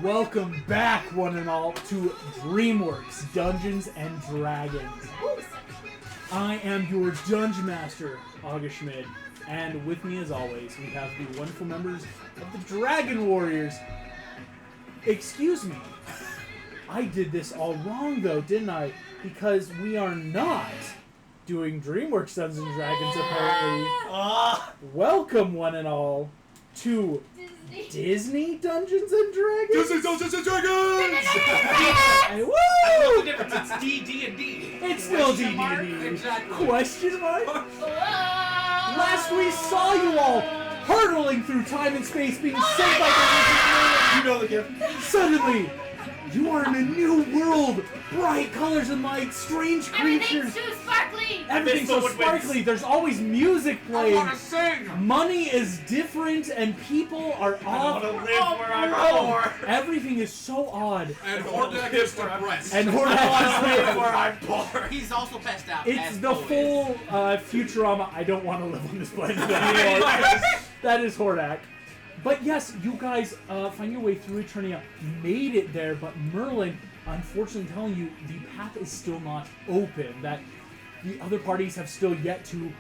Welcome back, one and all, to Dreamworks Dungeons and Dragons. I am your Dungeon Master, August Schmid, and with me, as always, we have the wonderful members of the Dragon Warriors. Excuse me, I did this all wrong, though, didn't I? Because we are not doing Dreamworks Dungeons and Dragons, apparently. Welcome, one and all, to Disney Dungeons and Dragons? Disney Dungeons and Dragons! Woo! I know the difference. It's D&D&D. It's still D&D&D. Exactly. Question mark? Last we saw you all hurtling through time and space, being sent by the You know the gift. Suddenly, you are in a new world. Bright colors and lights, strange creatures. Everything's so sparkly! Everything's so sparkly. There's always music I playing. want to sing! Money is different, and people are I off. want to live where I'm born. Everything is so odd. And Hordak is depressed. And I Hordak want is to live where I'm born. He's also passed out. It's as the always. full Futurama. I don't want to live on this planet anymore. That is Hordak. But yes, you guys find your way through Eternia. You made it there, but Merlin, unfortunately telling you, the path is still not open. That the other parties have still yet to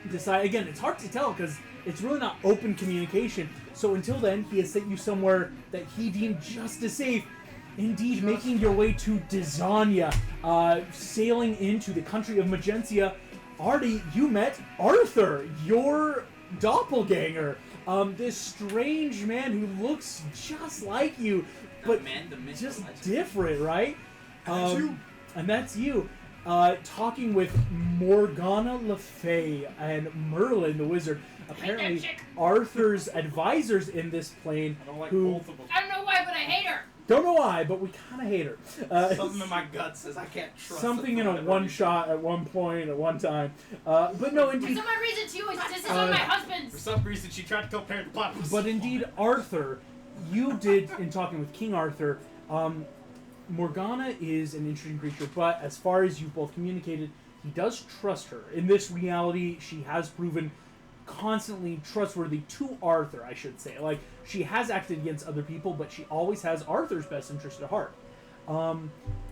decide. Again, it's hard to tell because it's really not open communication. So until then, he has sent you somewhere that he deemed just as safe. Indeed, making your way to Dysania, sailing into the country of Magentia. Artie, you met Arthur, your doppelganger. This strange man who looks just like you, but just different, right? And that's you. Talking with Morgana Le Fay and Merlin the wizard. Apparently, Arthur's advisors in this plane. I don't like who both of them. I don't know why, but I hate her! don't know why, but we kind of hate her. Something in my gut says I can't trust. Something in a one shot at one point at one time. But no, For indeed. some odd reason, she always disses on my husband! For some reason, she tried to kill Parent Platypus. But indeed, Arthur, you did, in talking with King Arthur, Morgana is an interesting creature, but as far as you've both communicated, he does trust her. In this reality, she has proven constantly trustworthy to Arthur, I should say. Like, she has acted against other people, but she always has Arthur's best interest at heart.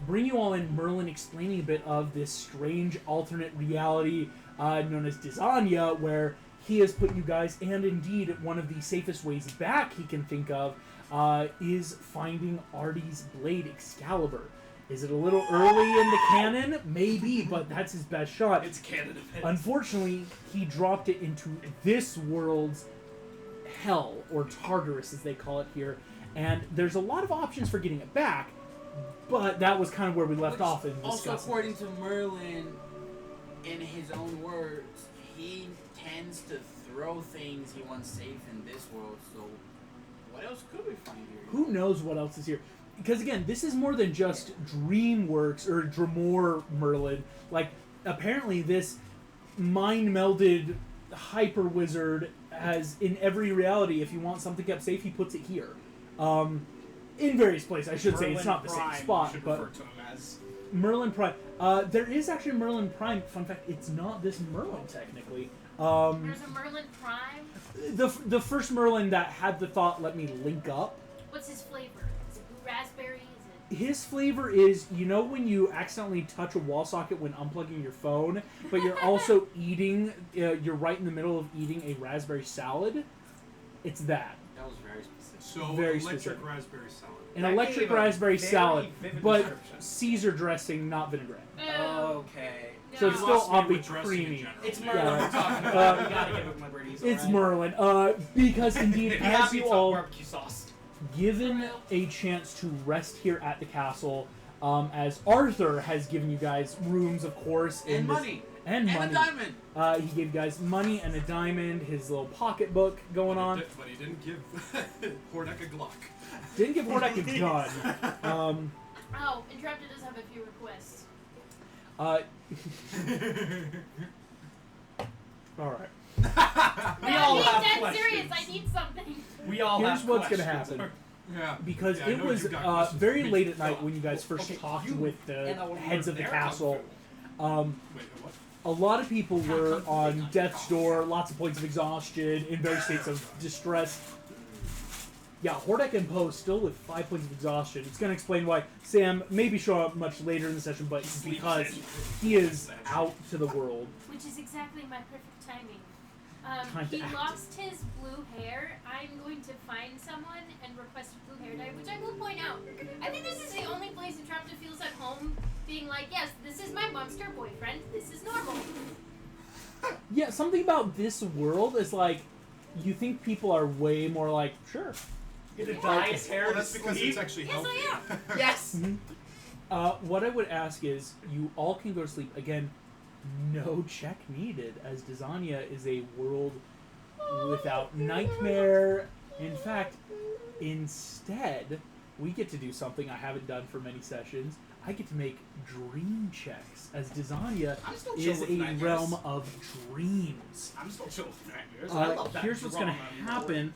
Bring you all in, Merlin explaining a bit of this strange alternate reality known as Dysania, where he has put you guys, and indeed one of the safest ways back he can think of is finding Artie's blade Excalibur. Is it a little early in the canon? Maybe, but that's his best shot. It's canon. Unfortunately, he dropped it into this world's hell, or Tartarus as they call it here, and there's a lot of options for getting it back, but that was kind of where we left off in discussing. Also, according to Merlin, in his own words, he tends to throw things he wants safe in this world, so what else could we find here? Who knows what else is here? Because again, this is more than just Dreamworks or Dremore Merlin. Like, apparently this mind-melded hyper wizard has, in every reality, if you want something kept safe, he puts it here. In various places, I should say. It's not the same spot, but refer to him as Merlin Prime. There is actually Merlin Prime. Fun fact, it's not this Merlin, technically. There's a Merlin Prime? The first Merlin that had the thought, let me link up. What's his flavor? Is it blue raspberry? Is it... His flavor is, you know when you accidentally touch a wall socket when unplugging your phone, but you're also eating, you're right in the middle of eating a raspberry salad? It's that. That was very specific. so Very electric specific. raspberry salad. An That electric gave a raspberry very salad, vivid but description. Caesar dressing, not vinaigrette. Okay. So it's No. still Lost me oddly with dressing in creamy. general. It's Yeah. Merlin we're talking about. We gotta give him liberties. It's alright? Merlin. Because indeed, He as happy you to all barbecue sauce. given a chance to rest here at the castle, as Arthur has given you guys rooms, of course, in And this, money. and money. And a diamond. He gave you guys money and a diamond, his little pocketbook going on. But he didn't give Hordak a Glock. Didn't give Hordak a gun. Oh, Interrupted does have a few requests. All right. We all He's have dead questions. serious. I need something. We all Here's have what's gonna questions. happen. Yeah. Because Yeah, I it know was you've got questions very for me. late at night when you guys first Okay, talked you with the and I will heads of the there castle. Wait, what? A lot of people were on death's door, lots of points of exhaustion, in various states of distress. Yeah, Hordak and Poe still with 5 points of exhaustion. It's going to explain why Sam maybe show up much later in the session, but Sleeps because in. he is out to the world. Which is exactly my perfect timing. Time to He act. lost his blue hair. I'm going to find someone and request a blue hair dye, which I will point out. I think this is the only place Entrapta feels at home, being like, yes, this is my monster boyfriend. This is normal. Yeah, something about this world is like, you think people are way more like, sure. Get to dye his hair Well, to that's because sleep. it's actually Yes, healthy. I am. Yes! What I would ask is, you all can go to sleep. Again, no check needed, as Dysania is a world without nightmare. In fact, instead, we get to do something I haven't done for many sessions. I get to make dream checks, as Dysania I'm still chill is with a nightmares. realm of dreams. I'm still chill with nightmares. I love that Here's what's going to drama. happen.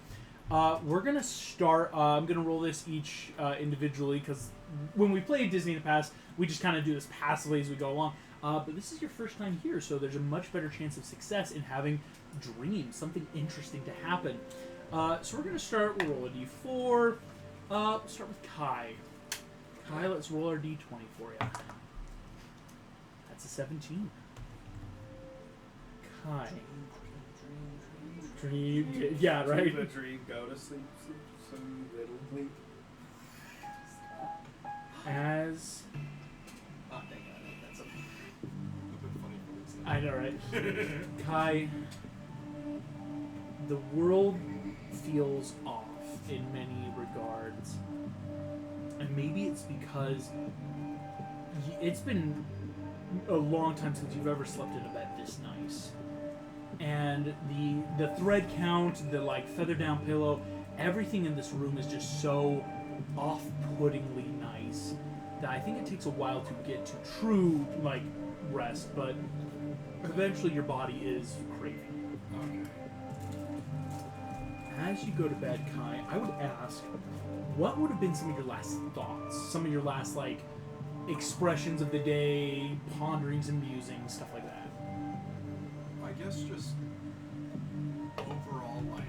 We're going to start... I'm going to roll this each individually, because when we played Disney in the past, we just kind of do this passively as we go along. But this is your first time here, so there's a much better chance of success in having dreams, something interesting to happen. So we're going to start, we'll roll a d4. Start with Kai. Kai, let's roll our d20 for you. That's a 17. Kai. Dream, yeah, right? Keep a dream, go to sleep, sleep, so little sleep. As... Oh, dang it. That's a... I know, right? Kai, the world feels off in many regards. And maybe it's because it's been a long time since you've ever slept in a bed this nice. And the thread count, the like feather down pillow, everything in this room is just so off-puttingly nice that I think it takes a while to get to true like rest, but eventually your body is craving. As you go to bed, Kai, I would ask, what would have been some of your last thoughts? Some of your last, like, expressions of the day, ponderings and musings, stuff like that. I guess just overall, like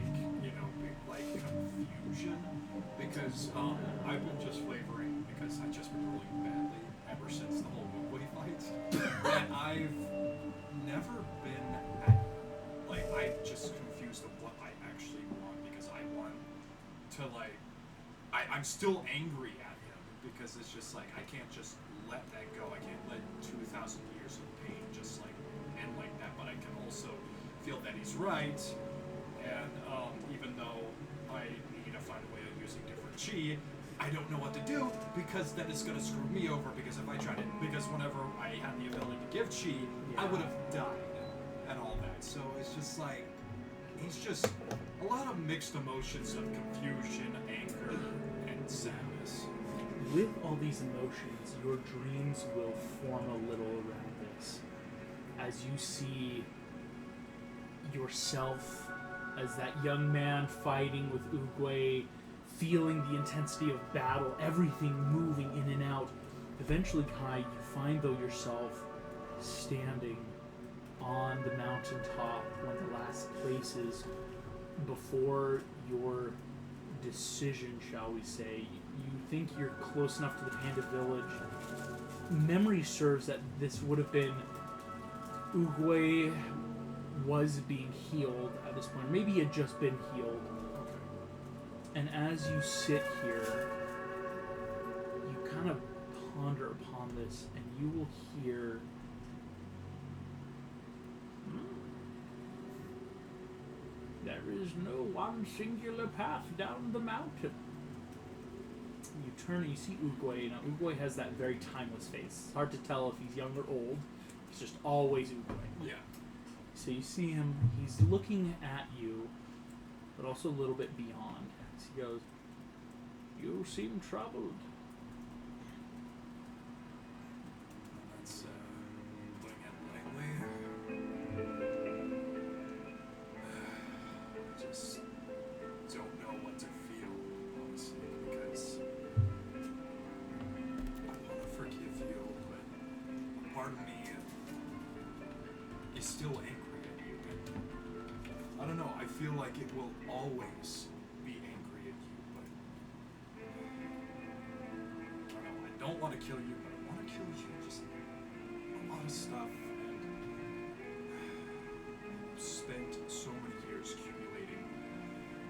confusion, because I've been just flavoring because I've just been rolling badly ever since the whole Moonway fight, and I've never been I'm just confused of what I actually want, because I want to I'm still angry at him, because it's just like I can't just let that go. I can't let 2,000 years of pain just like end like that. But I can also feel that he's right, and even though I need to find a way of using different chi, I don't know what to do, because then it's gonna screw me over. Because if I tried it, because whenever I had the ability to give chi, I would have died and all that. So it's just like he's just a lot of mixed emotions of confusion, anger, and sadness. With all these emotions, your dreams will form a little around this. As you see yourself as that young man fighting with Oogway, feeling the intensity of battle, everything moving in and out. Eventually, Kai, you find though yourself standing on the mountaintop, one of the last places before your decision, shall we say. You think you're close enough to the Panda Village. Memory serves that this would have been Oogway was being healed at this point. Maybe he had just been healed. And as you sit here, you kind of ponder upon this, and you will hear there is no one singular path down the mountain. You turn and you see Oogway. Now, Oogway has that very timeless face. It's hard to tell if he's young or old. He's just always Oogway. Yeah. So you see him, he's looking at you, but also a little bit beyond. As he goes, "You seem troubled." That's putting it lightly. Just don't know what to feel, honestly, because I want to forgive you, but part of me is still angry at you. And I don't know, I feel like it will always be angry at you, but don't want to kill you, but I want to kill you. Just a lot of stuff, and spent so many years accumulating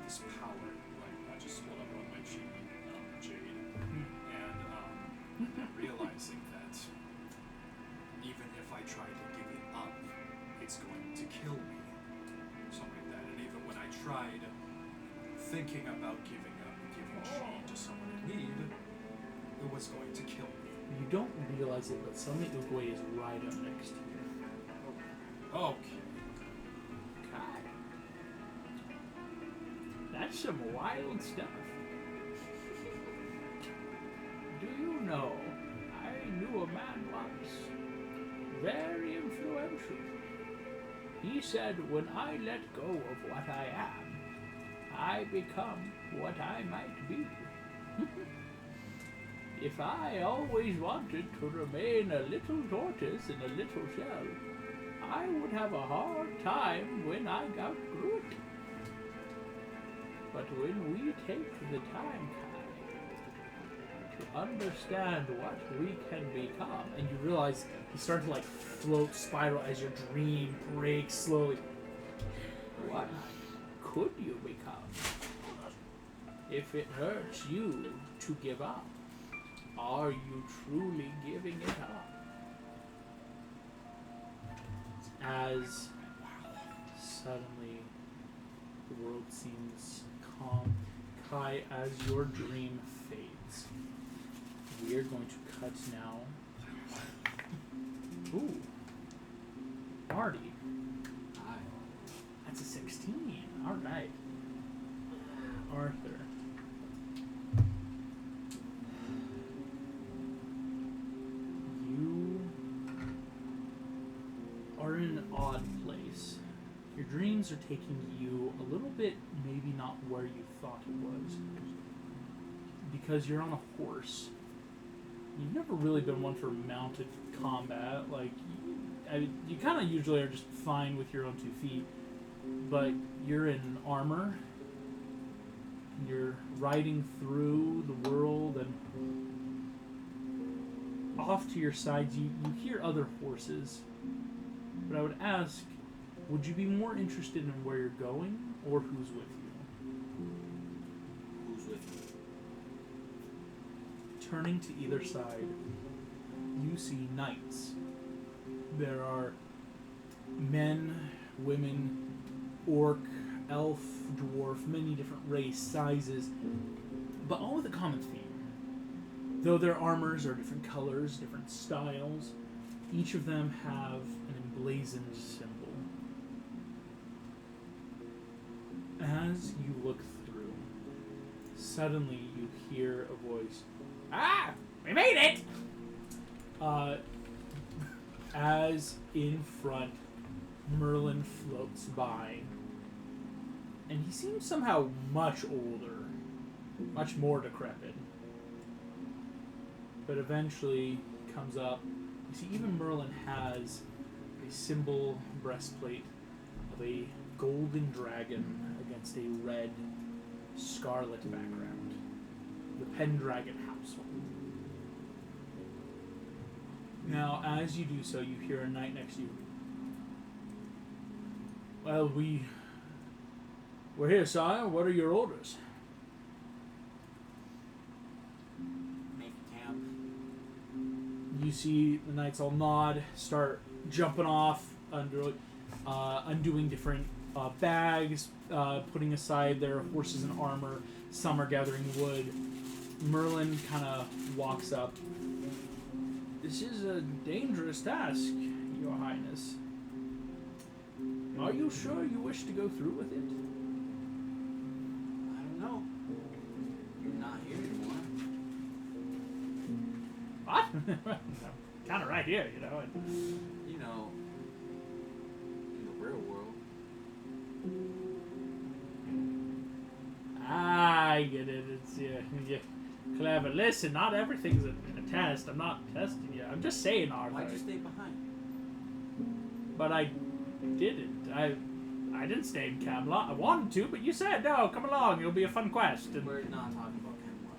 this power. Like, I just hold up on my cheek, Jade, and realizing that even if I try to give it up, it's going to kill me, or something like that. And even when I tried thinking about giving Jade to someone in need, it was going to kill me. You don't realize it, but suddenly Uguay is right up next to you. Okay. God. That's some wild stuff. Do you know, I knew a man once, very influential. He said, when I let go of what I am, I become what I might be. If I always wanted to remain a little tortoise in a little shell, I would have a hard time when I outgrew it. But when we take the time, Kai, to understand what we can become, and you realize you start to like float, spiral as your dream breaks slowly. What could you become? If it hurts you to give up, are you truly giving it up? As suddenly the world seems calm, Kai, as your dream fades, we are going to cut now. Ooh. Artie. Hi. That's a 16. Alright. Arthur. You are in an odd place. Your dreams are taking you a little bit, maybe not where you thought it was. Because you're on a horse. You've never really been one for mounted combat. Like, you kind of usually are just fine with your own 2 feet. But you're in armor. And you're riding through the world, and off to your sides you hear other horses. But I would ask, would you be more interested in where you're going, or who's with you? Who's with me? Turning to either side, you see knights. There are men, women, orc, elf, dwarf, many different race, sizes, but all with a common theme. Though their armors are different colors, different styles, each of them have an emblazoned symbol. As you look through, suddenly you hear a voice. Ah! We made it! As in front, Merlin floats by. And he seems somehow much older, much more decrepit. But eventually comes up. You see, even Merlin has a symbol breastplate of a golden dragon against a red scarlet background. The Pendragon household. Now, as you do so, you hear a knight next to you. Well, we're here, sire. What are your orders? Make a camp. You see the knights all nod, start jumping off, undoing different bags, putting aside their horses and armor. Some are gathering wood. Merlin kind of walks up. This is a dangerous task, Your Highness. Are you sure you wish to go through with it? I don't know. You're not here anymore. What? I'm kind of right here, you know. You know, in the real world. I get it. It's yeah, clever. Listen, not everything's a test. I'm not testing you. I'm just saying, Arthur. Why'd you stay behind? But I didn't. I didn't stay in Camelot. I wanted to, but you said no. Come along. It'll be a fun quest. And We're not talking about Camelot.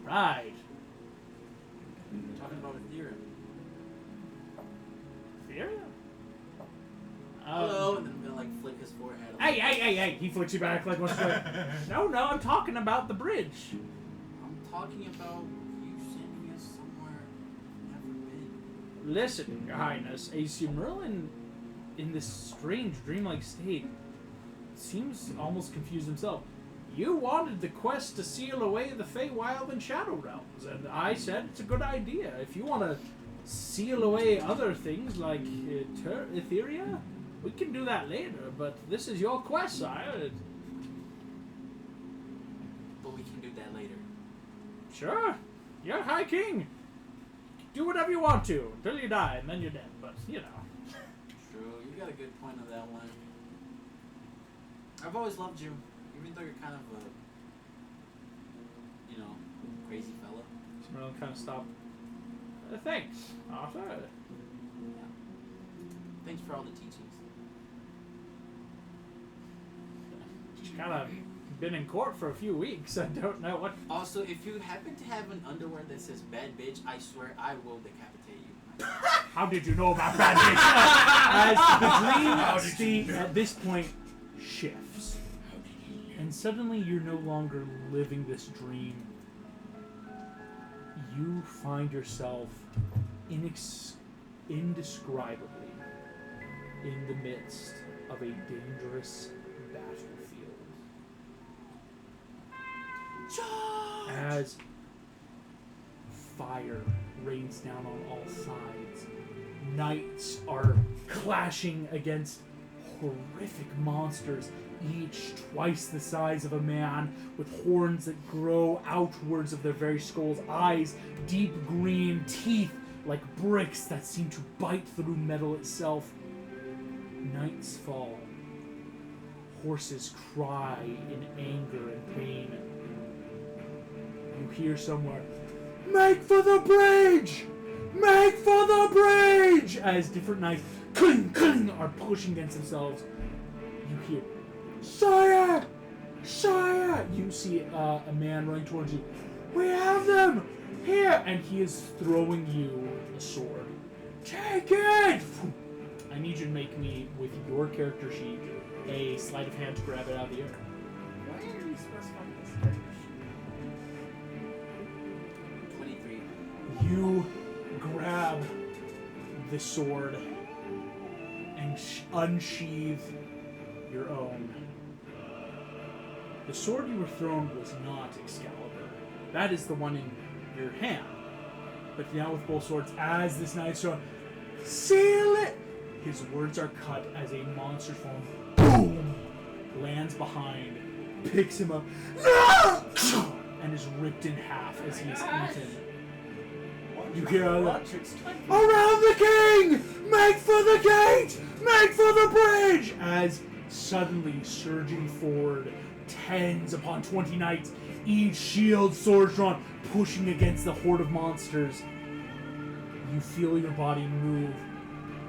Right. We're talking about Ethereum. Ethereum? Hello, and then I'm gonna like flick his forehead. Hey! He flicks you back like what's going No, I'm talking about the bridge. I'm talking about you sending us somewhere we've never been. Listen, Your Highness, A.C. Merlin, in this strange, dreamlike state, seems almost confused himself. You wanted the quest to seal away the Feywild and Shadow Realms, and I said it's a good idea. If you want to seal away other things like Etheria, we can do that later, but this is your quest, sire. But we can do that later. Sure, you're High King. Do whatever you want to until you die, and then you're dead, but, you know. True, you got a good point on that one. I've always loved you, even though you're kind of a, crazy fella. Merlin kind of stopped. Thanks, Arthur. Yeah. Thanks for all the teachings. Just kind of been in court for a few weeks. I don't know what. Also, if you happen to have an underwear that says bad bitch, I swear I will decapitate you. How did you know about that? As the dream state at this point shifts, and suddenly you're no longer living this dream. You find yourself indescribably in the midst of a dangerous battlefield. As fire rains down on all sides, knights are clashing against horrific monsters, each twice the size of a man, with horns that grow outwards of their very skulls, eyes deep green, teeth like bricks that seem to bite through metal itself. Knights fall. Horses cry in anger and pain. You hear somewhere, "Make for the bridge! Make for the bridge!" As different knights, cling, cling, are pushing against themselves. You hear, "Sire! Sire!" You see a man running towards you. "We have them! Here!" And he is throwing you a sword. "Take it!" I need you to make me, with your character sheet, a sleight of hand to grab it out of the air. Why are you specifying this character sheet? 23. You grab the sword and unsheath your own. The sword you were thrown was not Excalibur. That is the one in your hand. But now with both swords, as this knight's thrown, "Seal it!" His words are cut as a monster form, boom, lands behind, picks him up, "No!" and is ripped in half as he is eaten. You hear "Around the king! Make for the gate! Make for the bridge!" As suddenly surging forward, tens upon 20 knights, each shield, swords drawn, pushing against the horde of monsters. You feel your body move,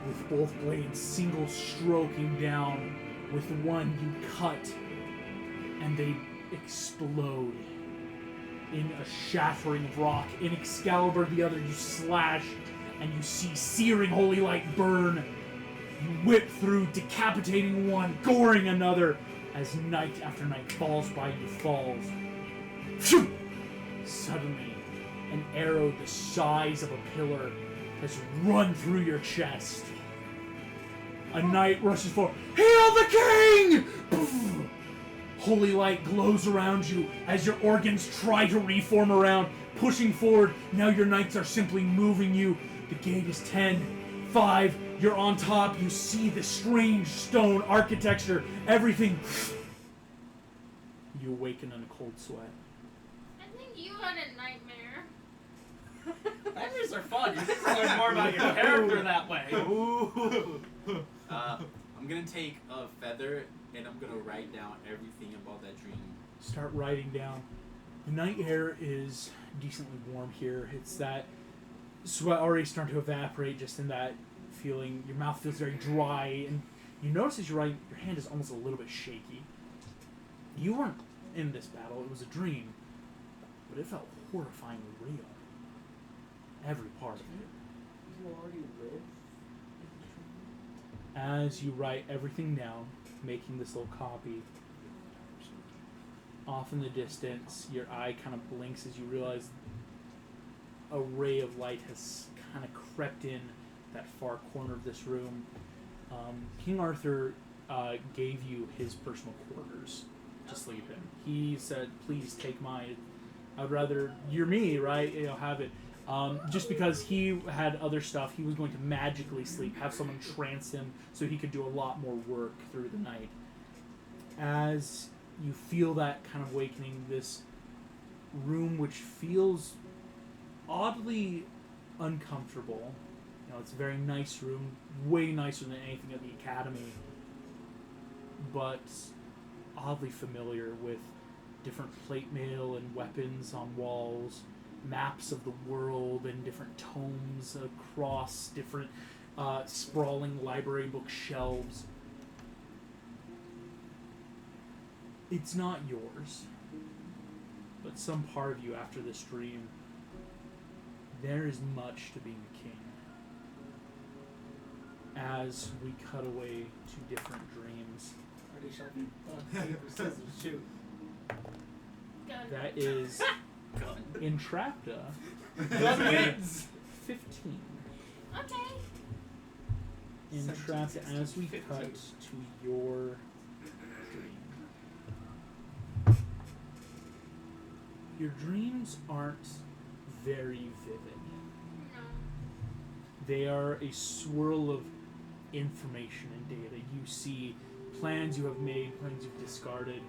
with both blades single stroking down. With one you cut, and they explode in a shattering of rock. In Excalibur, the other, you slash, and you see searing holy light burn. You whip through, decapitating one, goring another, as knight after knight falls by you, falls. Phew! Suddenly, an arrow the size of a pillar has run through your chest. A knight rushes forward. "Hail the king!" Poof! Holy light glows around you as your organs try to reform around, pushing forward. Now your knights are simply moving you. The gate is 10, 5, you're on top. You see the strange stone architecture, everything. You awaken in a cold sweat. I think you had a nightmare. Nightmares are fun. You get to learn more about your character that way. I'm gonna take a feather and I'm gonna write down everything about that dream. Start writing down. The night air is decently warm here. It's that sweat already starting to evaporate just in that feeling. Your mouth feels very dry, and you notice as you're writing, your hand is almost a little bit shaky. You weren't in this battle. It was a dream. but it felt horrifyingly real. Every part of it. You already live? As you write everything down, making this little copy, off in the distance, your eye kind of blinks as you realize a ray of light has kind of crept in that far corner of this room. King Arthur gave you his personal quarters to sleep in. He said, "Please take mine. I'd rather you're me, right? Have it." Just because he had other stuff, he was going to magically sleep, have someone trance him so he could do a lot more work through the night. As you feel that kind of awakening, this room which feels oddly uncomfortable. It's a very nice room, way nicer than anything at the academy, but oddly familiar with different plate mail and weapons on walls, maps of the world and different tomes across different sprawling library book shelves. It's not yours, but some part of you after this dream, there is much to being a king. As we cut away to different dreams. Already sharpened. Paper, scissors, shoot. Gun. That is Entrapta. Gun wins! 15. Okay. Entrapta, as we cut to your dream. Your dreams aren't very vivid. No. They are a swirl of information and data. You see plans you have made, plans you've discarded.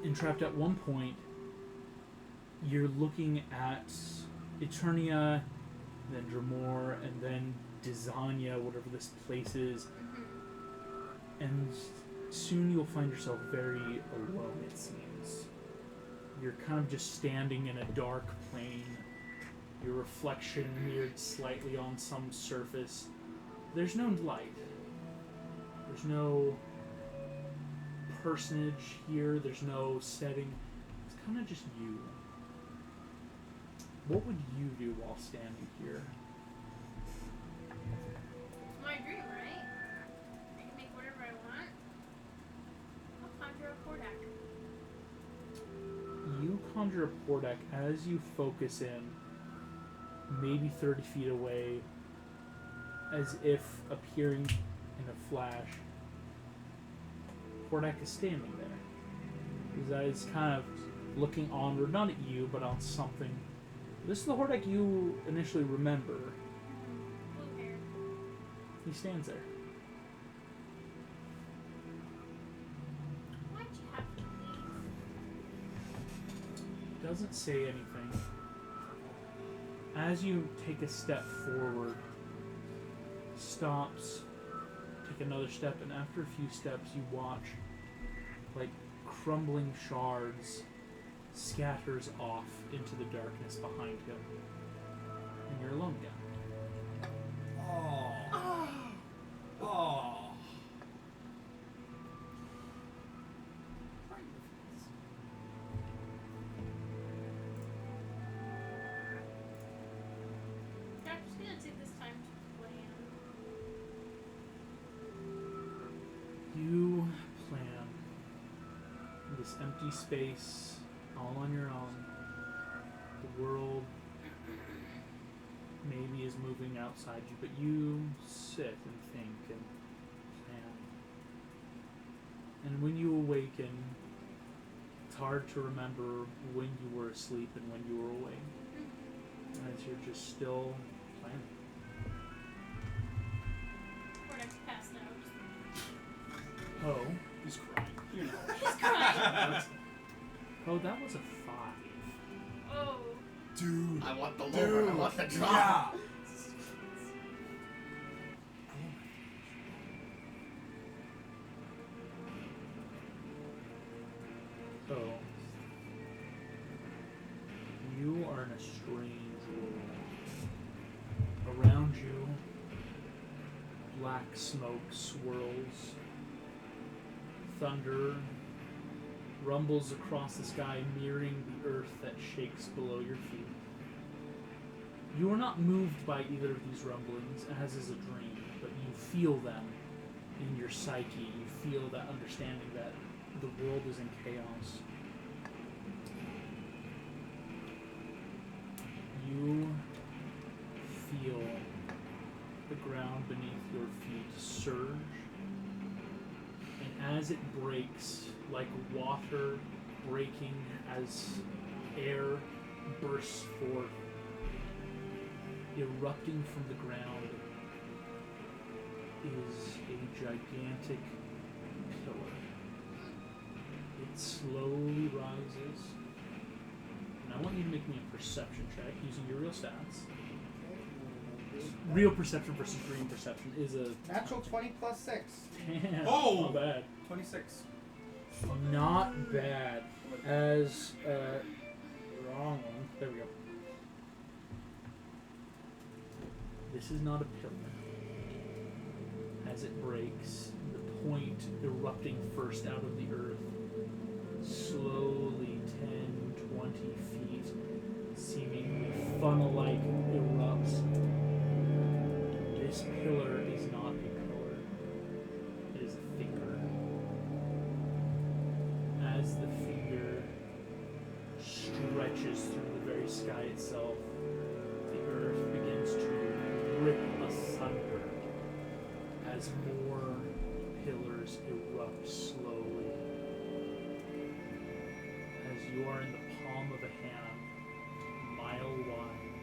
Entrapped at one point, you're looking at Eternia, then Dremor, and then Dysania, whatever this place is. Mm-hmm. And soon you'll find yourself very alone, it seems. You're kind of just standing in a dark plane, your reflection mirrored slightly on some surface. There's no light. There's no personage here. There's no setting. It's kind of just you. What would you do while standing here? It's my dream, right? I can make whatever I want. I'll conjure a Kordak. You conjure a Pordak as you focus in, maybe 30 feet away, as if appearing in a flash. Pordak is standing there. His eyes kind of looking onward, not at you, but on something. This is the Hordak you initially remember. Blue hair. He stands there. Why'd you have to leave? Doesn't say anything. As you take a step forward, stops, take another step, and after a few steps you watch like crumbling shards scatters off into the darkness behind him. And you're alone again. Oh. Oh. I'm just gonna take this time to plan. You plan this empty space all on your own. The world maybe is moving outside you, but you sit and think and plan. And when you awaken, it's hard to remember when you were asleep and when you were awake. As you're just still planning. Kordak's passed out. Oh. He's crying. You know. He's crying. Oh, that was a 5. Oh. Dude. I want the lower, I want the drop. Yeah. Oh. You are in a strange world. Around you, black smoke swirls. Thunder rumbles across the sky, mirroring the earth that shakes below your feet. You are not moved by either of these rumblings, as is a dream, but you feel them in your psyche. You feel that understanding that the world is in chaos. You feel the ground beneath your feet surge, and as it breaks, like water breaking as air bursts forth, erupting from the ground is a gigantic pillar. It slowly rises, and I want you to make me a perception check using your real stats. Real perception versus dream perception is a Natural 20 plus 6. damn, Oh! not bad. 26. Not bad. As wrong one. There we go. This is not a pillar. As it breaks, the point erupting first out of the earth, slowly 10, 20 feet, seemingly funnel-like erupts. This pillar is not a pillar. It is a finger. As the finger stretches through the very sky itself, the earth begins to rip asunder as more pillars erupt slowly. As you are in the palm of a hand, mile wide,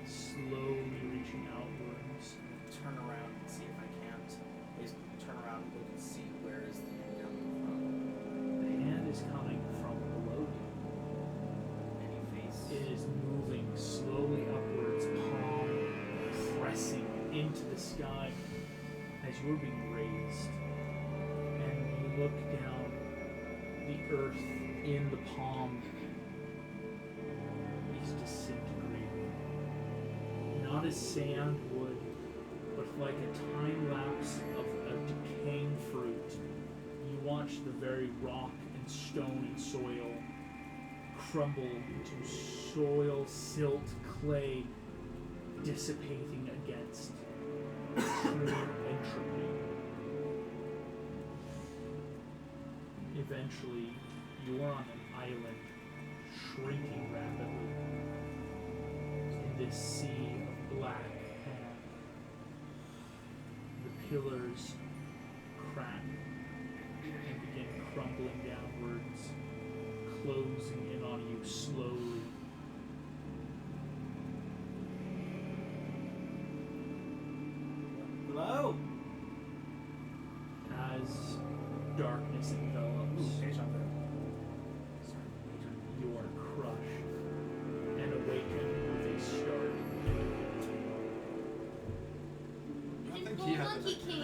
slowly reaching outwards. Turn around and see if I can't. Is turn around and look and see where is the hand coming The hand is coming from below you. from. Any face? It is moving slowly upwards, palm pressing into the sky as you are being raised. And you look down, the earth in the palm is disintegrating. Not as sand would, but like a time lapse of a decaying fruit. You watch the very rock and stone and soil crumble into soil, silt, clay, dissipating against true entropy. Eventually, you are on an island, shrinking rapidly in this sea of black hand. The pillars crack and begin crumbling downwards, closing in on you slowly. Hello? As darkness envelops, you are crushed and awakened with a start. You I didn't think pull he had Monkey to- King.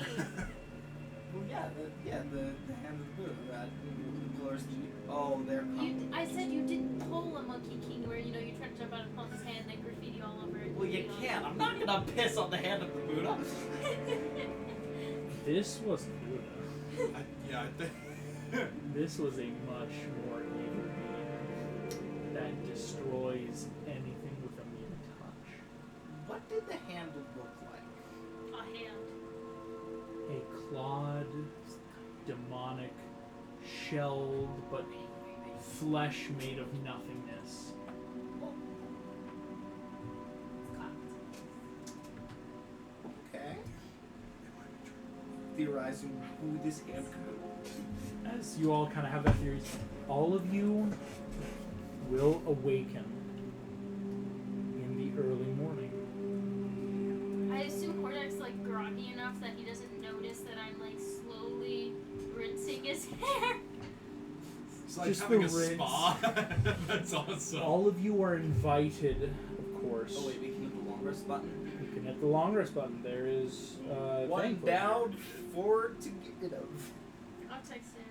Well, yeah, the hand of the moon, that the pillars. Oh, they're coming. I said you didn't pull a Monkey King where, you try to jump out of Pump's hand and graffiti all over it. Well, you can't. I'm not gonna piss on the hand of the Buddha. This was Buddha. I think. This was a much more evil being that destroys anything with a mere touch. What did the hand look like? A hand. A clawed, demonic, shelled, but flesh made of nothingness. Okay. Theorizing who this hand could be. As you all kind of have that theory, all of you will awaken in the early morning. I assume Hordak's like groggy enough that he doesn't notice that I'm like slowly rinsing his hair. It's like Just having the a rinse. spa. That's awesome. All of you are invited, of course. Oh wait, we can hit the long rest button. You can hit the long rest button. There is One thing for down, four to get rid of. I'll text him.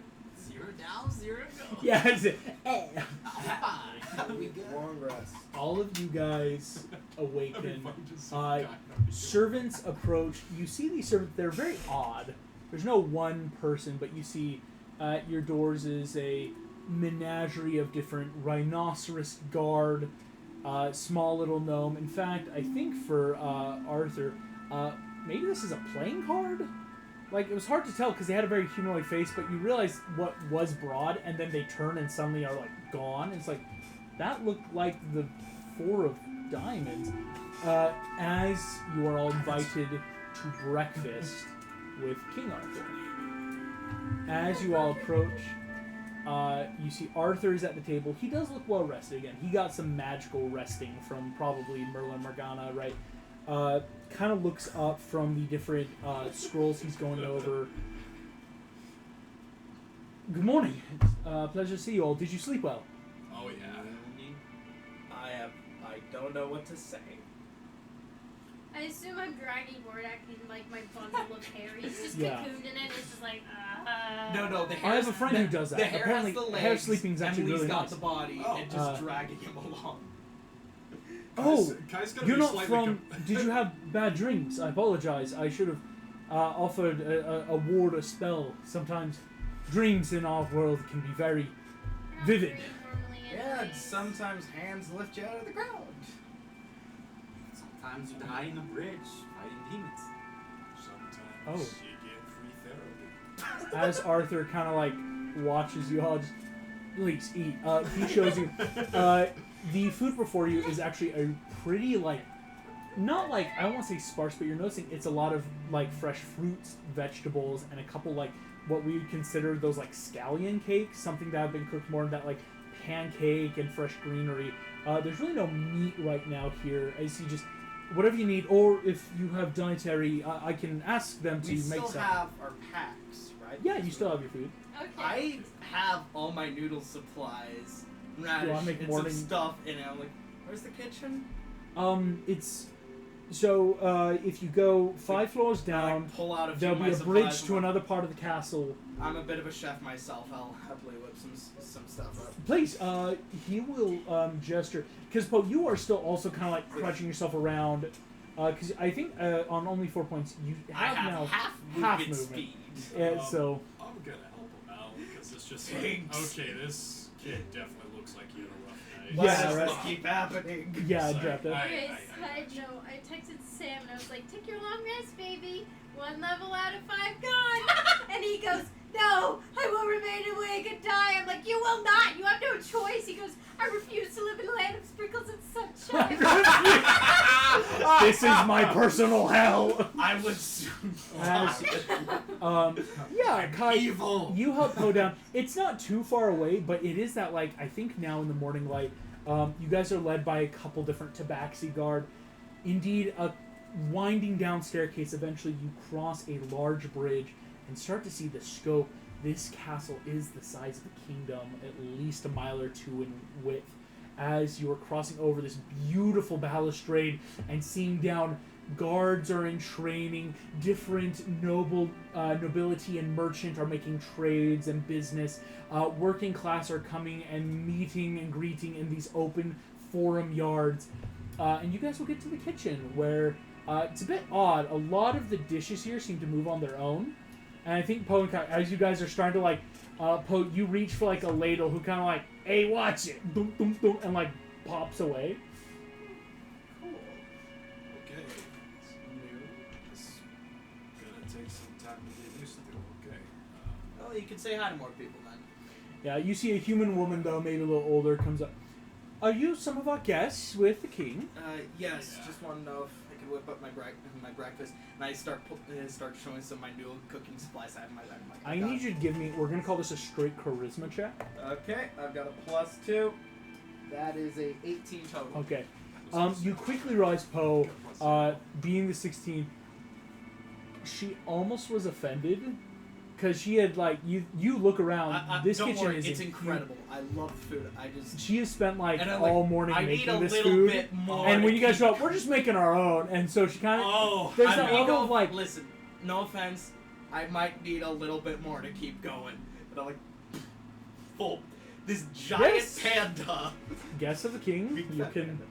0 down, 0 go. it. Yeah, it's Fine. We good. Long rest. all of you guys That'd be awaken. fun to see Uh, the guy. Servants approach. You see these servants. They're very odd. There's no one person, but you see at your doors is a menagerie of different rhinoceros guard, small little gnome. In fact, I think for Arthur, maybe this is a playing card? Like, it was hard to tell because they had a very humanoid face, but you realize what was broad, and then they turn and suddenly are, like, gone. It's like, that looked like the 4 of diamonds. As you are all invited to breakfast with King Arthur. As you all approach, you see Arthur's at the table. He does look well rested again. He got some magical resting from probably Merlin Morgana, right? Kind of looks up from the different scrolls he's going over. Good morning. Pleasure to see you all. Did you sleep well? Oh yeah. I don't know what to say. I assume I'm dragging Hordak in like my bundle of hair. He's just Yeah. cocooned in it. It's just like, No, the hair. I have a friend who does that. The hair Apparently, has the hair legs. sleeping's actually Emily's really got nice. the body and just dragging him along. Oh, Kai's gonna you're be not slightly from... Did you have bad dreams? I apologize. I should have offered a ward a spell. Sometimes dreams in our world can be very you're not vivid. dreaming normally Yeah, anyways. sometimes hands lift you out of the ground. Sometimes you die in a bridge fighting demons. Sometimes Oh. you get free therapy. As Arthur kind of like watches you all, just please eat. He shows you the food before you is actually a pretty like, not like I don't want to say sparse, but you're noticing it's a lot of like fresh fruits, vegetables, and a couple like what we would consider those like scallion cakes, something that have been cooked more in that like pancake and fresh greenery. There's really no meat right now here. As you just whatever you need, or if you have dietary, I can ask them to We make still some. have our packs, right? Yeah, you still have your food. Okay. I have all my noodle supplies, Do radish, I make and morning- some stuff in it. I'm like, where's the kitchen? It's so if you go 5 floors I down, like, pull out a few there'll of be my a bridge supplies. to another part of the castle. I'm a bit of a chef myself. I'll happily whip some stuff up. Please, he will gesture because Poe, you are still also kind of like crutching yourself around. Because I think on only 4 points you I have have now half half movement movement. speed. So I'm gonna help him out because it's just like, Thanks. okay, this kid definitely looks like he had a rough night. Why Yeah, does right. this keep happening? yeah, Sorry, draft it. Okay, side note, I texted Sam and I was like, take your long rest, baby. 1 level out of 5 gone. And he goes, no, I will remain awake and die. I'm like, you will not. You have no choice. He goes, I refuse to live in a land of sprinkles and sunshine. This is my personal hell. I would soon As- die. Yeah, Kai, Evil. you help Poe down. It's not too far away, but it is that, like, I think now in the morning light, you guys are led by a couple different tabaxi guard. Indeed, a winding down staircase, eventually you cross a large bridge and start to see the scope. This castle is the size of a kingdom, at least a mile or 2 in width. As you are crossing over this beautiful balustrade and seeing down, guards are in training, different nobility and merchant are making trades and business, working class are coming and meeting and greeting in these open forum yards, and you guys will get to the kitchen where it's a bit odd. A lot of the dishes here seem to move on their own, and I think Poe and Kai, as you guys are starting to like, Poe, you reach for like a ladle, who kind of like, hey, watch it, dum, dum, dum, and like pops away. Okay. It's gonna take some time to get used to. Okay. Well, you can say hi to more people then. Yeah, you see a human woman though, maybe a little older, comes up. Are you some of our guests with the king? Yes, Yeah. just want to know if I could whip up my breakfast, and I start showing some of my noodle cooking supplies I have in my bag. I'm like, I need you to give me. We're gonna call this a straight charisma check. Okay, I've got a +2. That is a 18 total. Okay. You quickly realize Poe, being the 16, she almost was offended, because she had like you look around. This don't kitchen worry, is it's incredible. I love the food. I just She has spent like and I'm all like, morning I need making a this little food, bit more. and when to you guys keep- show up, we're just making our own. And so she kind of Oh, there's I that may level go, of like, listen, no offense, I might need a little bit more to keep going. But I'm like, full. This giant Yes. panda. guest of the king. Big You fat can panda.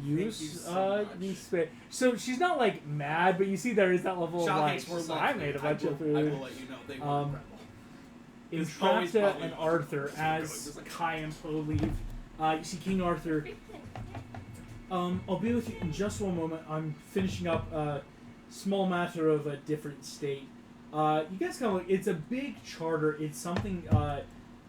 use you so much. these space. So she's not like mad, but you see there is that level of like, Shotcakes were "So lovely. I made a bunch of I food. will let you know they were incredible. There's always Entrapta probably and one. Arthur, Just as like- Kai and Poe leave, you see King Arthur. I'll be with you in just one moment. I'm finishing up a small matter of a different state. You guys kind of look, it's a big charter. It's something,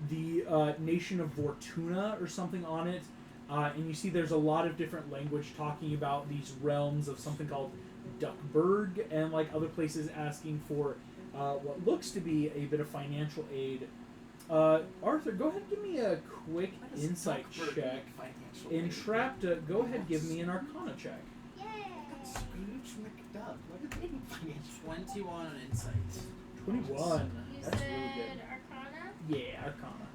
the nation of Vortuna or something on it. And you see there's a lot of different language talking about these realms of something called Duckburg, and like other places asking for what looks to be a bit of financial aid. Arthur, go ahead and give me a quick Why does insight Duckburg check. need financial aid? Entrapta, go ahead and give me an Arcana check. Yay! Scrooge McDuck. What did they need financial 21 on insight. 21. You That's said really good. Arcana? Yeah, Arcana.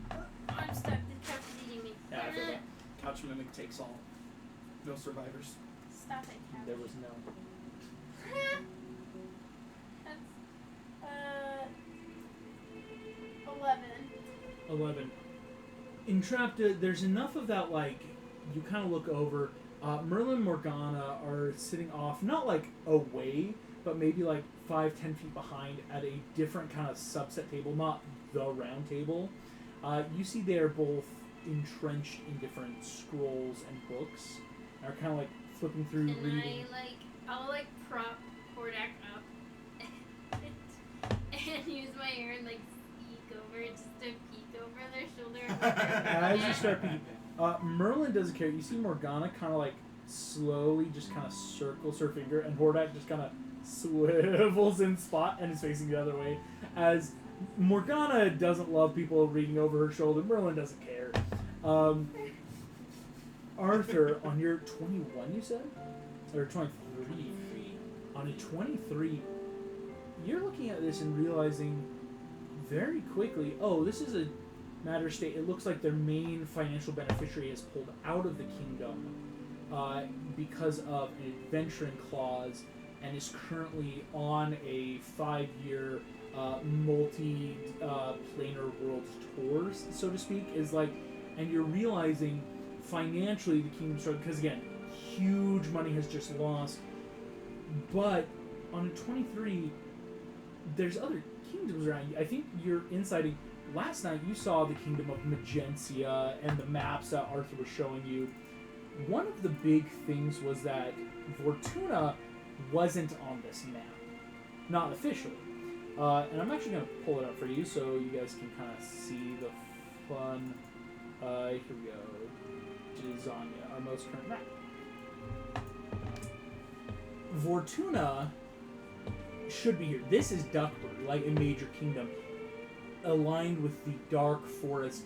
I'm stuck. The couch is eating me. Yeah, I feel that. Couch mimic takes all. No survivors. Stop it, couch. There was no. That's 11. 11. Entrapta, there's enough of that, like, you kind of look over. Merlin and Morgana are sitting off, not like away, but maybe like 5-10 feet behind at a different kind of subset table, not the round table. You see they are both entrenched in different scrolls and books, and are kind of like flipping through, And reading. I'll prop Hordak up and use my hair and peek over, just to peek over their shoulder. As you start peeking, Merlin doesn't care. You see Morgana kind of like slowly just kind of circles her finger, and Hordak just kind of swivels in spot and is facing the other way. As Morgana doesn't love people reading over her shoulder, Merlin doesn't care. Arthur, on your 21, you said? Or 23? On a 23, you're looking at this and realizing very quickly, oh, this is a matter state. It looks like their main financial beneficiary is pulled out of the kingdom because of an adventuring clause and is currently on a 5-year multi-planar world tour, so to speak. Is like, and you're realizing financially the kingdom's struggling because again, huge money has just lost. But on a 23, there's other kingdoms around you. I think you're insighting. Last night you saw the kingdom of Magentia and the maps that Arthur was showing you. One of the big things was that Vortuna wasn't on this map. Not officially. And I'm actually going to pull it up for you so you guys can kind of see the fun. Here we go. Dysania, our most current map. Vortuna should be here. This is Duckburg, like a major kingdom, aligned with the Dark Forest.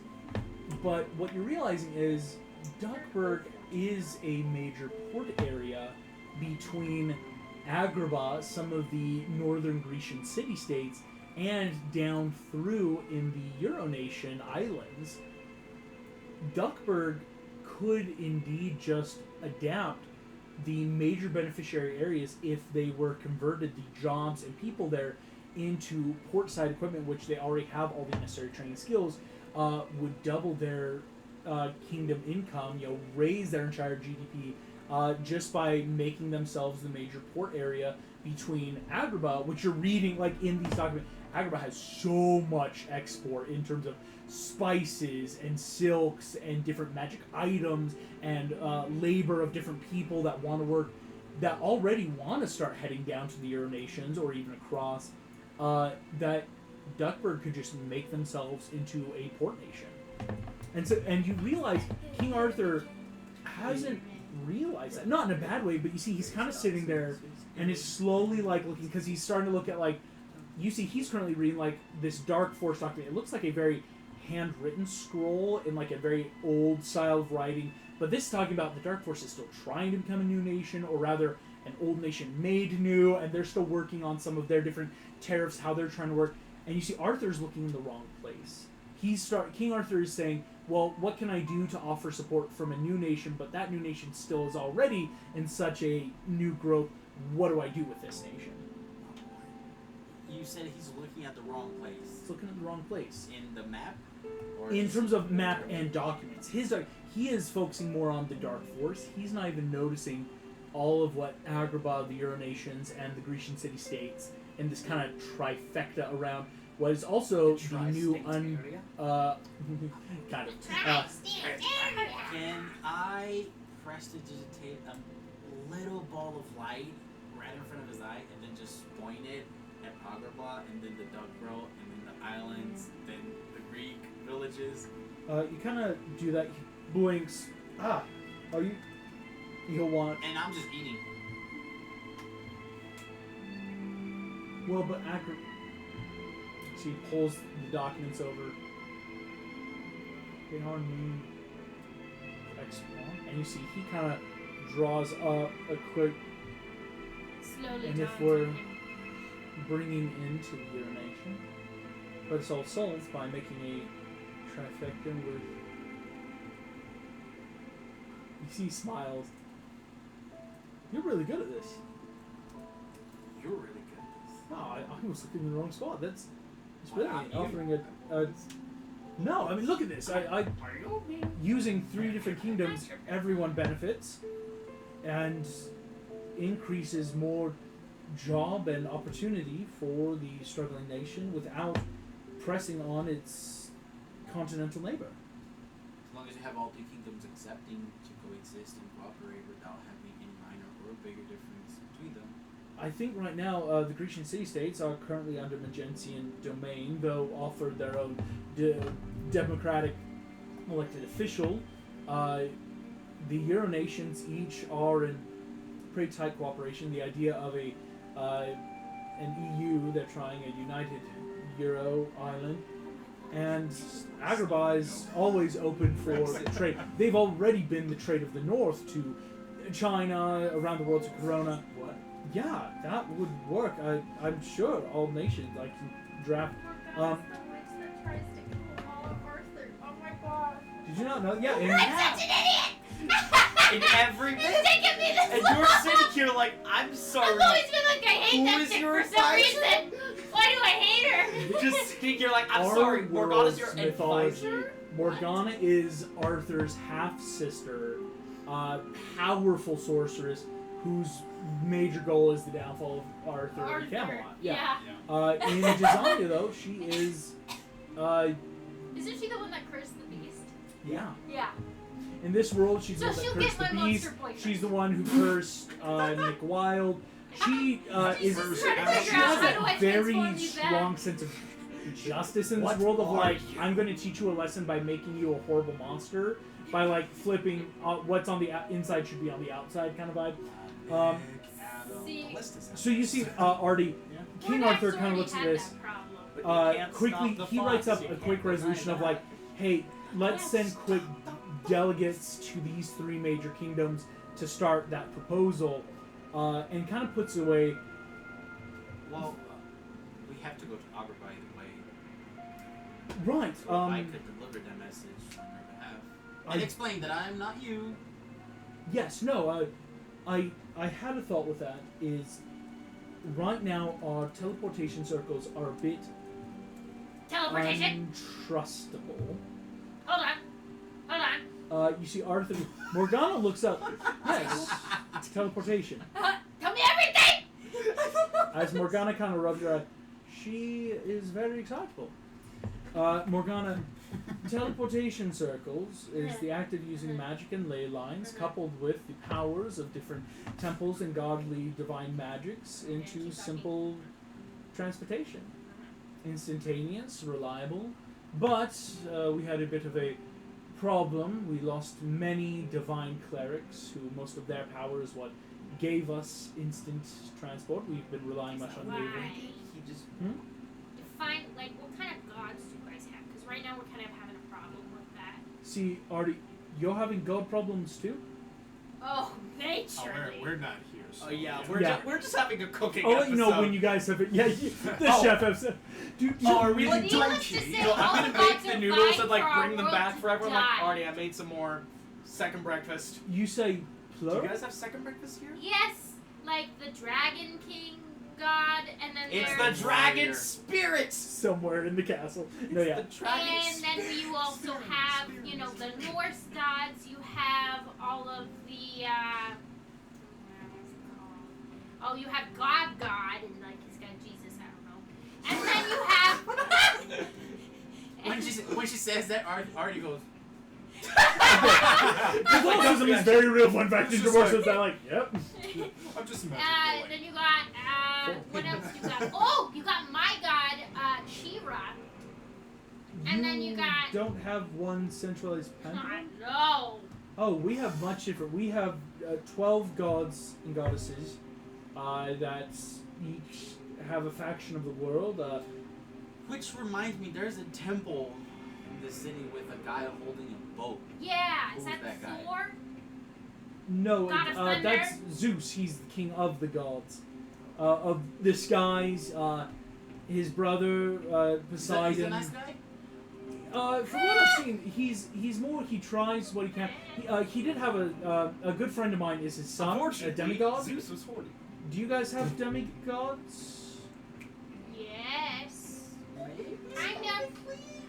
But what you're realizing is Duckburg is a major port area between Agrabah, some of the northern Grecian city-states, and down through in the Euronation islands. Duckburg could indeed just adapt the major beneficiary areas if they were converted the jobs and people there into portside equipment, which they already have all the necessary training skills, would double their kingdom income, raise their entire GDP just by making themselves the major port area between Agrabah, which you're reading like in these documents. Agrabah has so much export in terms of spices and silks and different magic items and labor of different people that want to work, that already want to start heading down to the Euronations or even across, that Duckburg could just make themselves into a port nation. And you realize King Arthur hasn't realized that. Not in a bad way, but you see he's kind of sitting there and is slowly looking, because he's starting to look at you see he's currently reading this Dark Forest document. It looks like a very handwritten scroll in a very old style of writing, but this is talking about the Dark Forest is still trying to become a new nation, or rather an old nation made new, and they're still working on some of their different tariffs, how they're trying to work. And you see Arthur's looking in the wrong place. King Arthur is saying, well, what can I do to offer support from a new nation, but that new nation still is already in such a new growth. What do I do with this nation? You said he's looking at the wrong place. He's looking at the wrong place. In the map? Or In terms of map and documents. He is focusing more on the Dark Forest. He's not even noticing all of what Agrabah, the Euronations, and the Grecian city-states, and this kind of trifecta around what is also the Tri-state new area? kind of. Can I prestidigitate a little ball of light right in front of his eye and then just point it at Agrabah and then the Duck Row and then the islands, then the Greek villages? You kind of do that. He blinks. Ah, are you? He'll want. And I'm just eating. Well, but Agra. So he pulls the documents over. They are new. And you see he kind of draws up a quick. Slowly. And if drawing we're something. bringing into the urination, but it's all solved by making a trifecta with. You see, he smiles. You're really good at this. You're really good at this. No, I was looking in the wrong spot. It's Why really not you? offering a. No, I mean look at this. I using 3 different kingdoms, everyone benefits, and increases more job and opportunity for the struggling nation without pressing on its continental neighbor. As long as you have all 3 kingdoms accepting to coexist and cooperate without having any minor or bigger difference between them. I think right now the Grecian city-states are currently under Magensian domain, though offered their own democratic elected official. The Euronations each are in pretty tight cooperation. The idea of an EU, they're trying a united Euro island. And Agrabah is always open for trade. They've already been the trade of the North to China, around the world to Corona. What? Yeah, that would work. I'm sure all nations I can draft. Oh my god. Did you not know? Yeah, I'm such an idiot! In every It's bit. taken me this And long. you're sitting here like, I'm sorry. I've always been like, I hate Who that is chick your for some advisor? reason. Why do I hate her? Just sitting here like, I'm Our sorry. Morgana's your world's mythology. advisor. Morgana is Arthur's half-sister, powerful sorceress whose major goal is the downfall of Arthur and Camelot. Yeah. In Dysania, though, she is, Isn't she the one that cursed the beast? yeah. Yeah. In this world, she's So the one that she'll cursed get the my beast. monster boyfriend. She's the one who cursed Nick Wilde. She She's is. just trying to She figure out has how do I a very transform you back. strong sense of justice in this What world of are like, you? I'm going to teach you a lesson by making you a horrible monster by like flipping what's on the inside should be on the outside kind of vibe. See, So you see Artie, King Hordax Arthur kind of already looks at had this. that problem. But you can't Quickly, stop the he writes fox, up you a can't quick deny resolution of that. like, hey, let's send quick delegates to these 3 major kingdoms to start that proposal, and kind of puts away. Well, we have to go to Agrabah either way. Right. So I could deliver that message on your behalf. And explain that I'm not you. Yes. No. I had a thought with that. Is right now our teleportation circles are a bit Teleportation. untrustable. Hold on. You see Arthur. Morgana looks up. Yes. Teleportation. Tell me everything. As Morgana kind of rubs her eye, she is very excitable. Morgana, teleportation circles is the act of using magic and ley lines coupled with the powers of different temples and godly divine magics into simple transportation. Instantaneous, reliable, but we had a bit of a problem. We lost many divine clerics who most of their power is what gave us instant transport. We've been relying much on Why? neighboring. He just. Define, like, what kind of gods do you guys have? Because right now we're kind of having a problem with that. See, Artie, you're having god problems too? Oh, naturally. We're not here. So Oh yeah, Yeah. we're just having a cooking I'll let episode. you know when you guys have it. Yeah, the Oh. chef episode. Dude, Oh, are we Well, like needless donkey? to say, You know, all I'm the gonna make gods the are noodles vying and like for our bring them world back to for everyone. Like, die. Artie, I made some more second breakfast. you say Do plur? you guys have second breakfast here? Yes, like the Dragon King god, and then It's there's... the dragon spirits. Somewhere in the castle. No, yeah. The dragon And then you also have, you know, the Norse gods. You have all of the, what's it called? Oh, you have God, and like he's got Jesus. I don't know. And then you have when she says that, Artie goes. Catholicism is very real. Fun fact: It's into just works like- with that. Like, yep. I'm just imagining. Then you got what else you got? Oh, you got my god, She-Ra. And then you got- don't have one centralized pantheon. No. Oh, we have much different. We have 12 gods and goddesses that each have a faction of the world. Which reminds me, there's a temple in the city with a guy holding a boat. Yeah, is Who's that that guy? Thor? No, God of Thunder? that's Zeus. He's the king of the gods. Of the skies, his brother He's Poseidon. a nice guy? From what I've seen, he's more. He tries what he can. He did have a good friend of mine. Is his son a Unfortunately, demigod? Zeus was 40. Do you guys have demigods? Yes. Kind of.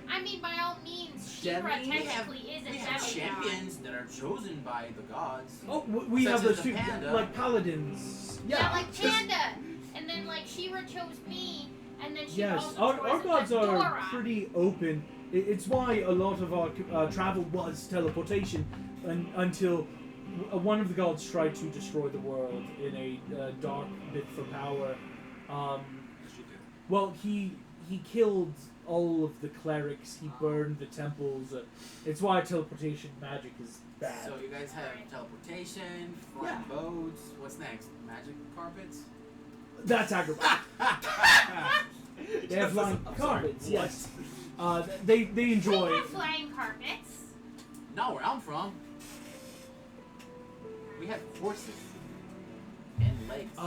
I mean, by all means, She-Ra We have technically is a we have demigod. champions that are chosen by the gods. Oh, we Such have as those the two, panda. like paladins. Yeah, like Panda. And then, like, She-Ra chose me, and then she Yes, also our chose gods are Adora. pretty open. It's why a lot of our travel was teleportation until one of the gods tried to destroy the world in a dark bid for power. She did. Well, he killed all of the clerics. He burned the temples. It's why teleportation magic is bad. So you guys have teleportation, flying boats. What's next? Magic carpets? That's Agrabah. They have flying I'm sorry, carpets. what? Yes. They We enjoy. have flying carpets. Not where I'm from. We have horses and legs.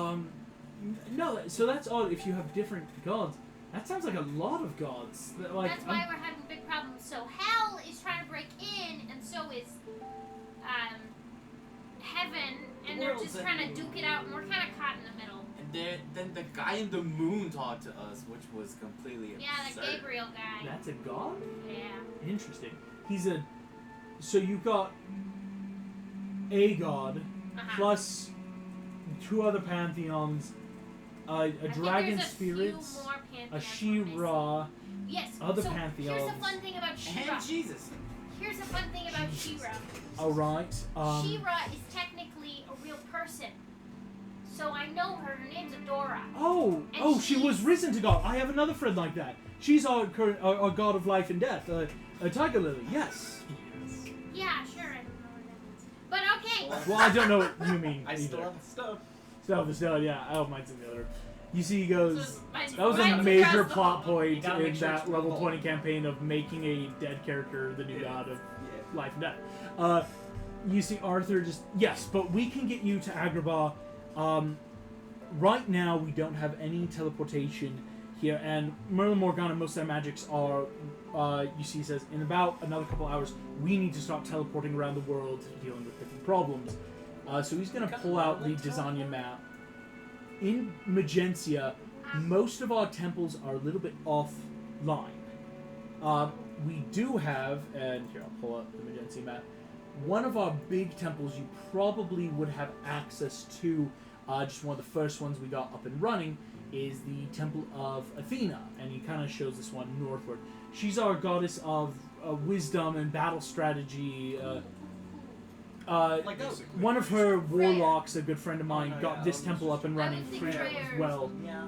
No. So that's odd. If you have different gods, that sounds like a lot of gods. Like, That's why we're having big problems. So Hell is trying to break in, and so is Heaven, and they're just trying to duke it out, and we're kind of caught in the middle. And then the guy in the moon talked to us, which was completely Yeah, the absurd. Gabriel guy. That's a god. Yeah. Interesting. He's a. So you've got a god Uh-huh. plus two other pantheons, a dragon there's a few spirits, more a pantheons She-Ra. Yes. other so pantheons. Here's the fun thing about She-Ra. And Jesus. Here's the fun thing about She-Ra. All right. She-Ra is technically a real person. So I know her. Her name's Adora. Oh, she was she's- risen to God. I have another friend like that. She's our god of life and death. A tiger lily. Yes. Yeah, sure. I don't know what that means. But okay. Well, I don't know what you mean. I still either. have the stuff. Still, yeah. I don't mind some the other. You see, he goes. So mine's- That was a mine's major across the plot hall. point You gotta make in sure that it's level full. 20 campaign of making a dead character the new god of Yeah. life and death. You see Arthur just... Yes, but we can get you to Agrabah. Right now, we don't have any teleportation here, and Merlin Morgana, most of their magics are... you see, he says, in about another couple hours, we need to start teleporting around the world, dealing with different problems. So he's going to pull out the Dysania map. In Magentia, most of our temples are a little bit offline. We do have, and here I'll pull up the Magentia map. One of our big temples you probably would have access to, just one of the first ones we got up and running, is the Temple of Athena, and he kind of shows this one northward. She's our goddess of wisdom and battle strategy. Like us. One of her warlocks, a good friend of mine, no, got yeah, this I was temple just- up and I running would think pretty Freya well. Yeah.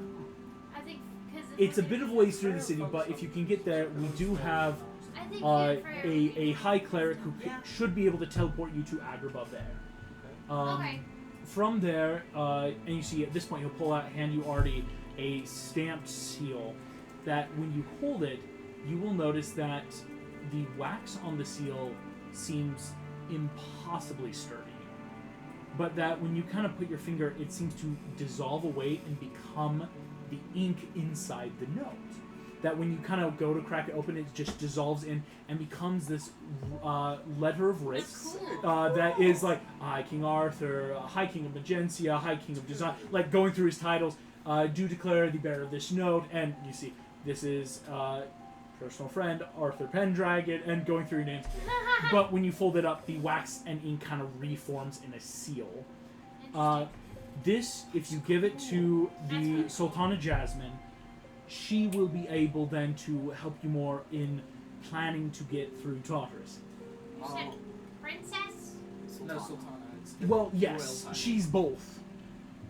I think because It's a bit of ways through the city, but if you can get there, we do have I think a high cleric who should be able to teleport you to Agrabah there. Okay. From there, and you see at this point he'll pull out, hand you Artie a stamped seal that when you hold it, you will notice that the wax on the seal seems impossibly sturdy. But that when you kind of put your finger, it seems to dissolve away and become the ink inside the note. That when you kind of go to crack it open, it just dissolves in and becomes this letter of writ That's cool. that is like High King Arthur, High King of Magentia, High King of Dysania, like going through his titles. Do declare the bearer of this note, and you see this is personal friend Arthur Pendragon, and going through your names. But when you fold it up, the wax and ink kind of reforms in a seal. This, if you give it to the Sultana Jasmine, she will be able then to help you more in planning to get through Tartarus. You said princess? No, Sultana. It's Well, royal yes, title. she's both.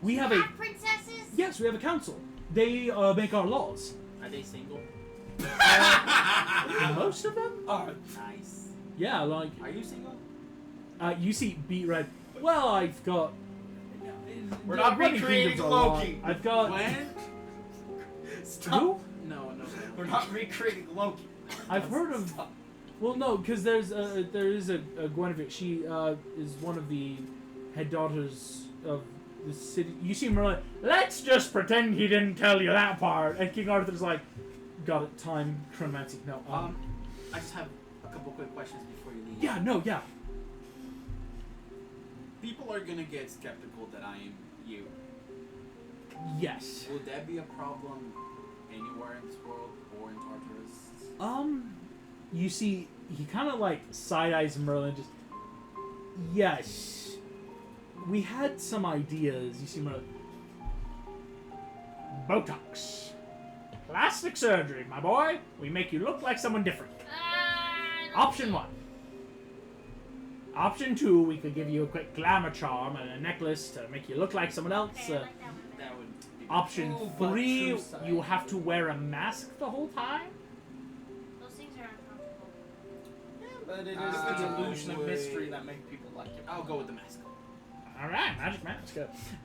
We have You a have princesses? yes, we have a council. They make our laws. Are they single? Most of them. Nice. Yeah, like Are you single? you see, Beat Red. Well, I've got. We're not running recreating kingdoms are a lot. Loki. I've got When? Stop. who? No. We're not recreating Loki. I've heard of. Stop. Well, no, because there is a Guinevere. She is one of the head daughters of the city. You see Merlin. Let's just pretend he didn't tell you that part. And King Arthur's like, got it. Time chromantic. No. I just have a couple quick questions before you leave. Yeah. No. Yeah. People are gonna get skeptical that I am you. Yes. Will that be a problem anywhere in this world or in Tartarus? You see, he kind of like side eyes Merlin. Just yes. We had some ideas. You see, Merlin. Botox. Plastic surgery, my boy. We make you look like someone different. Option 1. Option 2, we could give you a quick glamour charm and a necklace to make you look like someone else. Okay, I like that one better. That would be Option Ooh, but 3, true side. you have to wear a mask the whole time. Those things are uncomfortable. But it is I the illusion of would- mystery that make people like it. I'll go with the mask. Alright, magic mask.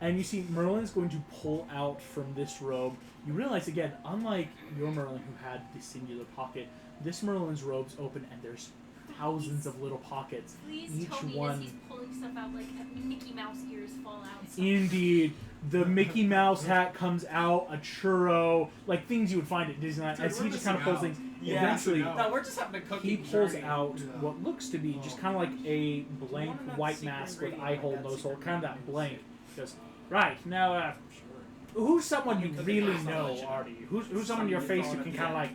And you see Merlin's going to pull out from this robe. You realize again, unlike your Merlin who had the singular pocket, this Merlin's robe's open and there's thousands of little pockets. Please Each tell me one- as he's pulling stuff out like Mickey Mouse ears fall out. Indeed. The Mickey Mouse hat comes out, a churro, like things you would find at Disneyland. Dude, As he we're just kind of pulls missing things, Yeah, eventually I know. No, we're just having a cooking he pulls journey. out Yeah. what looks to be just kind of like a blank wanna know the white secret mask with ingredient eye of hole, that nose hole, secret kind of that ingredient? blank. He goes, right, now, who's someone you Cooking really class, I'll know, let you know. Artie? Who's someone in your Somebody face you thrown can at kind of the like,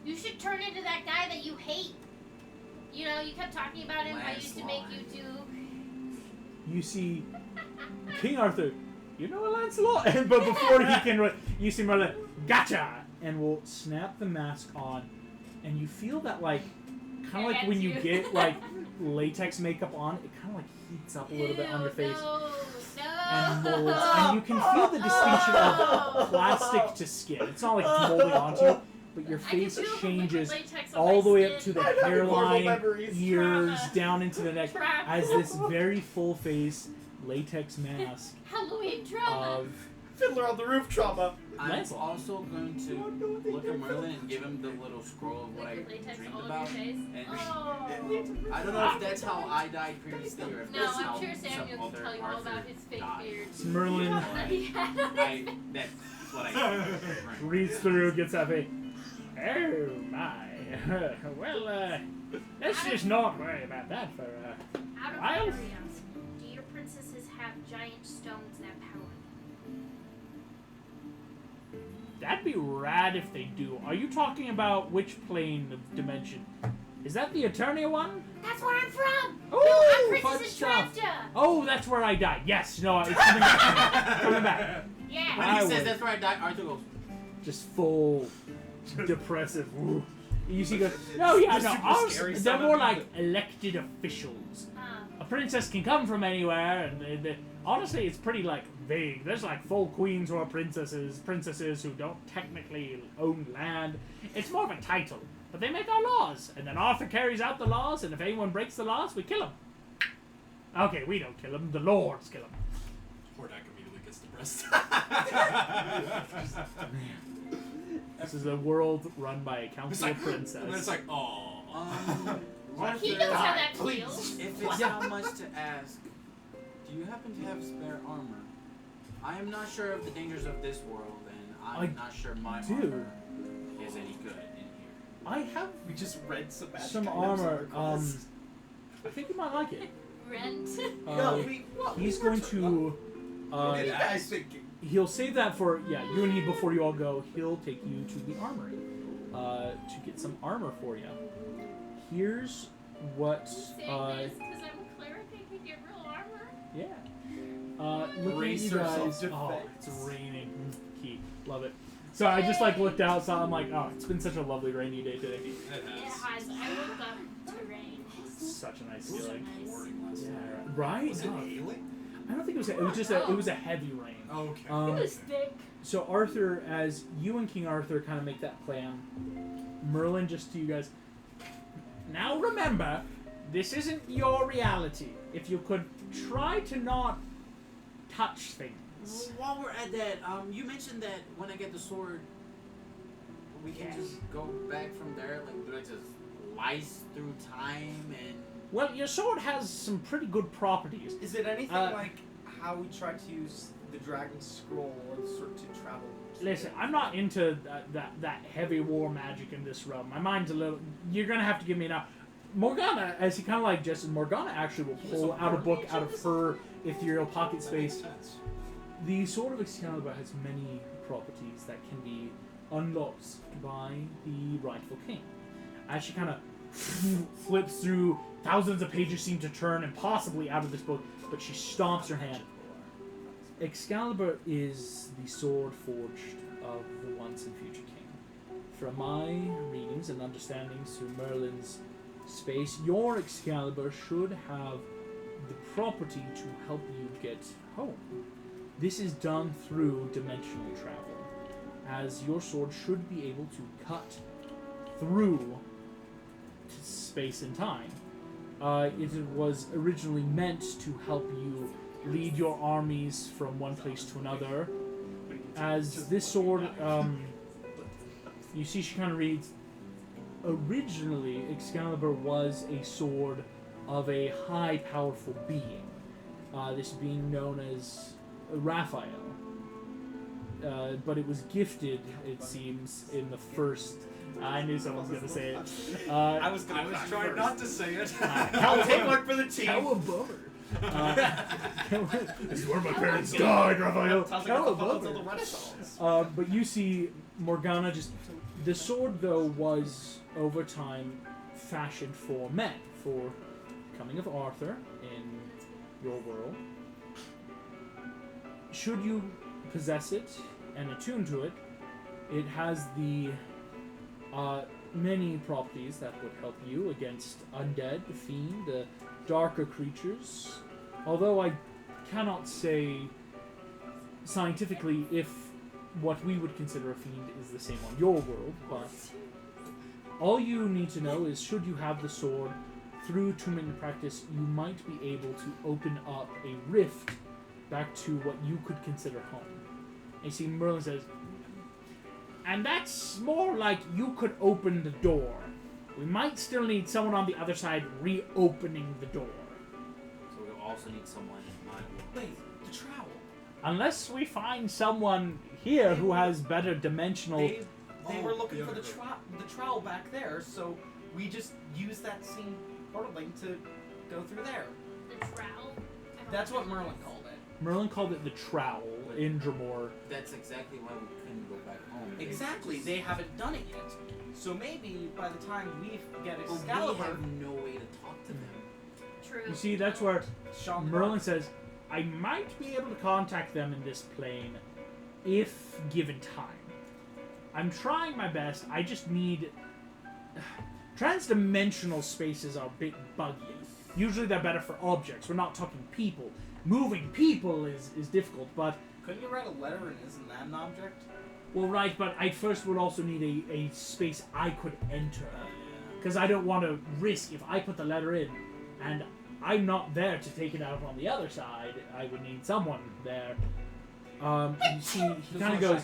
You should turn into that guy that you hate. You know, you kept talking about him, how he used to make you do. you see King Arthur, you know a Lancelot? But before he can, you see Merlin, gotcha! And will snap the mask on, and you feel that, like, kind of like when you get, like, latex makeup on, it kind of, like, heats up a little bit on your face. No. And molds, and you can feel the distinction of plastic to skin. It's not like it's molding onto you, but your I can face feel the liquid changes latex on all my the way up to skin. the I'm having horrible hairline, memories. ears, Trauma. down into the neck, Trauma. as this very full face latex mask Halloween trauma. of Fiddler on the Roof trauma. I'm Lancelot. also going to look at Merlin and give him the little scroll of what I Liquid latex dreamed all over about. your face. And Oh. I don't know if that's how I died previously or if No, that's how I'm sure some Samuel can other tell you all Arthur about his fake died. beard. Merlin That he had on his That's what I reads through, gets that face. Oh my. Well, let's just not worry about that for Out of Wild? curiosity, do your princesses have giant stones that power them? That'd be rad if they do. Are you talking about which plane of dimension? Is that the Eternia one? That's where I'm from! Ooh, I'm fun Princess stuff. Estrapta! Oh, that's where I died. Yes, no, it's coming back. Coming back. Yeah! When I he says would. that's where I died, Arthur goes, Just full depressive. Ooh. You see, goes, no, yeah, The no. super Ours, scary they're son more of like elected officials. Um, A princess can come from anywhere, and honestly, it's pretty like vague. There's like full queens who are princesses who don't technically own land. It's more of a title, but they make our laws, and then Arthur carries out the laws, and if anyone breaks the laws, we kill him. Okay, we don't kill him. The lords kill him. Hordak immediately gets depressed. This is a world run by a It's council like, of princess. and then it's like, oh. Arthur, he knows how that please. feels. if it's not much to ask, do you happen to have spare armor? I am not sure of the dangers of this world, and I'm I not sure my do. armor is any good in here. I have We just read some magic some items armor. on the quest. I think you might like it. Rent. He's going to. What are you guys thinking? He'll save that for you and he before you all go. He'll take you to the armory to get some armor for you. Here's what. Saying this because I'm a cleric and can get real armor. Yeah. Looking at Brace you yourself guys. to Oh, defense. it's raining. Key. Love it. So I just like looked out, so I'm like, oh, it's been such a lovely rainy day today. It It has. has. I woke up to rain. Such a nice It was feeling. pouring last Yeah, night. right? Was it No. hailing? I don't think it was. It was just a. It was a heavy rain. Okay. It Um, was thick. So Arthur, as you and King Arthur kind of make that plan, Merlin just to you guys. Now remember, this isn't your reality. If you could try to not touch things. While we're at that, you mentioned that when I get the sword, we can Yes. just go back from there, like just slice through time and. Well, your sword has some pretty good properties. Is it anything Uh, like how we tried to use the dragon scroll or the sword to travel? Listen, I'm not into that heavy war magic in this realm. My mind's a little. You're gonna have to give me an. Morgana, as he kind of like gestured, Morgana actually will pull out a book out of her ethereal pocket That makes space. sense. The Sword of Excalibur has many properties that can be unlocked by the rightful king. As she kind of flips through, thousands of pages seem to turn impossibly out of this book, but she stomps her hand. Excalibur is the sword forged of the once and future king. From my readings and understandings through Merlin's space, your Excalibur should have the property to help you get home. This is done through dimensional travel, as your sword should be able to cut through space and time. It was originally meant to help you lead your armies from one place to another. As this sword, you see, she kind of reads. Originally, Excalibur was a sword of a high, powerful being. This being known as Raphael. But it was gifted, it seems, in the first. I knew someone was gonna say it. I was trying not to say it. I'll take one for the team. How a bummer. This is where my parents died, Raphael. Sounds like How the a puppets bummer. of the Renaissance. But you see Morgana just... The sword, though, was, over time, fashioned for men. For coming of Arthur in your world. Should you possess it and attune to it, it has the many properties that would help you against undead, the fiend, the darker creatures. Although I cannot say scientifically if what we would consider a fiend is the same on your world, but all you need to know is should you have the sword, through 2 minute practice, you might be able to open up a rift back to what you could consider home. And you see Merlin says, and that's more like you could open the door. We might still need someone on the other side reopening the door. So we'll also need someone in my world. Wait, the trowel. Unless we find someone here who has better dimensional... They were looking the for other the trowel back there, so we just used that same portal link to go through there. The trowel. I don't That's know. what Merlin called it. Merlin called it the trowel in Dremor. That's exactly why we couldn't go back home. Exactly, they haven't done it yet. So maybe by the time we get But we Excalibur, have no way to talk to them. True. You see, that's where Sean Merlin says, I might be able to contact them in this plane if given time. I'm trying my best. I just need... Transdimensional spaces are a bit buggy. Usually they're better for objects. We're not talking people. Moving people is difficult, but... couldn't you write a letter and isn't that an object? Well, right, but I first would also need a space I could enter. Because I don't want to risk, if I put the letter in, and I'm not there to take it out on the other side, I would need someone there. You see, he kind of goes,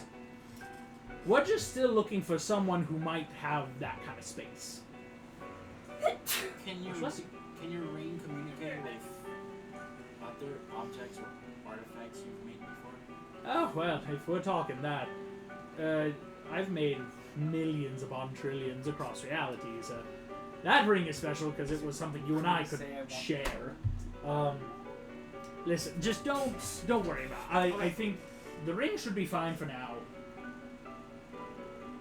we're just still looking for someone who might have that kind of space. Can your ring communicate with other objects or artifacts you've made before? Oh, well, if we're talking that, I've made millions upon trillions across realities. That ring is special because it was something you and I could share. Listen, just don't worry about it. I think the ring should be fine for now.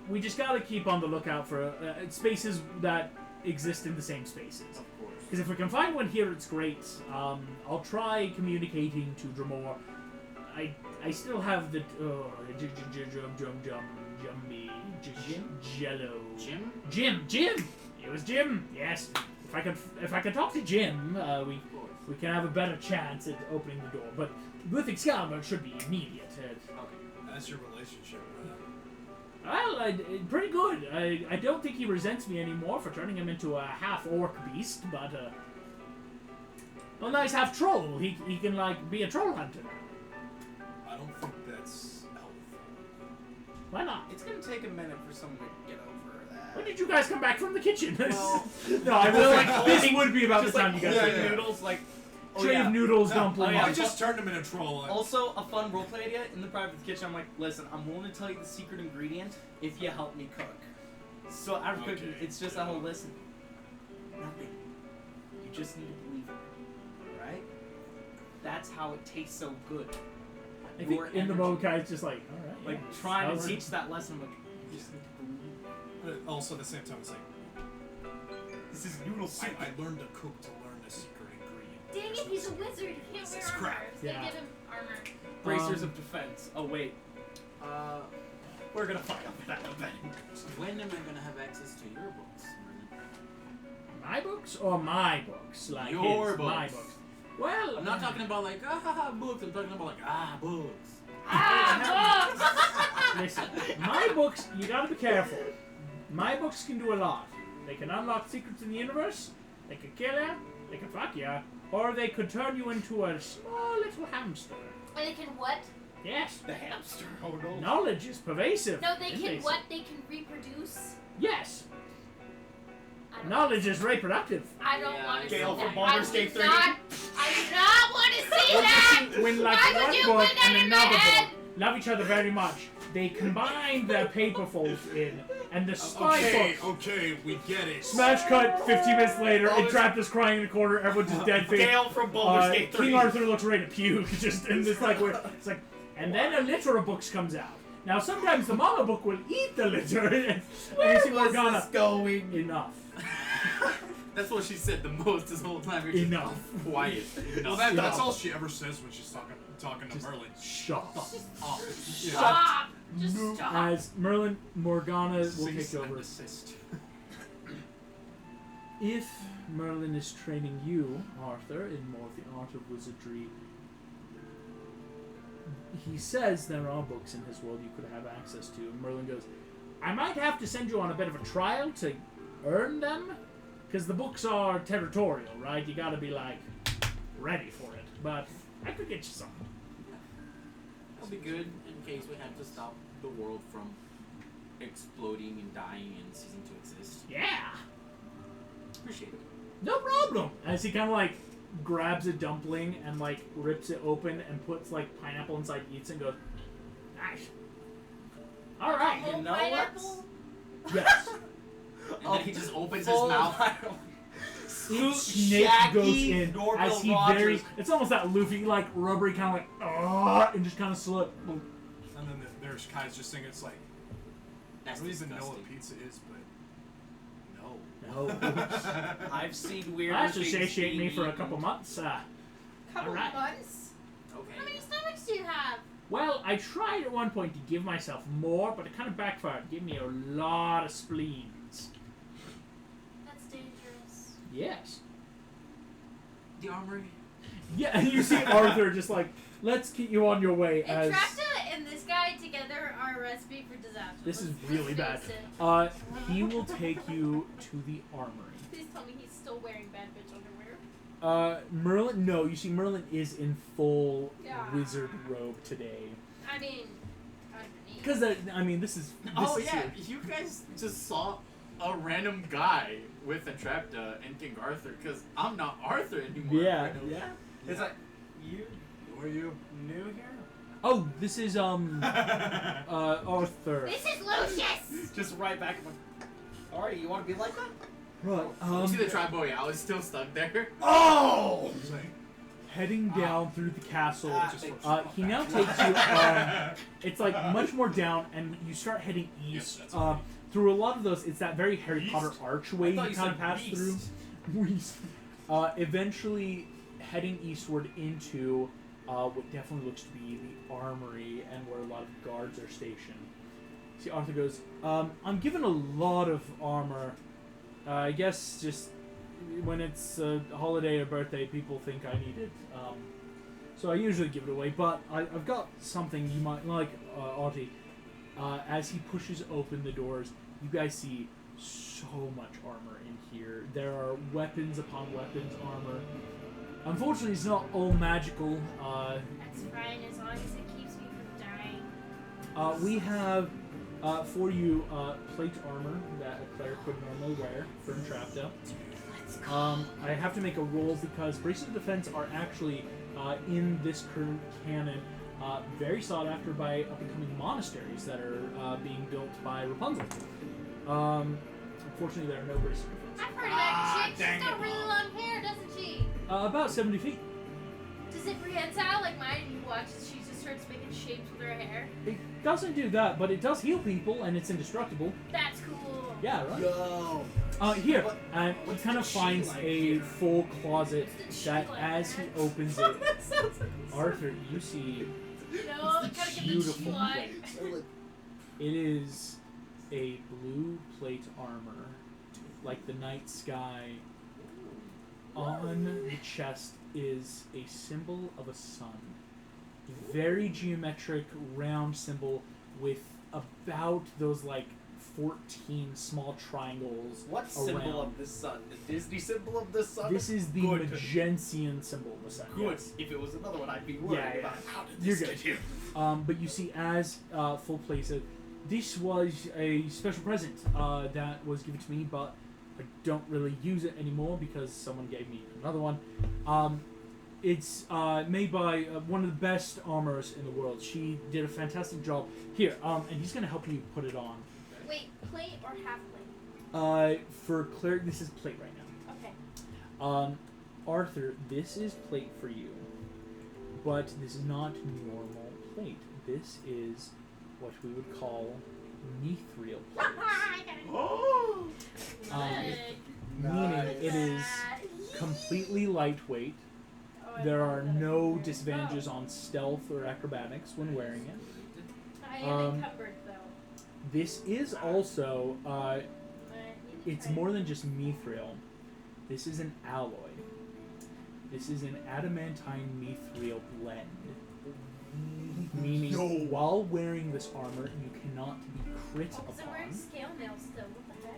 We just gotta keep on the lookout for spaces that exist in the same spaces. Of course. Because if we can find one here, it's great. I'll try communicating to Dremor. I still have the Jumby, Jello. Jim? Jim. It was Jim. Yes. If I could talk to Jim, we can have a better chance at opening the door. But with Excalibur, it should be immediate. That's your relationship with him. Well, pretty good. I don't think he resents me anymore for turning him into a half-orc beast, but well, nice half-troll. He can like be a troll hunter. I don't think that's healthy. Why not? It's gonna take a minute for someone to get over that. When did you guys come back from the kitchen? Well, no, I will like this would be about the just time like you guys. holding yeah. noodles, like Tray of noodles, dumplings. yeah. I just turned him into a troll. Also, a fun roleplay idea in the private kitchen. I'm like, listen, I'm willing to tell you the secret ingredient if you help me cook. So after cooking, it's just a whole listen. Nothing. You just need to believe it, right? That's how it tastes so good. I think Your in the energy. mode, guy's just like, all right. Like yeah, trying that to works. teach that lesson. I'm like, you just need to believe. But also at the same time, it's like This is noodle soup. I learned to cook to learn the secret ingredient. Dang it, he's a wizard. He can't wear This is armor. crap. It's gonna Yeah. give him armor. Bracers of defense. Oh wait. We're gonna find out that event. When am I gonna have access to your books, Merlin? My books or my books? Like Your his, my books. books. Well, I'm not talking about like books. I'm talking about like books. Listen, my books, you gotta be careful. My books can do a lot. They can unlock secrets in the universe, they could kill you, they could fuck you, or they could turn you into a small little hamster. And they can what? Yes, The hamster. Oh no. knowledge is pervasive. No, they can invasive. what? They can reproduce. Yes, I don't knowledge is reproductive. I don't Yeah, want to see Gale that. from Baldur's Gate 3. I do not want to see that. When like Why would one you book put that and in my another head? book love each other very much, they combine their paper folds in, and the spy book. Okay, we get it. Smash cut. 15 minutes later, Baldur's- it trapped is crying in the corner. Everyone's just dead face. Gale from Baldur's Gate 3. King Arthur looks ready to puke. Just in this like where it's like, and then a litter of books comes out. Now sometimes the mama book will eat the litter, and you see Morgana. going? Enough. That's what she said the most this whole time. You're just Enough. quiet. Well, Enough. that's all she ever says when she's talking to Just Merlin. Shut up. Stop. Just stop. As Merlin, Morgana will Cease take and over. desist. If Merlin is training you, Arthur, in more of the art of wizardry, he says there are books in his world you could have access to. And Merlin goes, I might have to send you on a bit of a trial to earn them, because the books are territorial, right? You gotta be, like, ready for it. But I could get you some. That'll be good in case we have to stop the world from exploding and dying and ceasing to exist. Yeah! Appreciate it. No problem! As he kind of, like, grabs a dumpling and, like, rips it open and puts, like, pineapple inside, eats it, and goes, nice. Alright. Whole You know pineapple? Yes. And then he just opens his Full mouth. Each snake goes in as he very. It's almost that Luffy, like rubbery, kind of like, and just kind of slip. And then there's Kai's just thinking, it's like, That's I don't even know disgusting. what pizza is, but No. I've seen weird. That should satiate me for a couple months. Couple Alright. months? Okay. How many stomachs do you have? Well, I tried at one point to give myself more, but it kind of backfired. It gave me a lot of spleens. That's dangerous. Yes. The armory. Yeah, and you see Arthur just like, let's get you on your way as. Entrapta and this guy together are a recipe for disaster. This is Let's really face bad. it. He will take you to the armory. Please tell me he's still wearing bad bitch underwear. Merlin, no, you see Merlin is in full Yeah. wizard robe today. I mean, underneath. Because, I mean, this is... Oh this is yeah, huge. you guys just saw a random guy with Entrapta and King Arthur, because I'm not Arthur anymore. Yeah, Right? yeah. It's like you who are you? new here. Oh, this is, Arthur. This is Lucius! Just right back. Artie, you want to be like that? Right, You see the Triboreal is still stuck there? Oh! It's like, heading down through the castle. just He now takes you, it's like much more down, and you start heading east. Yes, that's Through a lot of those, it's that very Harry East? Potter archway I thought you you kind of said pass through. East. Eventually heading eastward into what definitely looks to be the armory and where a lot of guards are stationed. See, Arthur goes, I'm given a lot of armor. I guess just when it's a holiday or birthday, people think I need it. So I usually give it away, but I've got something you might like, Artie. As he pushes open the doors, you guys see so much armor in here. There are weapons upon weapons armor. Unfortunately, it's not all magical. That's fine as long as it keeps me from dying. We have for you plate armor that a cleric would normally wear for Entrapta. I have to make a roll because braces of defense are actually in this current canon very sought after by up-and-coming monasteries that are being built by Rapunzel. Unfortunately, there are no braces of defense. I've heard of that chick. She's got really long hair, doesn't she? About 70 feet. Does it prehensile like mine? You watch as she just starts making shapes with her hair. It doesn't do that, but it does heal people, and it's indestructible. That's cool. Yeah, right? Yo. Here, and he what's kind the of chi finds like a here? full closet What's the chi that, like, as he man? opens it, That sounds like Arthur, you see No, It's the gotta give beautiful the chi. plate. It is a blue plate armor, like the night sky. On the chest is a symbol of a sun. Very geometric, round symbol with about those like 14 small triangles. What symbol around. of the sun? The Disney symbol of the sun? This is the Good. Magensian symbol of the sun. Good. Yes. If it was another one, I'd be worried Yeah, yeah. about how did You're this good. get here. But you see, as full play said, this was a special present that was given to me, but I don't really use it anymore because someone gave me another one. It's made by one of the best armorers in the world. She did a fantastic job. Here, and he's gonna help you put it on. Wait, plate or half plate? For cleric, this is plate right now. Okay. Arthur, this is plate for you, but this is not normal plate. This is what we would call mithril plate. I got it. Oh! Meaning it is completely lightweight. Oh, I There love are that. no disadvantages on stealth or acrobatics when wearing it. I am encumbered though. This is also, it's more than just mithril. This is an alloy. This is an adamantine mithril blend. Meaning, while wearing this armor, you cannot be crit Oh, 'cause I'm wearing upon. scale mail still. What the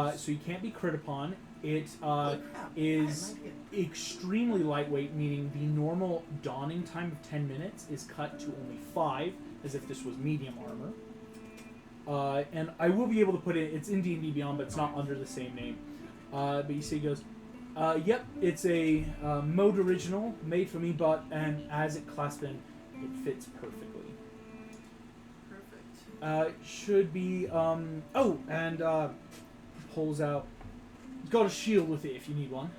heck? So you can't be crit upon. It Holy crap. is extremely lightweight, meaning the normal donning time of 10 minutes is cut to only 5, as if this was medium armor. And I will be able to put it, it's in D&D Beyond, but it's not under the same name. But you see, he goes, yep, it's a mode original, made for me, but, and as it clasps in, it fits perfectly. Perfect. Should be, pulls out, got a shield with it if you need one.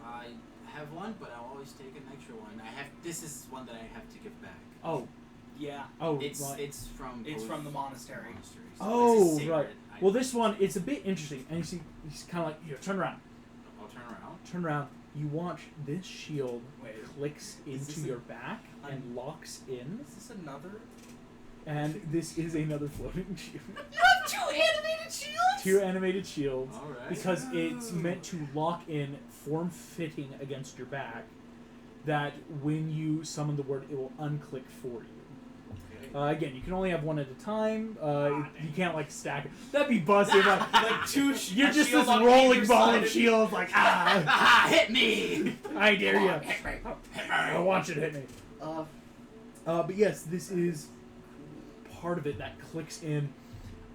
I have one, but I'll always take an extra one. This is one that I have to give back. Oh, Yeah. oh, It's right. it's from The monastery. monasteries. Oh, It's a sacred right. item. Well, this one, it's a bit interesting, and you see, he's kind of like, here, turn around. I'll turn around. Turn around. You watch this shield Wait. clicks Is this into a- your back and locks in, Is this another? and this is another floating shield. You have 2 animated shields? 2 animated shields, Alright. because it's meant to lock in, form-fitting against your back, that when you summon the word, it will unclick for you. Okay. Again, you can only have one at a time. You can't like stack it. That'd be busted. Like 2 You're a just shield this on rolling either ball side of shields, like ah, Ah! Hit me! I dare you. Hit me! Hit me! I want you to hit me. But yes, this is part of it that clicks in.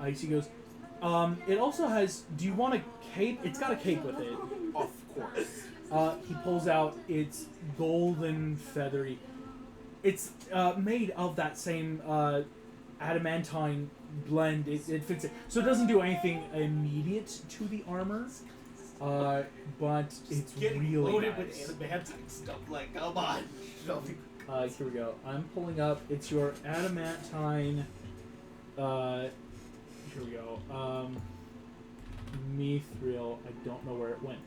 He goes. It also has. Do you want a cape? It's got a cape with it. Of course. He pulls out. It's golden feathery. It's made of that same adamantine blend. It fits it, so it doesn't do anything immediate to the armor. But it's Getting really loaded nice. with adamantine stuff. Like, come on. Show me. Here we go. I'm pulling up. It's your adamantine. Here we go. Mithril. I don't know where it went.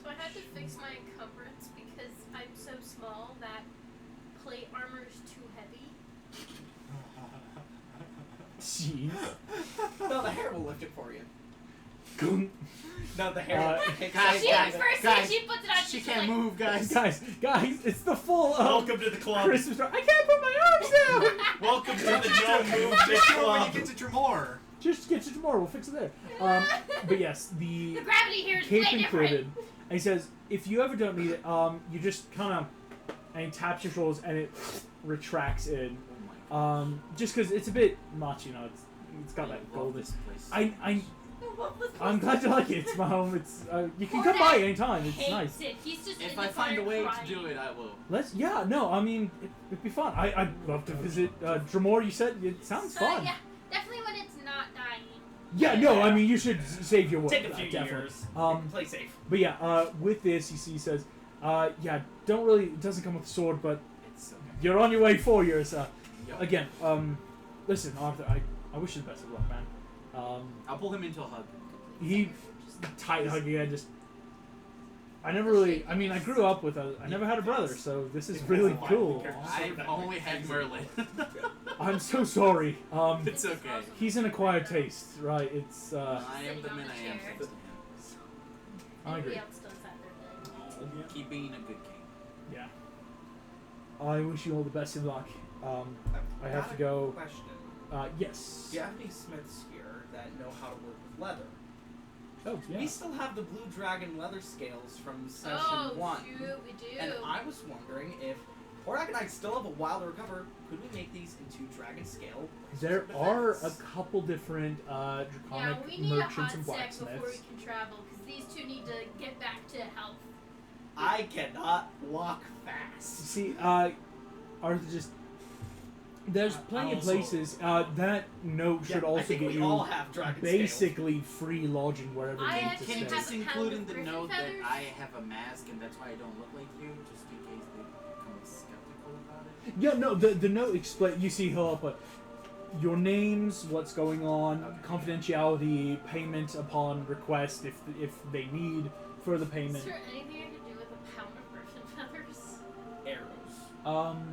So I had to fix my encumbrance because I'm so small that plate armor is too heavy? Jeez. No, the hair will lift it for you. Goon. No, the hair. guys, She guys, first guys, thing she puts it on. She she's can't like, move, guys. Guys, it's the full Welcome to the club. Christmas tree. I can't put my arms down. Welcome to the no move Just do it when club. you get to Dremore. Just get you tomorrow. We'll fix it there. But yes, the the gravity here is cape way included. different. And he says, if you ever don't need it, you just kind of, and he taps your shoulders and it retracts in. Oh my god. Just because it's a bit much, you know. It's got I that love golden. this place. I'm glad you like it. It's my home. It's you can come by anytime. It's Hates nice. it. He's just If in I the find a corner way crying. to do it, I will. Yeah, no, I mean it'd be fun. I'd love to visit Dremore. You said it sounds fun. Yeah, definitely when it's not dying. Yeah, no, I mean you should save your work. Take a few definitely. years. Play safe. But yeah, with this, he says, yeah, don't really. It doesn't come with a sword, but It's okay. you're on your way 4 years. Yup. Again, listen, Arthur, I wish you the best of luck, man. I'll pull him into a hug. He tight hugging. I never really. I mean, I grew up with I never had a brother, so this is really cool. I've only had Merlin. I'm so sorry. It's okay. He's an acquired taste, right? It's. I am the man I am thanks to him. I agree. Everybody else does that their thing. Keep being a good king. Yeah. I wish you all the best of luck. I have to go. Question. Yes. Do you have any smiths here that know how to work with leather? Oh, yeah. We still have the Blue Dragon leather scales from session Oh, 1. shoot, we do. And I was wondering if Hordak and I still have a while to recover. Could we make these into dragon scale? There are a couple different yeah, draconic we need a merchants hot and sec before we blacksmiths. can travel, because these two need to get back to health. I cannot walk fast. See, Arthur just. There's plenty of also- places. That note should I also think get we all you have dragon basically free lodging wherever I you need to actually Can you stay. have just a include pound in of the griffin note that feathers? I have a mask and that's why I don't look like you, just in case they become skeptical about it? Yeah, no, the note explain. You see, he'll put your names, what's going on, confidentiality, payment upon request if they need further Is payment. there anything I could do with a pound of griffin feathers? Arrows.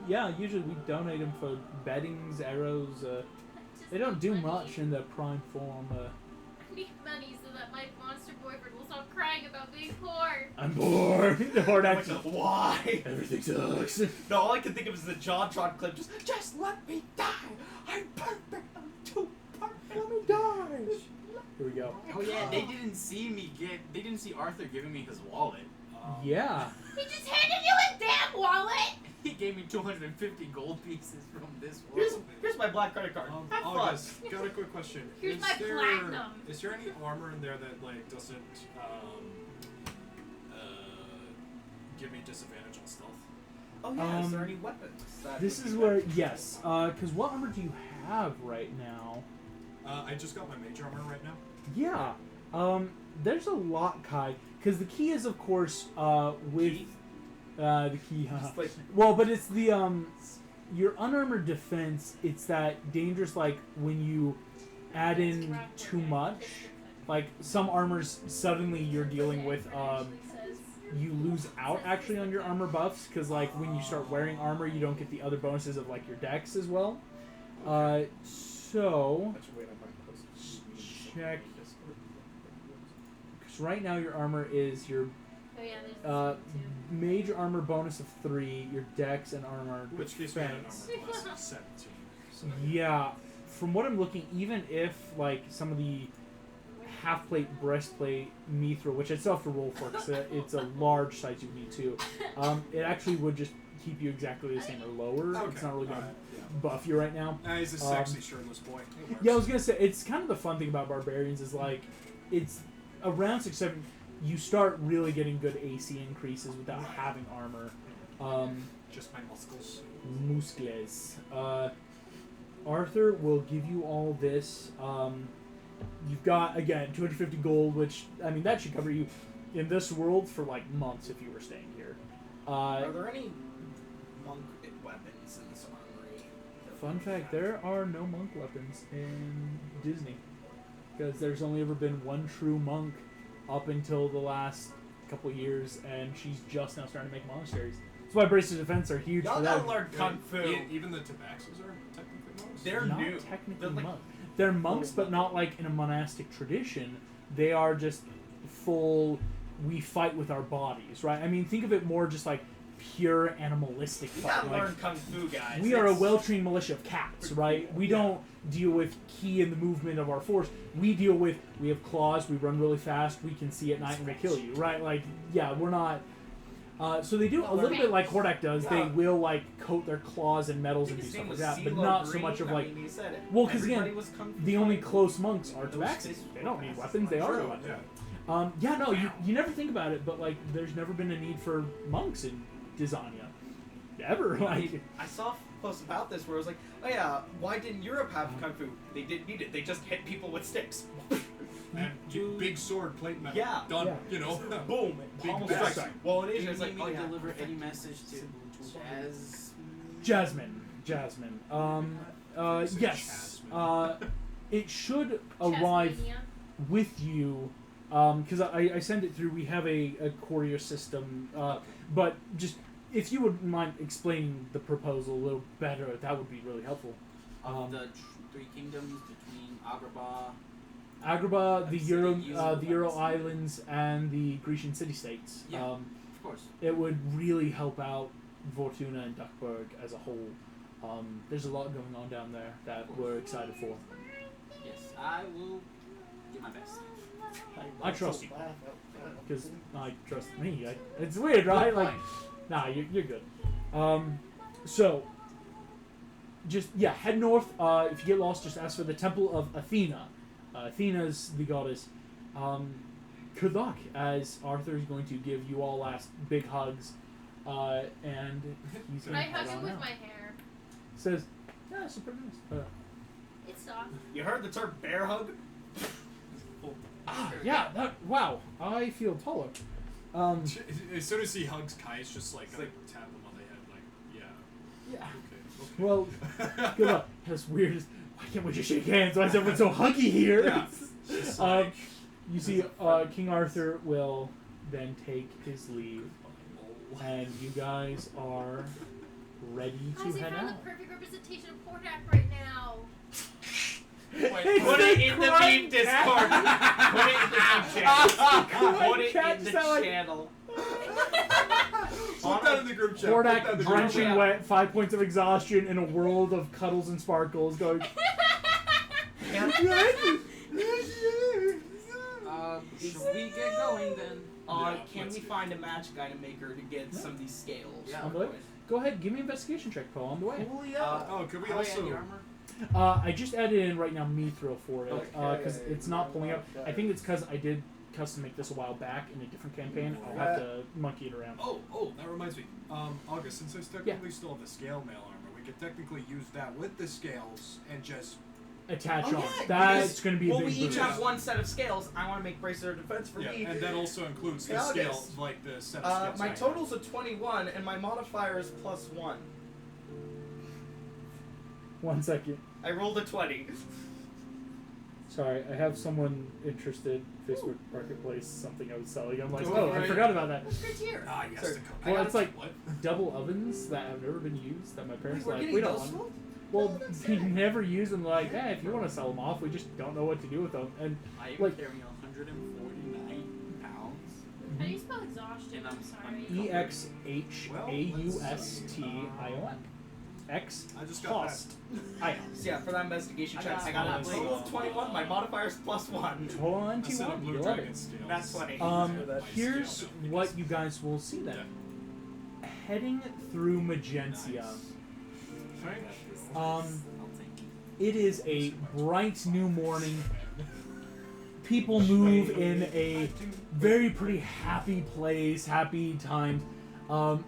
Yeah, usually we donate them for beddings, arrows. Just They don't need do money. much in the prime form. I need money so that my monster boyfriend will stop crying about being poor. I'm bored. Hordak. Why? Everything sucks. No, all I can think of is the JonTron clip. Just let me die. I'm perfect. I'm too perfect. Let me die. Here we go. Oh yeah, they didn't see Arthur giving me his wallet. Yeah. He just handed you a damn wallet! He gave me 250 gold pieces from this world. Here's my black credit card. Have fun. August, got a quick question. Here's is my there, platinum. Is there any armor in there that like doesn't give me disadvantage on stealth? Oh yeah, is there Um, any weapons? That This would is be where, beneficial? yes, because what armor do you have right now? I just got my mage armor right now. Yeah, there's a lot, Kai, because the key is, of course, with, Key? The key, haha. Just like Well, but it's the, your unarmored defense, it's that dangerous, like, when you add in too much, like, some armors, suddenly you're dealing with, you lose out actually on your armor buffs because like when you start wearing armor you don't get the other bonuses of like your dex as well. So check because right now your armor is your Oh yeah, there's major armor bonus of 3, your dex and armor Which gives me an defense. armor class of 17. So Yeah, from what I'm looking, even if like some of the half plate breastplate mithril, which I still have to roll for because it's a large size you need to, it actually would just keep you exactly the same or lower. Okay. It's not really going to Alright, yeah. buff you right now. He's a sexy shirtless boy. It works. Yeah, I was gonna say it's kind of the fun thing about barbarians is like it's around 6-7 you start really getting good AC increases without having armor. Just my muscles. Muscles. Arthur will give you all this. You've got again 250 gold, which I mean that should cover you in this world for like months if you were staying here. Are there any monk weapons in this armory? Fun fact: there are no monk weapons in Disney because there's only ever been one true monk up until the last couple years, and she's just now starting to make monasteries. That's why braces of defense are huge Y'all for gotta that. learn kung fu. Even the tabaxis are technically monks? They're Not new. technically They're like monks. They're monks, but not like in a monastic tradition. They are just full. We fight with our bodies, right? I mean, think of it more just like pure animalistic You fight. gotta Like, learn kung fu, guys. we are a It's- well-trained militia of cats, right? We don't deal with key in the movement of our force. We deal with, we have claws, we run really fast, we can see at night and we'll kill you, right? Like, yeah, we're not... so they do a little bit like Hordak does. They will, like, coat their claws in metals and do His stuff name like was that, but CeeLo not so Green. much of, I like... mean, he said it. Well, because Everybody again, was kung fu the only fighting. close monks are Those tabaxis. days- They don't need weapons, they are True, weapons. yeah. Yeah, no, you never think about it, but, like, there's never been a need for monks in Dysania. Ever. Like, I saw a post about this where it was like, oh yeah, why didn't Europe have kung fu? They didn't need it. They just hit people with sticks. And big sword, plate metal. Yeah. Done. Yeah. You know. Boom. Big Almost bang. strikes. Well, in Do Asia, you it's like, need oh me to yeah. deliver any message to Jasmine. Yes. It should arrive Chasmania. with you, because I send it through. We have a courier system, but just if you wouldn't mind explaining the proposal a little better, that would be really helpful. the three kingdoms between Agrabah. Agrabah, the City, Euro Islands, and the Grecian city-states. Yeah. Of course. It would really help out Fortuna and Duckburg as a whole. There's a lot going on down there that we're excited for. Yes, I will do my best. I trust you. Because I trust me. It's weird, right? Like, nah, you're good. So, just, yeah, head north. If you get lost, just ask for the Temple of Athena. Athena's the goddess. Good luck, as Arthur is going to give you all last big hugs. And he's Can going I to hug head him on with out. my hair? Says, yeah, it's pretty nice. It's soft. You heard the term bear hug? Yeah, wow, I feel taller. As soon as he hugs Kai, it's just like, tap him on the head, like, yeah. Yeah. Okay. Well, good luck. That's weird. Why can't we just shake hands? Why is everyone so huggy here? Yeah. Just like, You see, King Arthur will then take his leave, and you guys are ready to Guys, I head found out. the perfect representation of Hordak right now. It's Put it in the crime meme Discord. Put it in the meme channel. Put it Cat in the sound like- channel. put that in the group chat. Put that in Hordak the drenching group chat. wet, 5 points of exhaustion in a world of cuddles and sparkles, going. Should we get going then? Yeah, Can let's we go. find a magic item maker to get some of these scales? Yeah, On of the way? course. Go ahead, give me an investigation check, Paul, on the way. Oh, could we how do I add also... the armor? I just added in right now Mithril for it because Okay. it's not pulling up. I think it's because I did custom make this a while back in a different campaign. I'll have to monkey it around. Oh, that reminds me. August, since I technically still have the scale mail armor, we could technically use that with the scales and just... Attach Oh, on. yeah, That's because- going to be a Well, big we each boost. have one set of scales. I want to make bracer of defense for me. and that also includes the August. scale, like the set of scales. My I have. total's a 21, and my modifier is +1. 1 second. I rolled a 20. Sorry, I have someone interested. Facebook Marketplace, something I was selling. I'm like, Oh, oh, I right. forgot about that. What's here? Ah, yes, Sorry. the cookie. Well, it's like What? double ovens that have never been used that my parents We're like. getting We don't those want. sold? Well, they never use them. Like, hey, if you want to sell them off, we just don't know what to do with them. And I am Like- carrying 149 pounds. How do you spell exhaustion? I'm sorry. EXHAUSTION. X I just got cost. Ion. So yeah, for that investigation I check, got I got a small total of 21. My modifier's +1. a set of 21. blue You love dragon it. scales. That's funny. Here's Scale. what you guys will see then. Heading through Magentia. Frank? I'll take it. It is a bright new morning. People move in a very pretty happy place, happy times.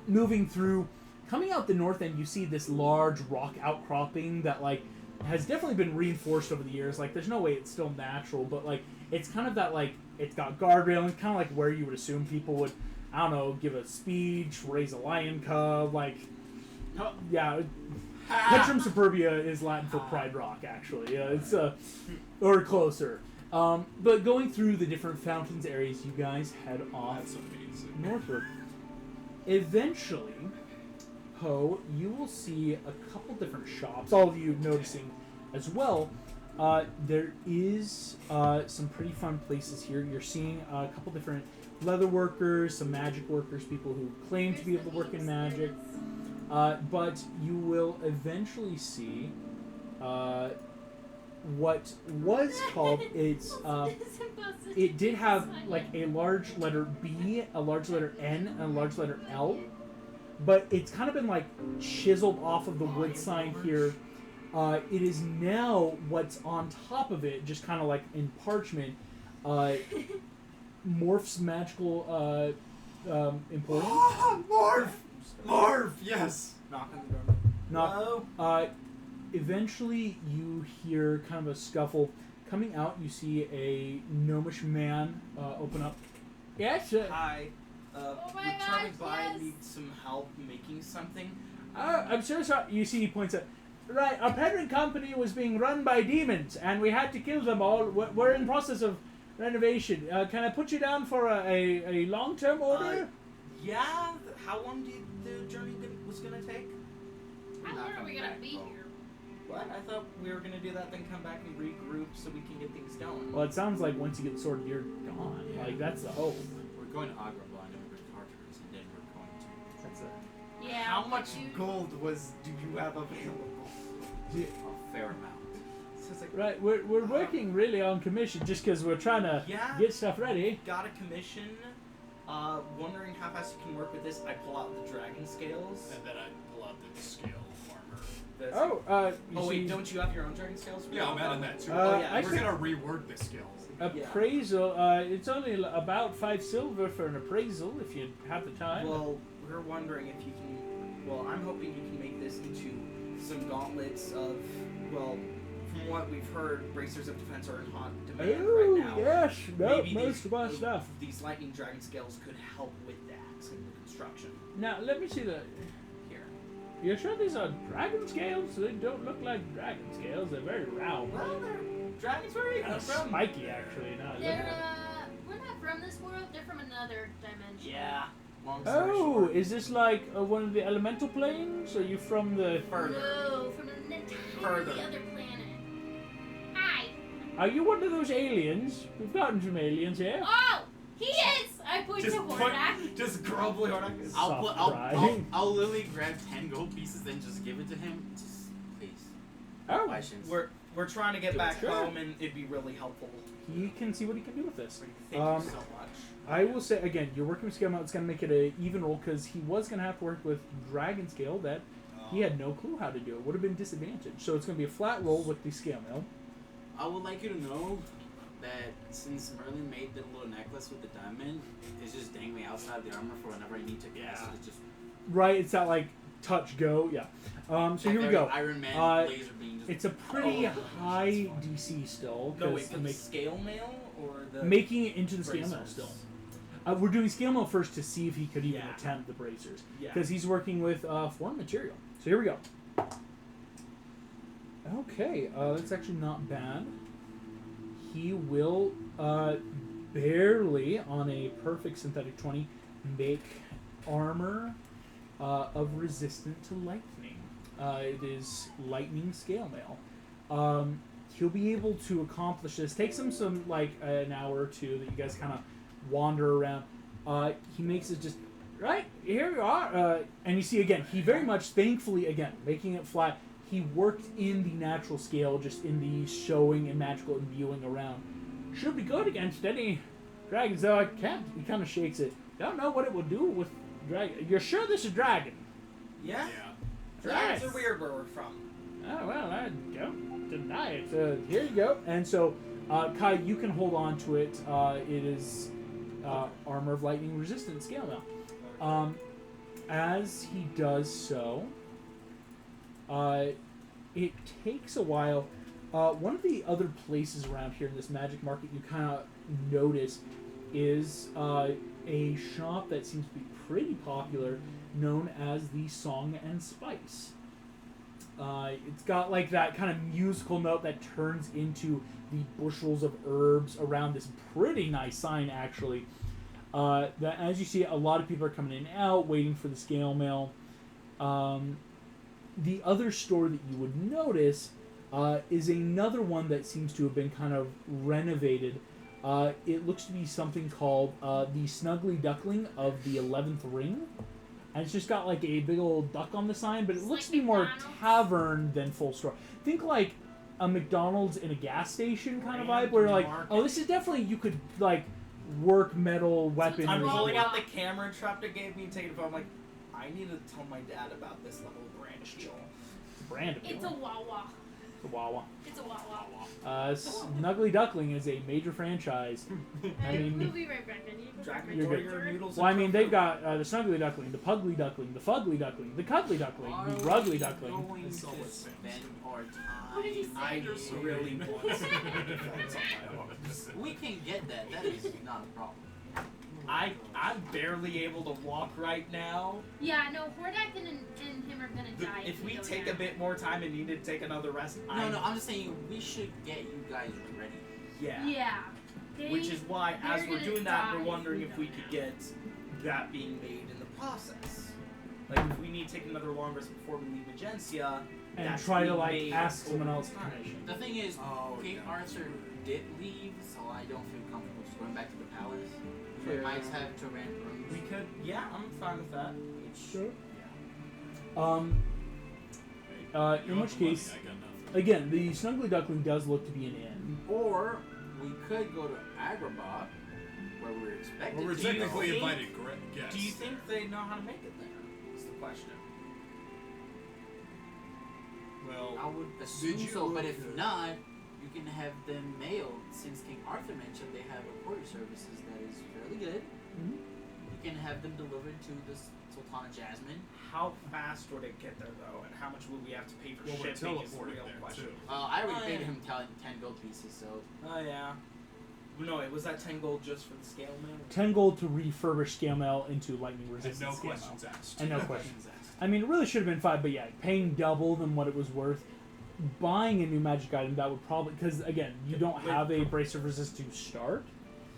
Moving through, coming out the north end, you see this large rock outcropping that like has definitely been reinforced over the years. Like, there's no way it's still natural, but like it's kind of that like it's got guardrailing, kind of like where you would assume people would, I don't know, give a speech, raise a lion cub, like yeah. Petrum Superbia is Latin for Pride Rock, actually. It's or closer. But going through the different fountains areas, you guys head off That's amazing. northward. Eventually, Poe, you will see a couple different shops. All of you noticing as well. There is some pretty fun places here. You're seeing a couple different leather workers, some magic workers, people who claim to be able to work in magic. But you will eventually see what was called it did have like a large letter B, a large letter N, and a large letter L, but it's kind of been like chiseled off of the wood sign here. It is now what's on top of it, just kind of like in parchment, Morph's Magical Emporium. Morph! Yes! Knock on the door. Knock. Hello? Eventually, you hear kind of a scuffle. Coming out, you see a gnomish man open up. Yes, Hi. Oh my we're traveling gosh, by, yes. need some help making something. I'm so sorry. You see, he points at. Right, our parent company was being run by demons, and we had to kill them all. We're in process of renovation. Can I put you down for a long-term order? Yeah? How long did the journey was gonna take? How long are we gonna be here? What? I thought we were gonna do that, then come back and regroup so we can get things going. Well, it sounds like once you get sorted, you're gone. Yeah. Like, that's the hope. We're going to Agrabah and then we're going to Tartarus and then we're going to... That's it. Yeah. How but much you- gold do you have available? A fair amount. So it's like, Right, we're working really on commission just because we're trying to Yeah. get stuff ready. Got a commission. Wondering how fast you can work with this. I pull out the dragon scales. And then I pull out the scale armor. That's- You Oh wait, see don't you have your own dragon scales? Yeah, I'm adding that too. Uh, yeah, I We're could- gonna reword the skills. appraisal. It's only about 5 silver for an appraisal if you have the time. Well, we're wondering if you can. Well, I'm hoping you can make this into some gauntlets of. Well, from what we've heard, bracers of defense are in hot demand oh right now. yes, no, Maybe most of our stuff. These lightning dragon scales could help with that in the construction. Now let me see the. Here. You're sure these are dragon scales? They don't look like dragon scales. They're very round. Well, they're dragons. Where are you Kind of from? spiky, actually. Now, They're we're not from this world. They're from another dimension. Yeah. Long story oh, short. is this like one of the elemental planes? Are you from the? Further. No, from an entirely Further. other planet. Hi. Are you one of those aliens? We've gotten some aliens here. Oh, he is. I point to Hordak. Just grumbly Hordak. I'll literally grab 10 gold pieces and just give it to him. Just please. Oh, Questions. We're trying to get back Sure. home, and it'd be really helpful. he can see what he can do with this. Thank Um, you so much. I will say again, you're working with scale mail. It's going to make it an even roll because he was going to have to work with dragon scale that he had no clue how to do. It would have been disadvantaged. So it's going to be a flat roll with the scale mail. I would like you to know that since Merlin made the little necklace with the diamond, it's just dangling outside the armor for whenever I need to cast it. It's just Right, it's that like touch go, yeah. So here we very go. Iron Man Uh, laser beam. Just It's a pretty high DC still. No, 'cause wait, for the scale mail or the making it into the scale mail bracers? still. We're doing scale mail first to see if he could even Yeah. attempt the bracers. Yeah. Because he's working with foreign material. So here we go. Okay, that's actually not bad. He will barely, on a perfect synthetic 20, make armor of resistant to lightning. It is lightning scale mail. He'll be able to accomplish this. Takes him some like an hour or two that you guys kind of wander around. He makes it just right here you are, and you see again. He very much, thankfully, again making it flat. He worked in the natural scale, just in the showing and magical imbuing around. Should be good against any dragons, though I can't. He kind of shakes it. Don't know what it will do with dragon. You're sure this is dragon? Yeah. Dragons Dragons are weird where we're from. Oh, well, I don't deny it. Here you go. And so, Kai, you can hold on to it. It is armor of lightning resistant scale now. As he does so, it takes a while. One of the other places around here in this magic market you kind of notice is a shop that seems to be pretty popular, known as the Song and Spice. It's got like that kind of musical note that turns into the bushels of herbs around this pretty nice sign, actually. That as you see, a lot of people are coming in and out, waiting for the scale mail. The other store that you would notice is another one that seems to have been kind of renovated. It looks to be something called the Snuggly Duckling of the 11th Ring. And it's just got like a big old duck on the sign, but it It's looks like to be more McDonald's. tavern than full store. Think like a McDonald's in a gas station kind of vibe, Brand where you're like, market. oh, this is definitely, you could like work metal weaponry. I'm Wawa. pulling out the camera Trapta gave me and taking a photo. I'm like, I need to tell my dad about this level brand deal. Brand of It's a Wawa. It's a Wawa. It's a Wawa. Snuggly Duckling is a major franchise. I mean, we'll be right back. I need to Dragon You're good. Warrior noodles. well, I and mean, tofu. they've got the Snuggly Duckling, the Pugly Duckling, the Fugly Duckling, the Cuddly Duckling, the Ruggly Duckling. Going to That's all it spend seems. our What did he time. say? I really want some. We can get that. That is not a problem. I'm barely able to walk right now. Yeah, no, Hordak and him are gonna die. If we go take down. a bit more time and need to take another rest, No, I'm just saying we should get you guys ready. yeah. Yeah. They, Which is why, as they're we're gonna doing that, die we're wondering if we if we don't could get that being made in the process. Like, if we need to take another long rest before we leave Agencia, And that's try to being like made ask someone over else time. permission. The thing is, Oh, King yeah. Arthur did leave, so I don't feel comfortable just going back to the palace. We Fair. might have to rent rooms. We could, yeah, I'm fine with that. Sure. You In want which the money, case, I got nothing. again, the Snuggly Duckling does look to be an inn. Or we could go to Agrabah, where we're expected Well, we're to technically think- invited guests. Do you think they know how to make it there? Is the question. go. I Well, would assume you so, but look if at- not, you can have them mailed. Since King Arthur mentioned they have a courier services that is fairly good. Mhm. You can have them delivered to the Sultana Jasmine. How fast would it get there, though? And how much would we have to pay for well, we're shipping is the teleporting real there question. too. I already Oh, paid yeah. him 10 gold pieces, so Oh, yeah. No, it was that 10 gold just for the scale mail? 10 gold to refurbish scale mail into lightning And resistant no scale questions mail. asked. And no questions asked. I mean, it really should have been 5, but yeah, paying double than what it was worth. Buying a new magic item, that would probably, because again, you don't have a brace of resist to start.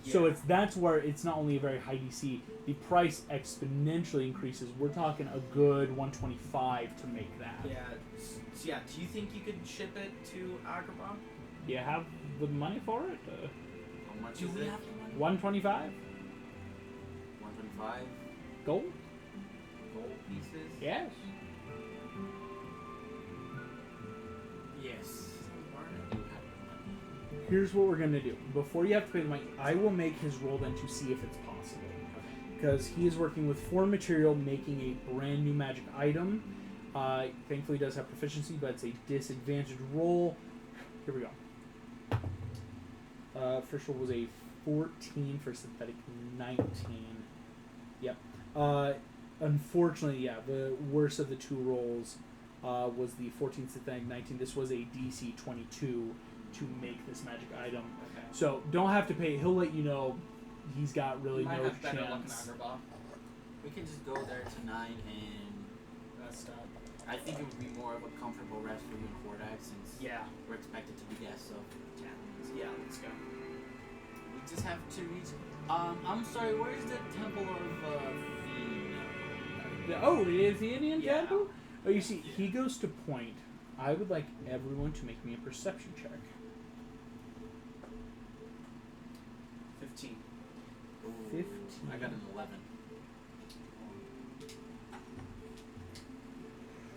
So Yeah. that's where it's not only a very high DC, the price exponentially increases. We're talking a good 125 to make that. Yeah. So yeah, do you think you could ship it to Agrabah? Do you have the money for it? how much Do is we it? have the money? 125 125 gold? gold pieces. Yes. Yes. I do have the money. Here's what we're gonna do. Before you have to pay the money, I will make his roll then to see if it's possible. Because he is working with foreign material, making a brand new magic item. Thankfully, he does have proficiency, but it's a disadvantaged roll. Here we go. First roll was a 14 for synthetic 19. Yep. Unfortunately, yeah, the worst of the two rolls was the 14 synthetic 19. This was a DC 22 to make this magic item. Okay. So don't have to pay. He'll let you know. He's got really Might no have better luck in chance. Agrabah. We can just go there tonight, and That's I think it would be more of a comfortable rest for you and Hordak since yeah. we're expected to be guests of Japanese. Yeah, let's go. We just have to reach. I'm sorry. Where is the Temple of Oh, is the Indian Yeah. temple? Oh, you see, he goes to point. I would like everyone to make me a perception check. 15. 15. I got an 11.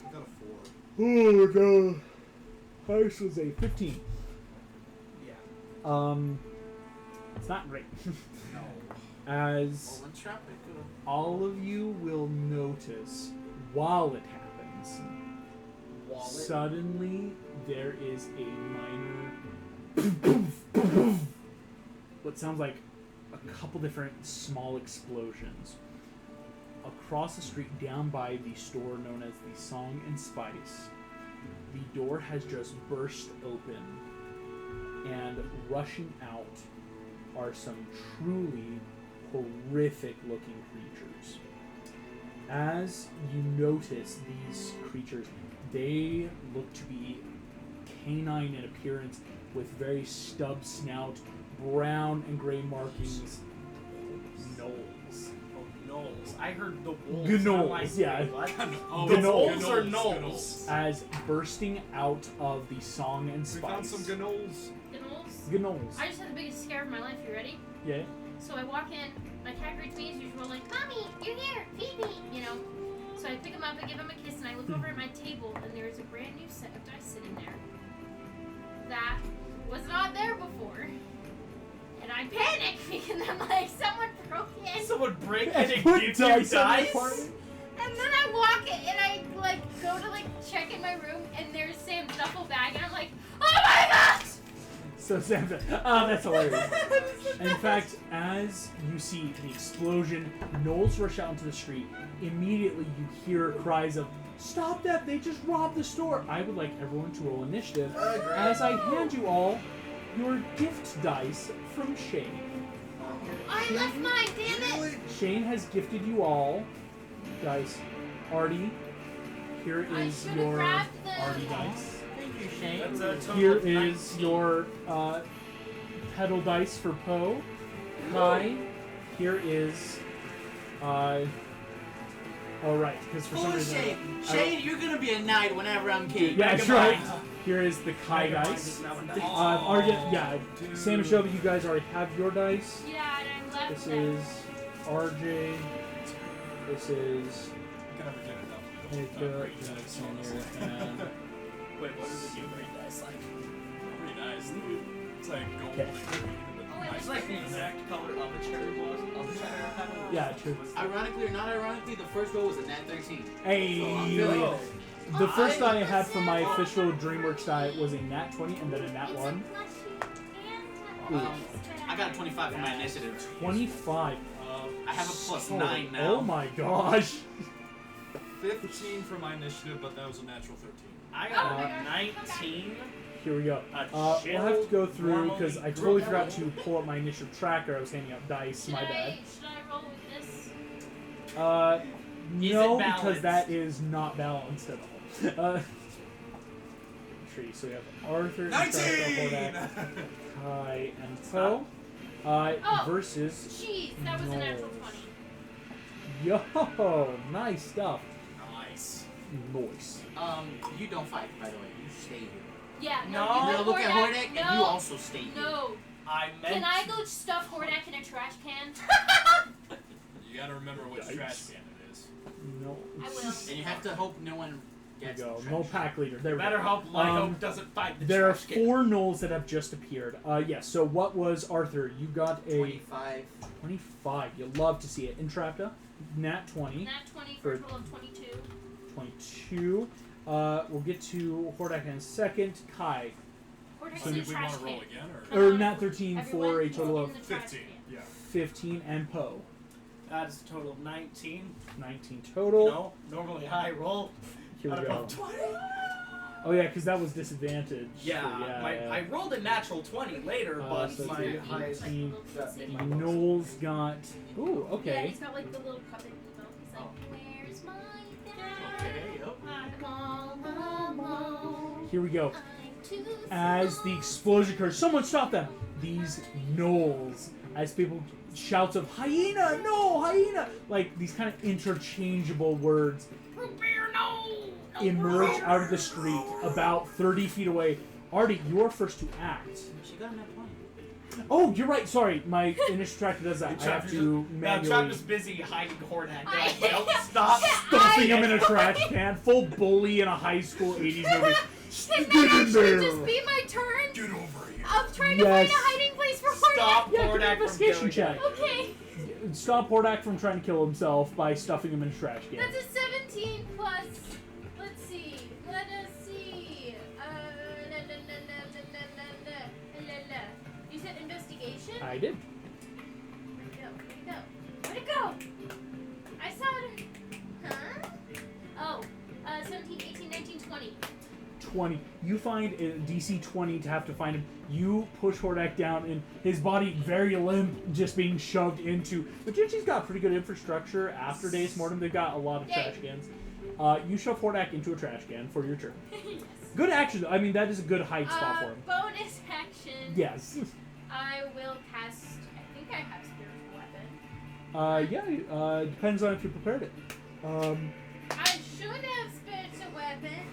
I got a 4. Oh my god. Highest was a 15. Yeah. It's not great. No. As Well, one trap it could. all of you will notice while it happens, Wallet. suddenly there is a minor what sounds like a couple different small explosions across the street down by the store known as the Song and Spice. The door has just burst open, and rushing out are some truly horrific looking creatures. As you notice these creatures, they look to be canine in appearance with very stubbed snout, brown and gray markings. Gnolls. Oh, Knowles. I heard the wolves. Gnolls, I'm like, yeah. wait, what? Oh, The it's gnolls or gnolls, gnolls? as bursting out of the Song and We found Spice. some gnolls. Gnolls. Gnolls. I just had the biggest scare of my life. You ready? Yeah. So I walk in, my cat greets me as usual, like, Mommy, you're here, feed me, you know. So I pick him up, I give him a kiss, and I look over at my table, and there's a brand new set of dice sitting there that was not there before. And I panic because I'm like, someone broke in. Someone break And in and put give you dice on the dice? apartment? And then I walk in, and I, like, go to, like, check in my room, and there's Sam's duffel bag, and I'm like, oh my gosh! So Sam, that's hilarious. In fact, as you see the explosion, Knowles rush out into the street. Immediately, you hear cries of, "Stop that! They just robbed the store!" I would like everyone to roll initiative as I hand you all your gift dice from Shane. I left mine, damn it! Shane has gifted you all dice. Artie, here I is should've your grabbed the- Artie dice. Thank you, Shane. That's a total Here of is 19. your pedal dice for Poe. Kai. Here is. All right, because for some Oh, reason. Shane. Shane, you're gonna be a knight whenever I'm king. Yeah, that's right. Megamind. Here is the Kai Megamind dice. is now a dice. Artie, yeah. Sam and Shelby, you guys already have your dice. Yeah, and I left This them. is RJ. This is. Can never get enough. Nika, Great dice, and honestly. and- Wait, what is the new green dice like? Pretty nice, dude. It's like gold Okay. and green. Oh, wait, It's like the exact color of a cherry blossom. Of a cherry apple. Yeah, true. Ironically or not ironically, the first roll was a nat 13. Hey. So I'm feeling Oh. it. The first I die I had for my was official Dreamworks die was a nat 20 and then a nat It's 1. a plushie and a I got a 25 for my initiative. 25. I have a plus Oh, 9 now. Oh my gosh. 15 for my initiative, but that was a natural 13. I Oh got my a gosh. 19. Here we go. We'll have to go through because I totally forgot to pull up my initiative tracker. I was handing out dice. My bad. Should I roll with this? No, it because balanced? that is not balanced at all. Tree. So we have Arthur, Intracta, Kai, and Poe. Versus. Jeez, that was a natural No. 20. Yo, nice stuff. Nice. Noise. You don't fight, by the way. You stay here. Yeah, No. no. You're you gonna look at Hordak. Hordak, No. and you also stay here. No. I meant. Can I go stuff Hordak in a trash can? You gotta remember which Yikes. trash can it is. No. I will. And you have to hope no one There you gets go. the No trash. pack leader. There we Better go. hope Lego doesn't fight the There are trash can. 4 nulls that have just appeared. Yes, so what was Arthur? You got a 25. 25. You'll love to see it. Entrapta, nat 20. Nat 20 for a total of 22. 22. We'll get to Hordak in a second. Kai. Hordak So in do a we trash want to roll can. again, Come or Or on, nat 13 for everyone a total in of the trash 15? can. Yeah. 15. And Poe. That is a total of 19. 19 total. No, normally high roll. Here we Out go. of 20. Oh, yeah, because that was disadvantage. Yeah, I rolled a natural 20 later, but so my it's highest. 18. That made my bonus. Knowles got. Ooh, Yeah, okay. he's got like the little puppet emo. He's like, where's my dad? Okay, yep. I'm all alone. Here we go. I'm too As the explosion occurs, someone stop them! These gnolls, as people shouts of hyena, no, hyena, like these kind of interchangeable words Root beer, no! emerge out of the street about 30 feet away. Artie, you're first to act. She got a nat 20. Oh, you're right. Sorry, my initiative tracker does that. I have to Now, Trap manually is busy hiding Hordak. I- Don't stop. stuffing him in a trash can. Full bully in a high school 80s movie. Can Get that in actually there. just be my turn Get over here. of trying to find Yes. a hiding place for Hordak? Stop Yeah, give me an Hordak from investigation killing check. him. Okay, Stop Hordak from trying to kill himself by stuffing him in a trash can. that's a 17 plus. Let's see. Let us see. You said investigation? I did. Where'd it go? I saw it. Huh? Oh, 17, 18, 19, 20. 20. You find a DC 20 to have to find him. You push Hordak down, and his body very limp, just being shoved into. But Jinchi's got pretty good infrastructure after Days Mortem. They've got a lot of Yay. trash cans. You shove Hordak into a trash can for your turn. Yes. Good action. I mean, that is a good hide spot for him. Bonus action. Yes. I will cast. I think I have spiritual weapon. Depends on if you prepared it. I should have spiritual weapon.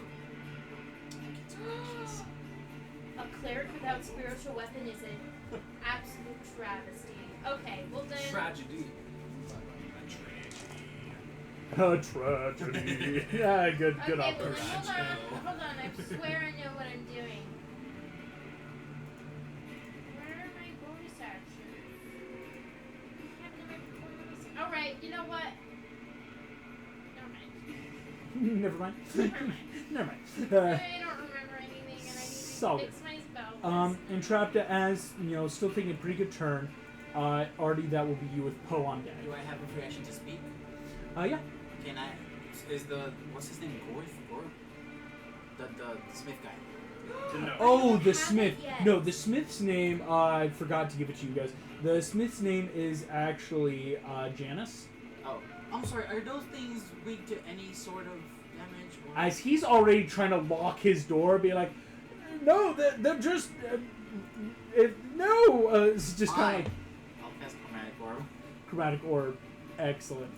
A cleric without spiritual weapon is an absolute travesty. Okay, well then. Tragedy. A tragedy. Yeah, good Okay, well then observation. hold on. I swear I know what I'm doing. Where are my bonus actions? Alright, you know what? Never mind. Never mind. Never mind. I don't remember anything and I need to Solid. fix my spell. Entrapta, as still taking a pretty good turn. Artie, that will be you with Poe on deck. Do I have a free action to speak? Yeah. Can I? What's his name? Gorth? The Smith guy. No. Oh, the haven't Smith. yet. No, the Smith's name. I forgot to give it to you guys. The Smith's name is actually Janice. Oh, I'm sorry. Are those things weak to any sort of damage? Or... As he's already trying to lock his door, be like, no, they're just. No! It's just kind of like I'll cast Chromatic Orb. chromatic orb. Excellent.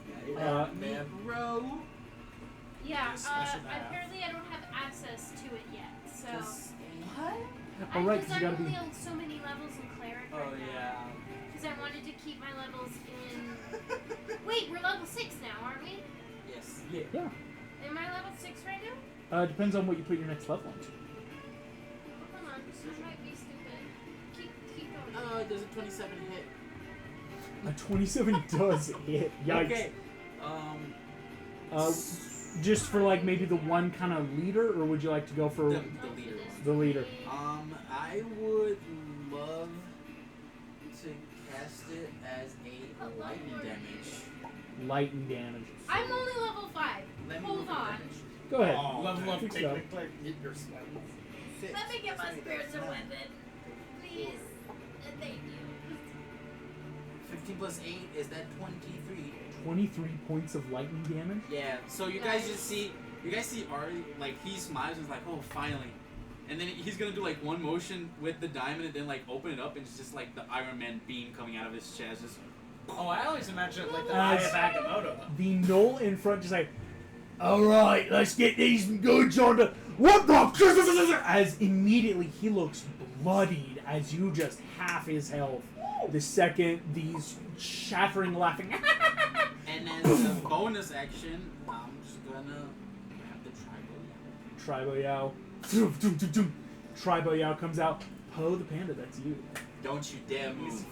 Bro. Yeah, Special path. apparently I don't have access to it yet, so. What? Oh, right, 'cause Because you I'm gotta be. only on so many levels in cleric Oh right now. yeah. Because I wanted to keep my levels in. Wait, we're level 6 now, aren't we? Yes. Yeah. Am I level 6 right now? Depends on what you put your next level into. Hold on, this might be stupid. Keep going. Does a 27 hit? A 27 does hit. Yikes. Okay. Just for like maybe the one kind of leader, or would you like to go for The leader one. the leader? I would love to cast it as a lightning damage. Lightning damage. I'm only level 5. Let me Hold look at on. damage. Go ahead. Oh, Level up, think take so. the click, get your spells. Let me get my spiritual weapon. Please. Thank you. 15 plus 8 is that 23? 23 points of lightning damage. Yeah. So you guys just see, Artie, like he smiles and is like, oh, finally. And then he's gonna do like one motion with the diamond and then like open it up and it's just like the Iron Man beam coming out of his chest. Just Oh, I always imagine it like the As- Eye of Agamotto. The knoll in front just like, all right, let's get these goods on the what the as immediately he looks bloodied as you just half his health. The second these shattering laughing. and then the bonus action, I'm just gonna grab the tribal. Tribo Yao. Tribo Yao comes out. Poe the panda, that's you. Don't you dare move.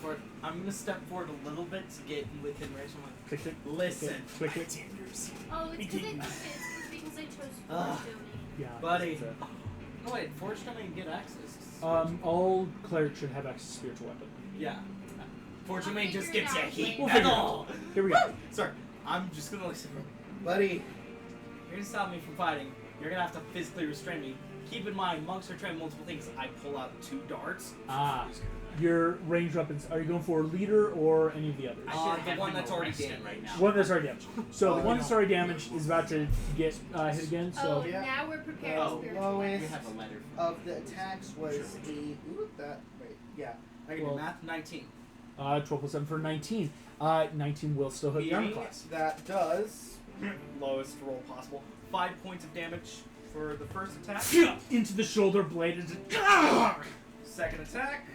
I'm gonna step forward a little bit to get within range. I'm like, Click, click. listen, Click, click. Oh, it's because I chose Ugh. Fortune. Yeah. Buddy. it's a- no wait, fortunately get access. all clerics should have access to spiritual weapon. Yeah. Fortunately I'll just figure it gives you a out. heat. We'll That's figure it all. Here we go. Sorry, I'm just gonna listen. Buddy, you're gonna stop me from fighting. You're gonna have to physically restrain me. Keep in mind, monks are trying multiple things. I pull out 2 darts. Your ranged weapons. Are you going for leader or any of the others? The one that's already damaged right now. One that's already damaged. So the Oh, one no. that's already damaged is about to get hit again. So Oh, Yeah. now we're prepared Oh, spiritual We lowest have a letter. of the attacks was I can Well- do math. 19. 12 plus 7 for 19. 19 will still hit the armor class. that does Lowest roll possible. 5 points of damage for the first attack. Into the shoulder blade. It's Second attack.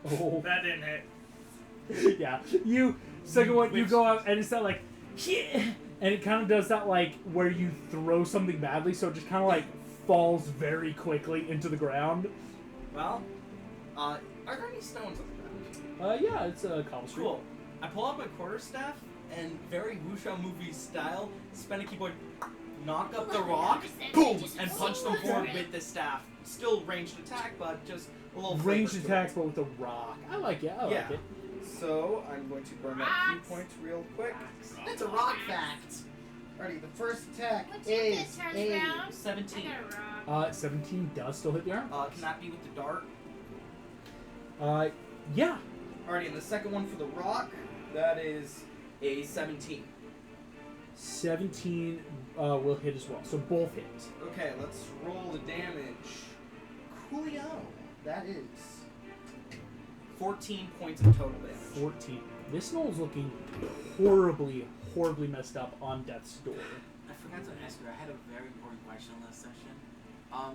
oh, That didn't hit. yeah. You second one. You go out and it's that like, and it kind of does that like where you throw something badly, so it just kind of like falls very quickly into the ground. Well, are there any stones on the ground? Yeah, it's a cobblestone. Cool. I pull out my quarterstaff and very wuxia movie style, spin a keyboard, knock up the rock, boom, and punch them forward with the staff. Still ranged attack, but just a little Ranged flavor to attacks, but with a rock. I like it. I like Yeah. it. so I'm going to burn that Rocks. key point real quick. That's a rock fact. Alrighty, the first attack What's your is bit turns a around? I 17. got a rock. 17 does still hit the armor. Can that be with the dart? Yeah. Alrighty, and the second one for the rock, that is a 17. 17 will hit as well. So both hit. Okay, let's roll the damage. Coolio. That is 14 points of total damage. 14. This knoll's looking horribly, horribly messed up on death's door. I forgot to ask you. I had a very important question last session.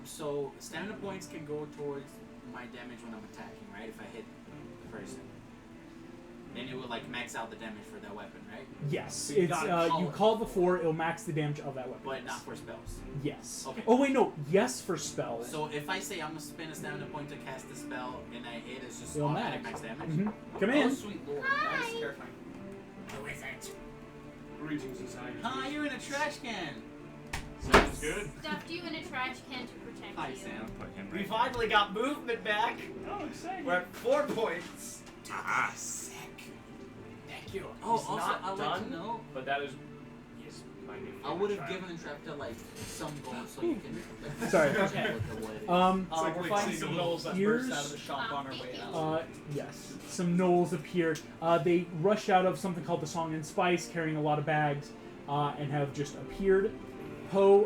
So stamina points can go towards my damage when I'm attacking, right? If I hit the person, then it will like max out the damage for that weapon, right? Yes, So you it's gotta call you it. call it before, it'll max the damage of that weapon. But not for spells. Yes. Okay. Oh wait, no. Yes for spells. So if I say I'm gonna spend a stamina point to cast the spell and I hit, it's just It'll automatic max. max damage. Mhm. Come Oh, in. sweet lord. That is Hi. terrifying. Who is it? Greetings, Dysania. Hi, you're in a trash can. Sounds good. Stuffed you in a trash can to protect Hi, you. Sam. Put him We right finally got movement back. there. Oh, exciting. We're at 4 points. Ah, sick. Thank you. Oh, He's also, not I'd like done. to know. But that is, yes, my new I favorite would have child. given Trapta like some gold so you can. Like, Sorry. look Okay. at what it is. like We're like finding seeing some a little- gnolls that here's- burst out of the shop on our way out. Yes, some gnolls appear. They rush out of something called the Song and Spice, carrying a lot of bags, and have just appeared. Poe,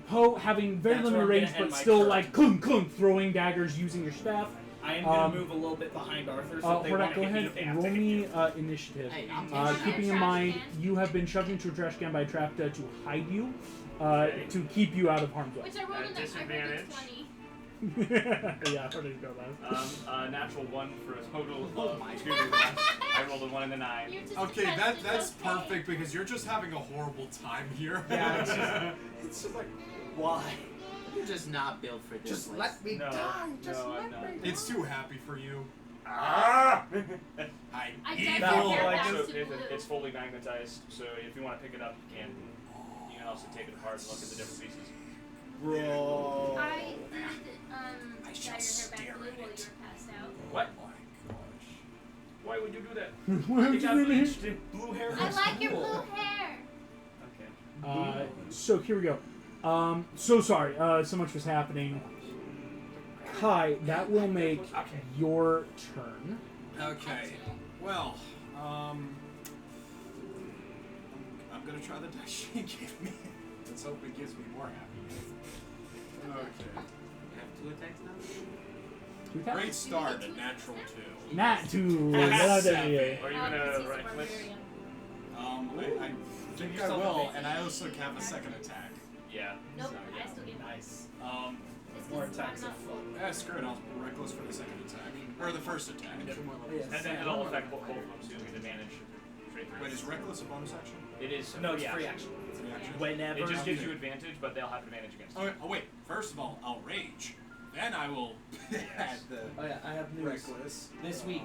Poe having very That's limited where I'm range, gonna end but my still turn. like clunk clunk, throwing daggers using your staff. I am gonna um, move a little bit behind Arthur, so if they want Hordak, to go hit me, ahead, they have roll to hit me you. initiative. Hey, I'm taking Keeping in trash mind, can. you have been shoved into a trash can by Trapta to hide you, Okay. to keep you out of harm's way. Which I rolled At in the disadvantage. 20. Yeah, where did it go last? Natural 1 for a total Oh of my 2. God. I rolled a 1 and a 9. You're just Okay, depressed, that's it's okay. perfect because you're just having a horrible time here. Yeah, it's just like, why? You're just not built for this. Just place. let me No, die. Just no, I'm let not. me die. It's too happy for you. Ah! I'm I evil. definitely Well, back so to blue. it's fully magnetized, so if you want to pick it up, you can. You can also take it apart and look at the different pieces. Bro. I did, I dye shall your hair stare back blue at while you it. were passed out. What? Oh my gosh. Why would you do that? Why would You you got do that? bleached. Blue hair I looks like your cool. blue hair. Okay. So here we go. So sorry. So much was happening. Kai, that will make Okay. your turn. Okay. Well, I'm gonna try the dice she gave me. Let's hope it gives me more happiness. Okay. You have 2 attacks now? Two attacks? Great start, a natural 2. Nat 2. Yes. Get out of Seven. here. Are you Oh, 'cause gonna he's a right click? barbarian. I think I yourself will, a and I also have a second attack. Yeah. Nope, So, I yeah. still get Nice. It's More 'cause attacks I'm of not fun. Yeah, screw it, I'll reckless for the second attack. Or the first attack. Two more Yeah. levels. And then it'll affect both of them, so you get advantage straight through. Wait, is reckless a bonus action? It is. No, it's free free action. action. Free action? Whenever. It just gives Okay. you advantage, but they'll have advantage against you. Okay, oh wait, first of all, I'll rage. Then I will add the Oh yeah, I have news. reckless. This week.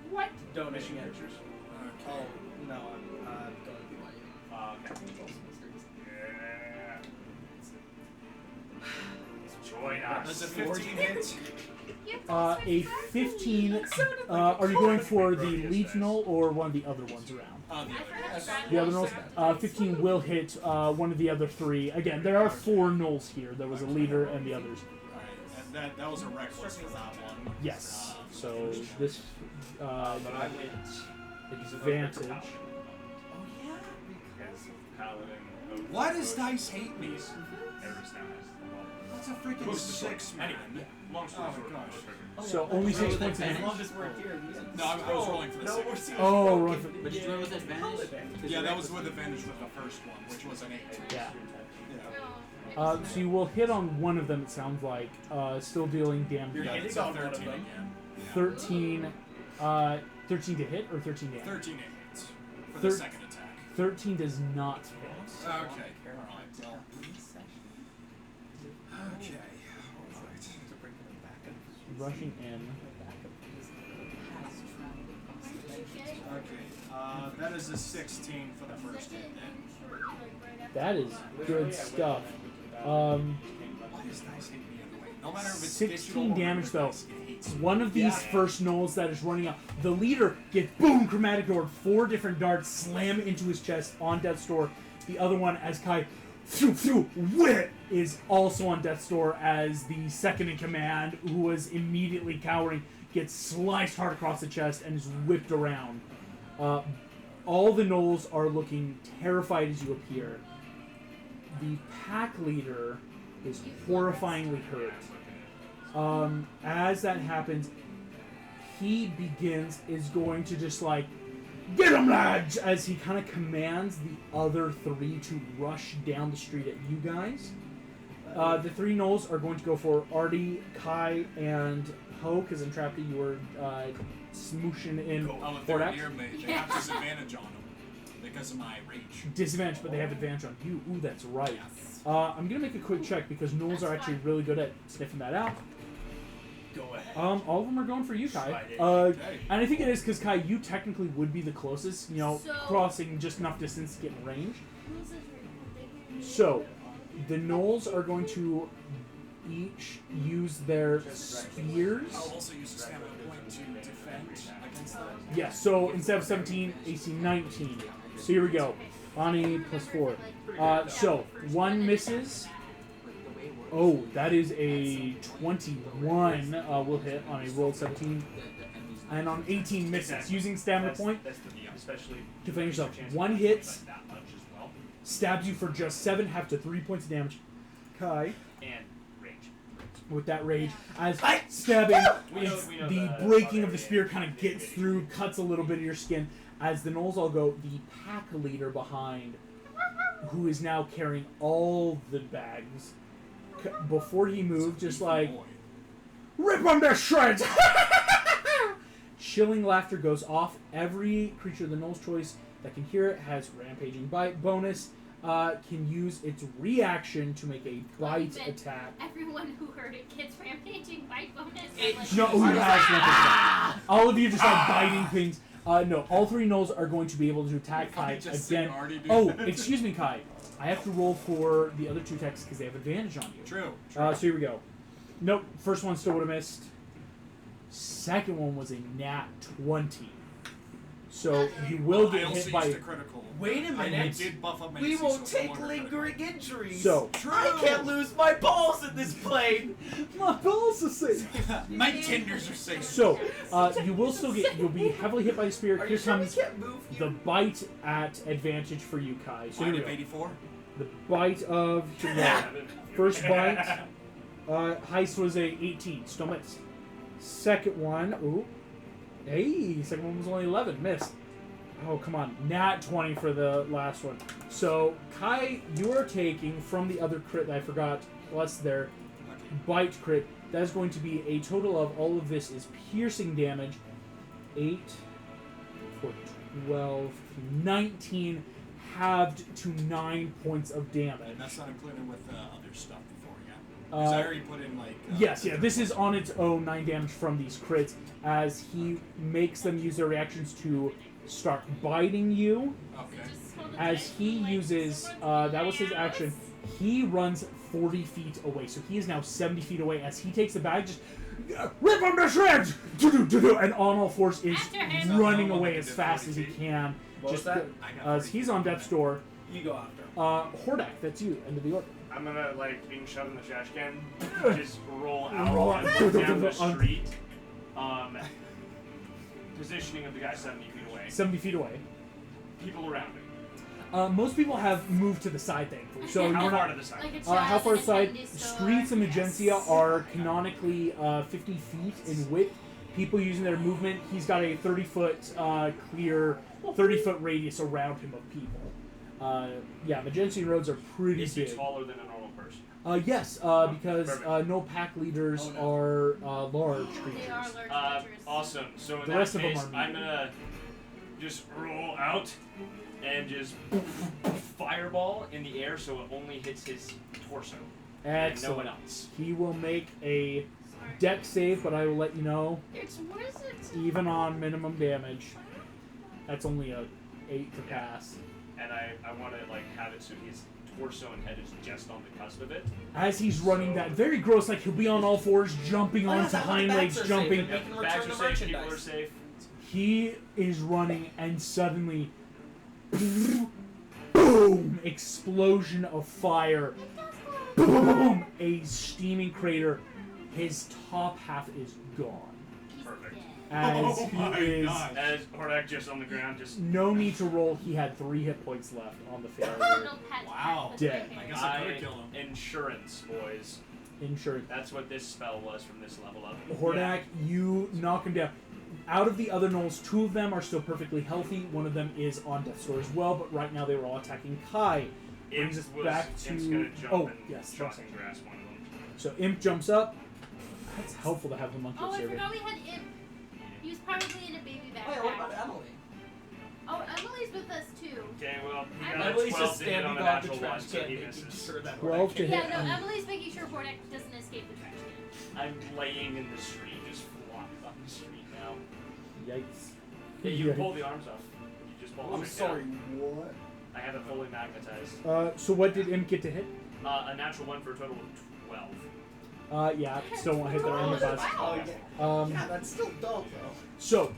What? Donation Mission pictures. Okay. Oh, no, I'm going to BYU. Okay. Yeah. Join us. Does a 15 hit? You A 15. Are you going for the Legional or one of the other ones around? The I other forgot dice. to grab The other one. Knolls? 15 will hit one of the other 3. Again, there are 4 Knolls here. There was a leader and the others. Alright, and that was a reckless for that one. Yes. So this But I advantage. Oh yeah, because Paladin. of- Why does of- dice hate me? Every stat has That's a freaking Most of the 6, time. man. Anyway, long story Oh my short. gosh. So only So 6 with points of advantage? damage. longest we're here. No, I was rolling for the No, second. we're seeing Oh, broken. rolling for- But did you roll with advantage? Yeah, that was with advantage with the first one, which was an 8. Yeah. Yeah. So you will hit on one of them. It sounds like still dealing Yeah, damage. hitting it's a on one of 13 them. again. Yeah. 13. 13 to hit or 13 damage. 13 hits for the Thir- second attack. 13 does not hit. Okay. Alright, well. Okay. Alright. Rushing in. Okay. That is a 16 for the first hit then. That is good stuff. Why does dice hate me anyway? No matter if it's 16 digital or damage, though. dice, it hates me. One of these first Knolls that is running up, the leader gets boom, chromatic door, 4 different darts slam into his chest on Death's Door. The other one, as Kai whip, is also on Death's Door as the second in command, who was immediately cowering, gets sliced hard across the chest and is whipped around. All the Knolls are looking terrified as you appear. The pack leader is horrifyingly hurt. As that happens, he is going to just like, get him, lads! As he kind of commands the other 3 to rush down the street at you guys. The 3 gnolls are going to go for Artie, Kai, and Ho, because Entrapty, you were smooshing in Oh, if they're Hordak. near me, they have disadvantage on them because of my rage. Disadvantage, but they have advantage on you. Ooh, that's right. Yes. I'm going to make a quick check because gnolls are actually really good at sniffing that out. Go ahead. All of them are going for you, Kai. Right. Okay. And I think it is because, Kai, you technically would be the closest, So- crossing just enough distance to get in range. Who's this right? So, the gnolls are going to each use their spears. I'll also use a stamina point to defend against that. Yes, so instead of 17, AC 19. So here we go. Bonnie plus 4. So, 1 misses. Oh, that is a 21 will hit on a roll 17. And on 18 misses. Using stamina point, That's the especially defend yourself. chance 1 of hits, that much as well. stabs you for just 7, half to 3 points of damage. Kai, And range. with that rage, as stabbing, We know the breaking of the spear kind of gets through, cuts a little bit of your skin. As the gnolls all go, the pack leader behind, who is now carrying all the bags, before he moved, just like, rip them to shreds! Chilling laughter goes off. Every creature of the Knoll's choice that can hear it has rampaging bite bonus. Can use its reaction to make a bite But attack. Everyone who heard it gets rampaging bite bonus. It- Like, No, who has rampaging bite? All of you just like biting things. No, all 3 Knolls are going to be able to attack If I Kai just again. seen Artie do Oh, that. excuse me, Kai. I have to roll for the other 2 attacks because they have advantage on you. True. So here we go. Nope, first one still would have missed. Second one was a nat 20. So you will I get also hit by. used a critical. Wait a I minute. did buff up my We AC, won't so it's no take longer lingering critical. injuries. So- I can't lose my balls in this plane. My balls are safe. My tenders are safe. So you will still get. You'll be heavily hit by the spear. Are Here you sure we comes can't move you? the bite at advantage for you, Kai. So here Mine we of go. 84. The bite of first bite. Heist was a 18. Still missed. Second one. Ooh. Hey, second one was only 11. Missed. Oh, come on. Nat 20 for the last one. So, Kai, you are taking from the other crit that I forgot, plus their bite crit. That is going to be a total of all of this is piercing damage. 8 for 12, 19, halved to 9 points of damage. And that's not included with the other stuff before, yeah? Because I already put in, like... Yes, yeah, this is on its own 9 damage from these crits as he makes them use their reactions to start biting you. Okay. just hold it As tight, he like, uses, someone's that was his in my action, house. he runs 40 feet away. So he is now 70 feet away as he takes the bag, just rip him to shreds! And on all fours is After him. running No one away can as do fast 40 as he feet. can. What was that? I got As 40. he's on death's door. You go after. Hordak, that's you. End of the order. I'm gonna, like, being shoved in the trash can, just roll out Roll and out. look down the street. Positioning of the guy 70 feet away. 70 feet away. People around him. Most people have moved to the side, thankfully. So How you're far not. to the side? Like a How child far in a aside? candy store. Streets in Magentia Yes. are canonically 50 feet in width. People using their movement, he's got a 30-foot clear, 30-foot radius around him of people. Yeah, Magentian roads are pretty Is he big. taller than a normal person? Yes, because Perfect. no pack leaders Oh, no. are large They creatures. are large creatures. Awesome. So in The that rest of them case, are I'm medium. gonna just roll out and just fireball in the air so it only hits his torso and no one Excellent. else. He will make a Sorry. deck save, but I will let you know, It's what is it? even on minimum damage, that's only a 8 to Yeah. pass. And I want to like have it so his torso and head is just on the cusp of it. As he's running that, very gross, like he'll be on all fours, jumping Oh, yeah, onto that's what hind the legs, bats are jumping. saying. They can Bags return are the safe, people are merchandise. safe. He is running, and suddenly, boom! Explosion of fire. Boom! A steaming crater. His top half is gone. He's Perfect. dead. As Oh he my is. God. As Hordak just on the ground, just No need to roll. He had 3 hit points left on the failure. Little pet Wow. with Dead. gray I hair. guess I could've killed him. insurance, boys. Insurance. That's what this spell was from this level up. Hordak, you knock him down. Out of the other gnolls, 2 of them are still perfectly healthy. 1 of them is on death's door as well, but right now they were all attacking Kai. Brings us back to... Imp's gonna jump Oh, and yes. shot and grasp one of them. So Imp jumps up. That's helpful to have the monkey Oh, I observer. forgot we had Imp. He was probably in a baby Oh, yeah, what about backpack. Emily? Oh, Emily's with us too. Okay, well, he I'm got a Emily's 12 just to hit on standing the on the natural trash one, so can, he making misses. sure that 12 to hit. Yeah, no, Emily. Emily's making sure Hordak doesn't escape the trash can. I'm laying in the street, just flopped on the street now. Yikes. Yeah, you can pull the arms off. You just pull I'm them sorry, down. what? I have it fully magnetized. So what did Imp get to hit? A natural one for a total of 12. Yeah, still won't hit their armor class. Oh, yeah. Yeah, that's still dull, though. So,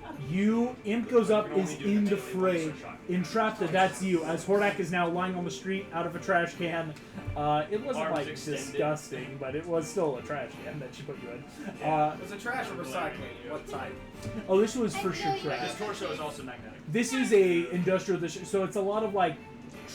Imp goes up, is in the fray. Entrapped, that's you. As Hordak is now lying on the street out of a trash can. It wasn't Arms like extended. disgusting, but it was still a trash can that she put you in. Was it trash or recycling? What type? Oh, this was for I sure know you trash. His torso is also magnetic. This is a industrial dish, so it's a lot of like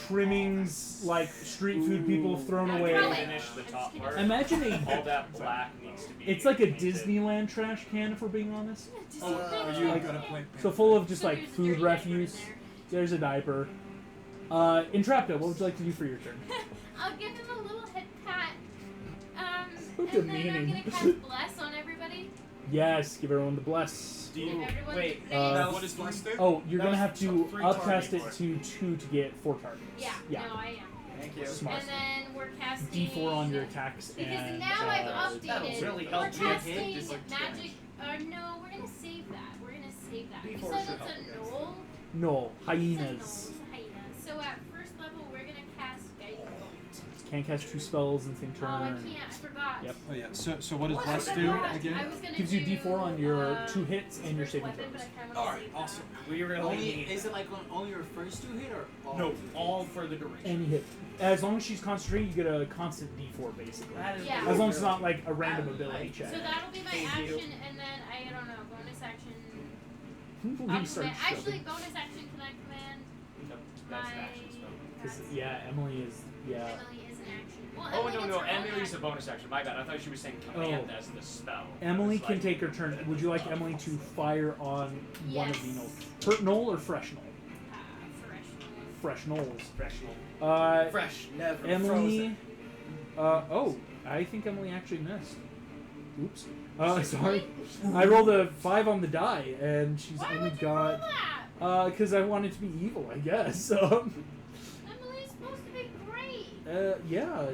trimmings, like street food people have thrown Ooh. away. Throw it. Finish the top part. Imagine All that black needs to be. it's like a painted. Disneyland trash can, if we're being honest. Are you Like- gonna play? So full of just So like there's food dirty diaper in refuse. there. There's a diaper. Entrapta, what would you like to do for your turn? I'll give him a little head pat. So And then I'm demeaning. gonna cast bless on everybody. Yes, give everyone the bless. Do you, Give everyone wait, the Uh, What is bless do? Oh, you're That gonna was have to 3 upcast it targets. to 2 to get 4 targets. Yeah, no, I am. Thank you. Smart. And then we're casting D4 on your attacks Because and now I've that'll updated. really We're help you casting hit this, like, magic. No, we're gonna save that. We're gonna save that. You D4 said should it's help a you guys. knoll. no It's a hyenas. knoll, hyenas. So at first level, we're gonna cast Guiding Bolt. Can't cast 2 spells in the same Oh, I turn. can't. I forgot. Yep. Oh yeah. So what does What? bless I do forgot. I again? was gonna Gives you do, D4 on your 2 hits and your saving weapon, throws. but I kinda wanna All right. save that. Awesome. We really Only need is that. it like only your first 2 hit or all? No, all for the duration. Any hit. As long as she's concentrating, you get a constant D4 basically. That is Yeah. As long as it's not like a random ability So check. that'll be my Thank you. action, and then I don't know, bonus action. We I'll start command. Actually, shoving. bonus action. Can I command That's my? an action spell. 'Cause, yeah, Emily is. Yeah. Emily is an action. Well, Oh, Emily no, gets no, her own Emily's a action. bonus action. My bad. I thought she was saying command Oh. as the spell. Emily It's can like- take her turn. Would you like Emily to fire on one of the Yes. gnolls? Hurt knoll or fresh knoll? Fresh. Fresh knolls. Fresh. Fresh, never Emily. frozen. Oh, I think Emily actually missed. Oops. Sorry. I rolled a 5 on the die, and she's Why only would you roll got. that? Because I wanted to be evil, I guess. So, Emily's supposed to be great. yeah,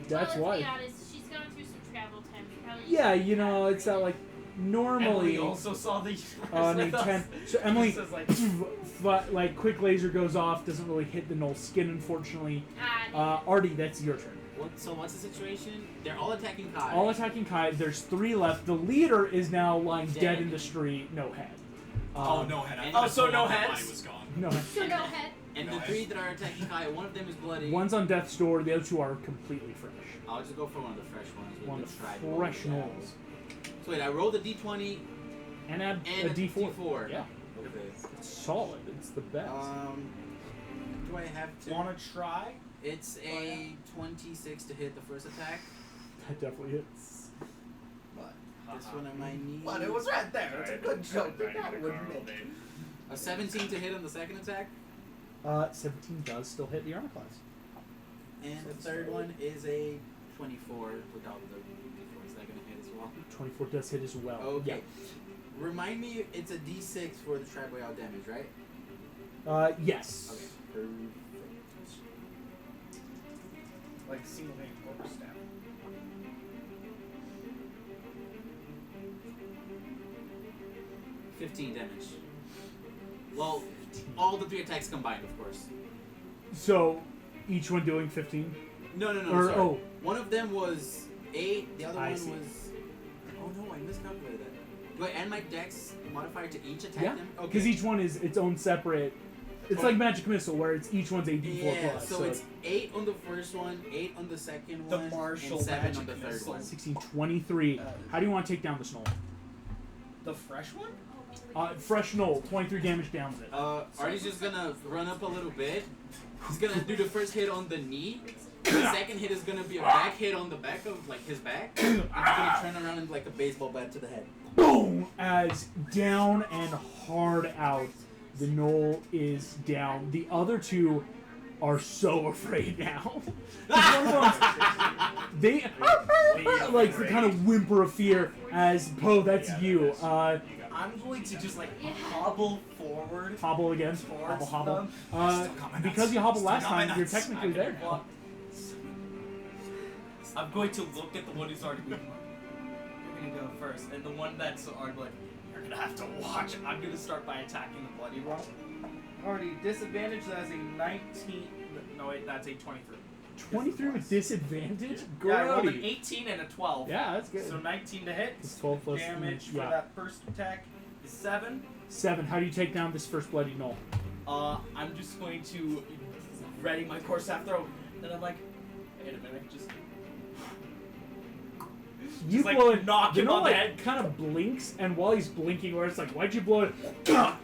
that's well, why. let's be honest, she's gone through some travel time. She probably Yeah, needs you to know, have it's not like Emily normally also saw the on a 10. So Emily, This is like- but like quick laser goes off, doesn't really hit the null skin, unfortunately. Artie, that's your turn. So what's the situation? They're all attacking Kai. All attacking Kai. There's 3 left. The leader is now lying dead Dead. in the street. No head. Oh no head. I and- thought Oh, so the no body heads? was gone. No head. So no head. And No, the 3 that are attacking Kai, one of them is bloody. One's on death's door. The other 2 are completely fresh. I'll just go for one of the fresh ones. With One the of the tribal fresh dabs. knolls. So wait, I rolled a d20 And add and a D4. D4. Yeah, Okay. it's solid. It's the best. Do I have to? Wanna try? It's a 26 to hit the first attack. That definitely hits. But, This one I might need. but it was right there. It's a good joke. Right, That right, would right, make. right. A 17 to hit on the second attack. 17 does still hit the armor class. And the third one is a 24 without the D4. Is that going to hit as well? 24 does hit as well. Okay. Remind me, it's a D6 for the tribal damage, right? Yeah. Yes. Okay. Perfect. Like single hand quarter staff. 15 damage. Well, all the 3 attacks combined, of course. So, each one doing 15? No, Or, sorry. oh. One of them was 8, the other I one see. was... Oh no, I miscalculated that. Do I add my dex modifier to each attack Yeah. them? Because each one is its own separate. It's like Magic Missile, where it's each one's a D4 Yeah, plus. so it's 8 on the first one, 8 on the second The one, martial and 7 on magic the third missile. one. 16, 23. How do you want to take down this knoll? The fresh one? Fresh knoll, 23 damage downs it. Artie's just gonna run up a little bit. He's gonna do the first hit on the knee. The second hit is gonna be a back hit on the back of like his back. And he's gonna turn around and like a baseball bat to the head. boom, as down and hard out. The knoll is down. The other two are so afraid now. One of them, they like the kind of whimper of fear as Poe, that's you. I'm going to just like hobble forward. Hobble again. Towards Hobble. them. Because you hobbled last Still got my time, you're nuts. technically there now. I'm going to look at the one who's already moving. You're gonna go first, and the one that's already like, you're gonna have to watch. I'm gonna start by attacking the bloody one. Already disadvantage. That's a 19. No wait, that's a 23. 23 with disadvantage? Yeah, I rolled an Grody. 18 and a 12. Yeah, that's good. So 19 to hit. It's 12 plus damage yeah. for that first attack is 7. 7. How do you take down this first bloody knoll? I'm just going to ready my core staff throw, and I'm like, wait a minute, just You like, blow it, knock you him know, on the like, head. kind of blinks, and while he's blinking, where it's like, why'd you blow it?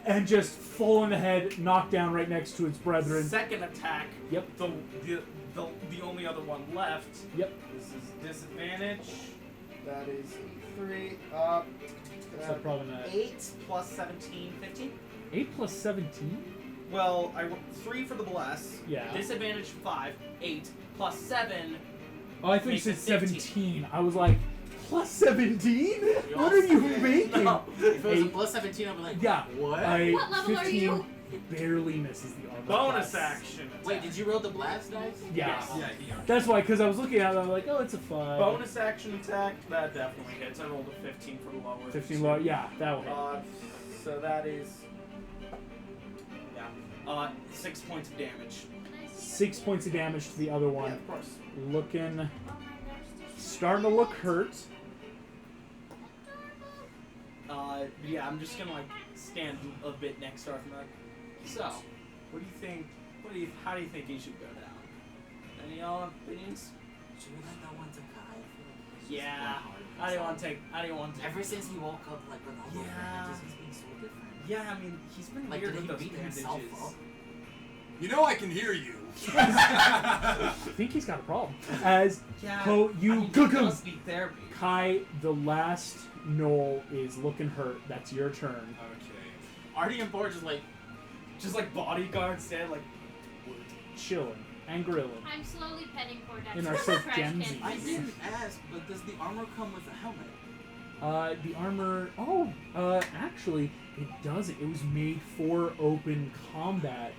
And just full in the head, knocked down right next to its brethren. second attack. Yep. The only other one left. Yep. This is disadvantage. That is 3. So probably not. 8 plus 17, 15. 8 plus 17? Well, I 3 for the bless. Yeah. Disadvantage 5. 8 plus 7. Oh, I thought you Make said it 15. 17. I was like, plus 17? What are you making? No. If it was a 8. plus 17, I'd be like, Yeah. what? What level are 15 you? barely misses the armor Bonus class. action. Wait, did you roll the blast dice? Yeah. Yeah, he That's why, because I was looking at it, I'm like, oh, it's a 5. Bonus action attack. That definitely hits. I rolled a 15 for the lower. 15 low. Yeah, that one. So that is. Yeah. 6 points of damage. 6 points of damage to the other one. Yeah, of course. Looking, Oh my gosh, they're so starting to look hurt. Yeah, I'm just gonna like stand a bit next to Arthur. Like, so, what do you think? How do you think he should go down? Any opinions? Should we let that one to Kai? I feel like he's just Yeah. going hard on I didn't want himself. to take. I didn't want to. Ever since he woke up, like with all those Yeah. bandages, he's been so different. Yeah, I mean, he's been Like, weird did with he those beat himself bandages. up? You know I can hear you. I think he's got a problem. As Yeah. Poe, you I mean, he gugum. does need therapy. Kai, the last knoll is looking hurt. That's your turn. Okay. Artie and Boar just like, Just like bodyguards stand like. Chilling and grilling. I'm slowly petting poor Dax. In our Trash Sith can. Genzi. I didn't ask, but does the armor come with a helmet? The armor. Oh, actually, it doesn't. It was made for open combat.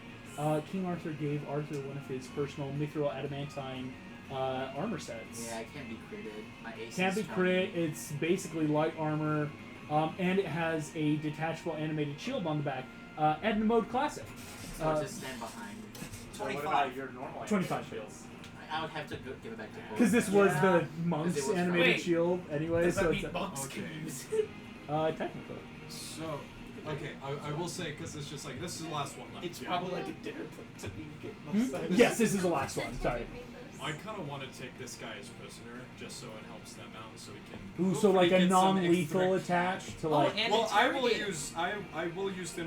King Arthur gave Arthur one of his personal mithril adamantine armor sets. Yeah, I can't be critted. My ace Can't be is crit. It's basically light armor, and it has a detachable animated shield on the back. Edna Mode Classic. So I just stand behind. So what 25. about your normal 25 shields? I would have to give it back to Boar. Because this was Yeah. the monk's Because it was animated Wait. shield anyway, Does so that it's mean bugs can Okay. use it? technically. So, okay, I will say, because it's just like, this is the last one left. It's yeah? probably like a dinner plate to me. Yes, this is the last one. Sorry. I kind of want to take this guy as prisoner, just so it helps them out, so we can. Ooh, so like hopefully a get some non-lethal extra attack cash. to like. and Well, I will interrogate use I will use the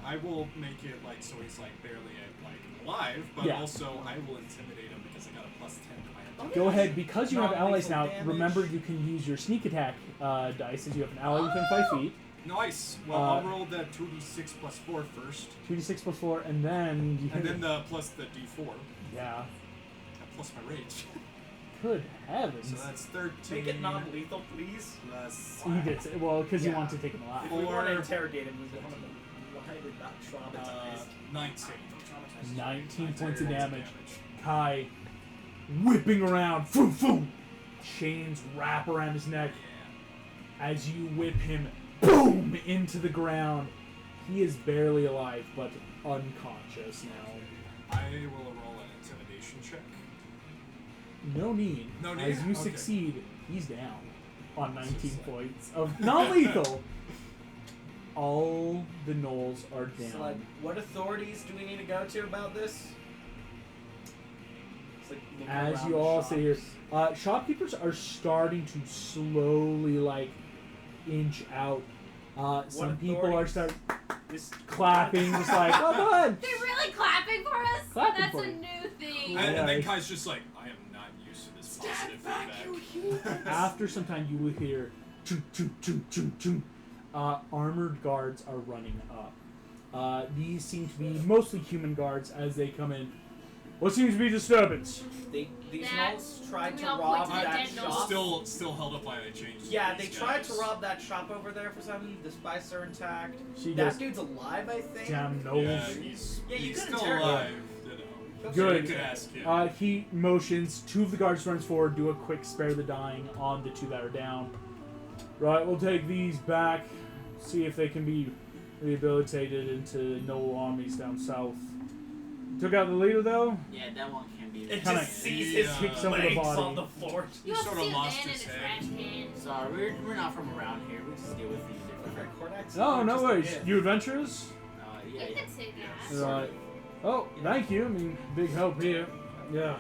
I will make it like so he's like barely like alive, but Yeah. also I will intimidate him because I got a +10 to my attack. Go ahead, because you have allies now. Non-lethal damage. Remember, you can use your sneak attack dice as you have an ally within 5 feet. Nice. Well, Uh, I'll roll the 2d6 + 4 first, 2d6 plus 4, and then you and then the plus the d4, yeah. plus my rage. Good heavens. So that's 13. Make it non-lethal, please. plus He gets it. Well, because you Yeah. want to take him alive. If we want to Or- interrogate him, we want him why did not traumatize. 19. 19 points of damage. Kai whipping around, boom, boom. Chains wrap around his neck as you whip him, boom, into the ground. He is barely alive, but unconscious now. I will roll an intimidation check. No need. No need? As you Okay. succeed, he's down on 19 points of non-lethal. All the gnolls are down. So, like, what authorities do we need to go to about this? It's like looking As around you the all see here, shops. shopkeepers are starting to slowly like inch out. Some people are authorities? start This clapping, just like, oh, good. They're really clapping for us? Clapping That's for a you. new thing. Cool. And then Nice. Kai's just like, I am not used to this positive feedback. After some time, you will hear choo, choo, choo, choo, choo. Armored guards are running up. These seem to be mostly human guards as they come in. What seems to be disturbance? These That- gnolls tried to we all rob point to the that dead gnoll. shop. Still held up by the chains. Yeah, These they tried to guys. rob that shop over there for something. The spices are intact. She That goes, dude's alive, I think. damn Yeah, gnolls. he's Yeah, you he's couldn't still tear him. alive. You know. Good. You could ask him. He motions. 2 of the guards runs forward, do a quick spare the dying on the 2 that are down. Right, we'll take these back, see if they can be rehabilitated into Gnoll armies down south. Took out the leader though? Yeah, that one can be. It Kinda just sees his kick some of the legs body. on the floor. You He also sorta see a lost man in a his trash head. can. Sorry, we're not from around here. We just deal with things differently. No, no worries. You adventurers? Yeah. You yeah. can say that. Right. Oh, thank you. I mean, big help here. Yeah.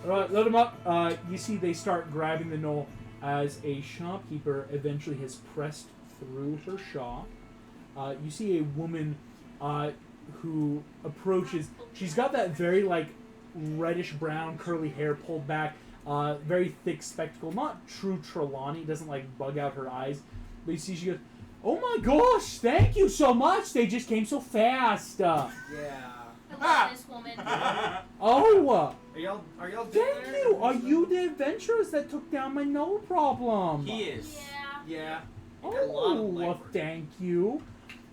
Alright, load them up. You see they start grabbing the Gnoll as a shopkeeper eventually has pressed through her shop. You see a woman who approaches. She's got that very, like, reddish-brown curly hair pulled back. Very thick spectacle. Not true Trelawney. Doesn't, like, bug out her eyes. But you see she goes, "Oh my gosh, thank you so much. They just came so fast. Yeah. I love this woman. Oh, Are y'all thank there? you. Are you the adventurers that took down my no problem? He is. Yeah. Yeah. You got a lot of Oh, well, legwork. thank you.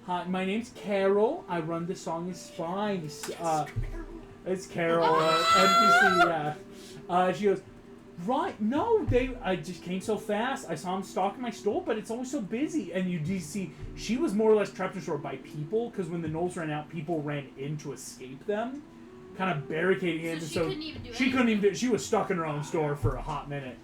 Hi, my name's Carol. I run the Song of Spice. It's Carol, NPC, yeah. She goes, right, no, I just came so fast. I saw them stalking my store, but it's always so busy. And you do see, she was more or less trapped in the store by people, because when the gnolls ran out, people ran in to escape them, kind of barricading it. So and she couldn't even do she couldn't even anything. do, she was stuck in her own store for a hot minute.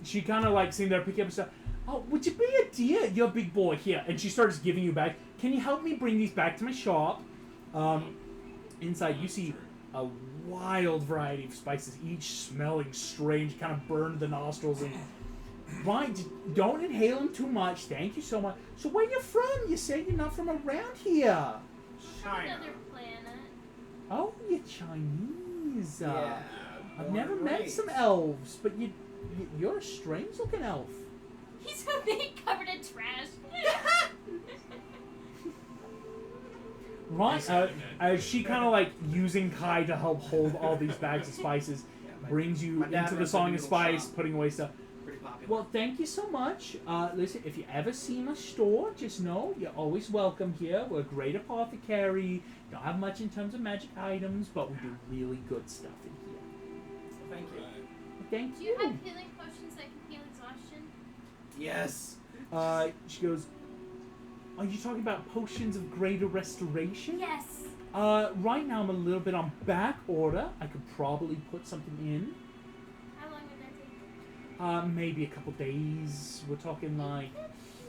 She kind of like sitting there picking up stuff. Oh, would you be a dear? You're a big boy here. And she starts giving you back. Can you help me bring these back to my shop? Inside, you see a wild variety of spices, each smelling strange, kind of burned the nostrils. And right, don't inhale them too much. Thank you so much. So where you from? You say you're not from around here. China. Another planet. Oh, you're Chinese. Yeah. I've born never and met raised. some elves, but you're a strange-looking elf. He's so big, covered in trash. Right, Exactly. as she kind of like using Kai to help hold all these bags of spices, brings you my dad into the runs a Song of noodle Spice, shop. putting away stuff. Pretty popular. Well, thank you so much. Listen, if you ever see my store, just know you're always welcome here. We're a great apothecary. Don't have much in terms of magic items, but we do really good stuff in here. Thank you. Thank Do you have healing potions that can heal exhaustion? Yes. She goes, are you talking about potions of greater restoration? Yes. Right now I'm a little bit on back order. I could probably put something in. How long would that take? Maybe a couple days. We're talking like...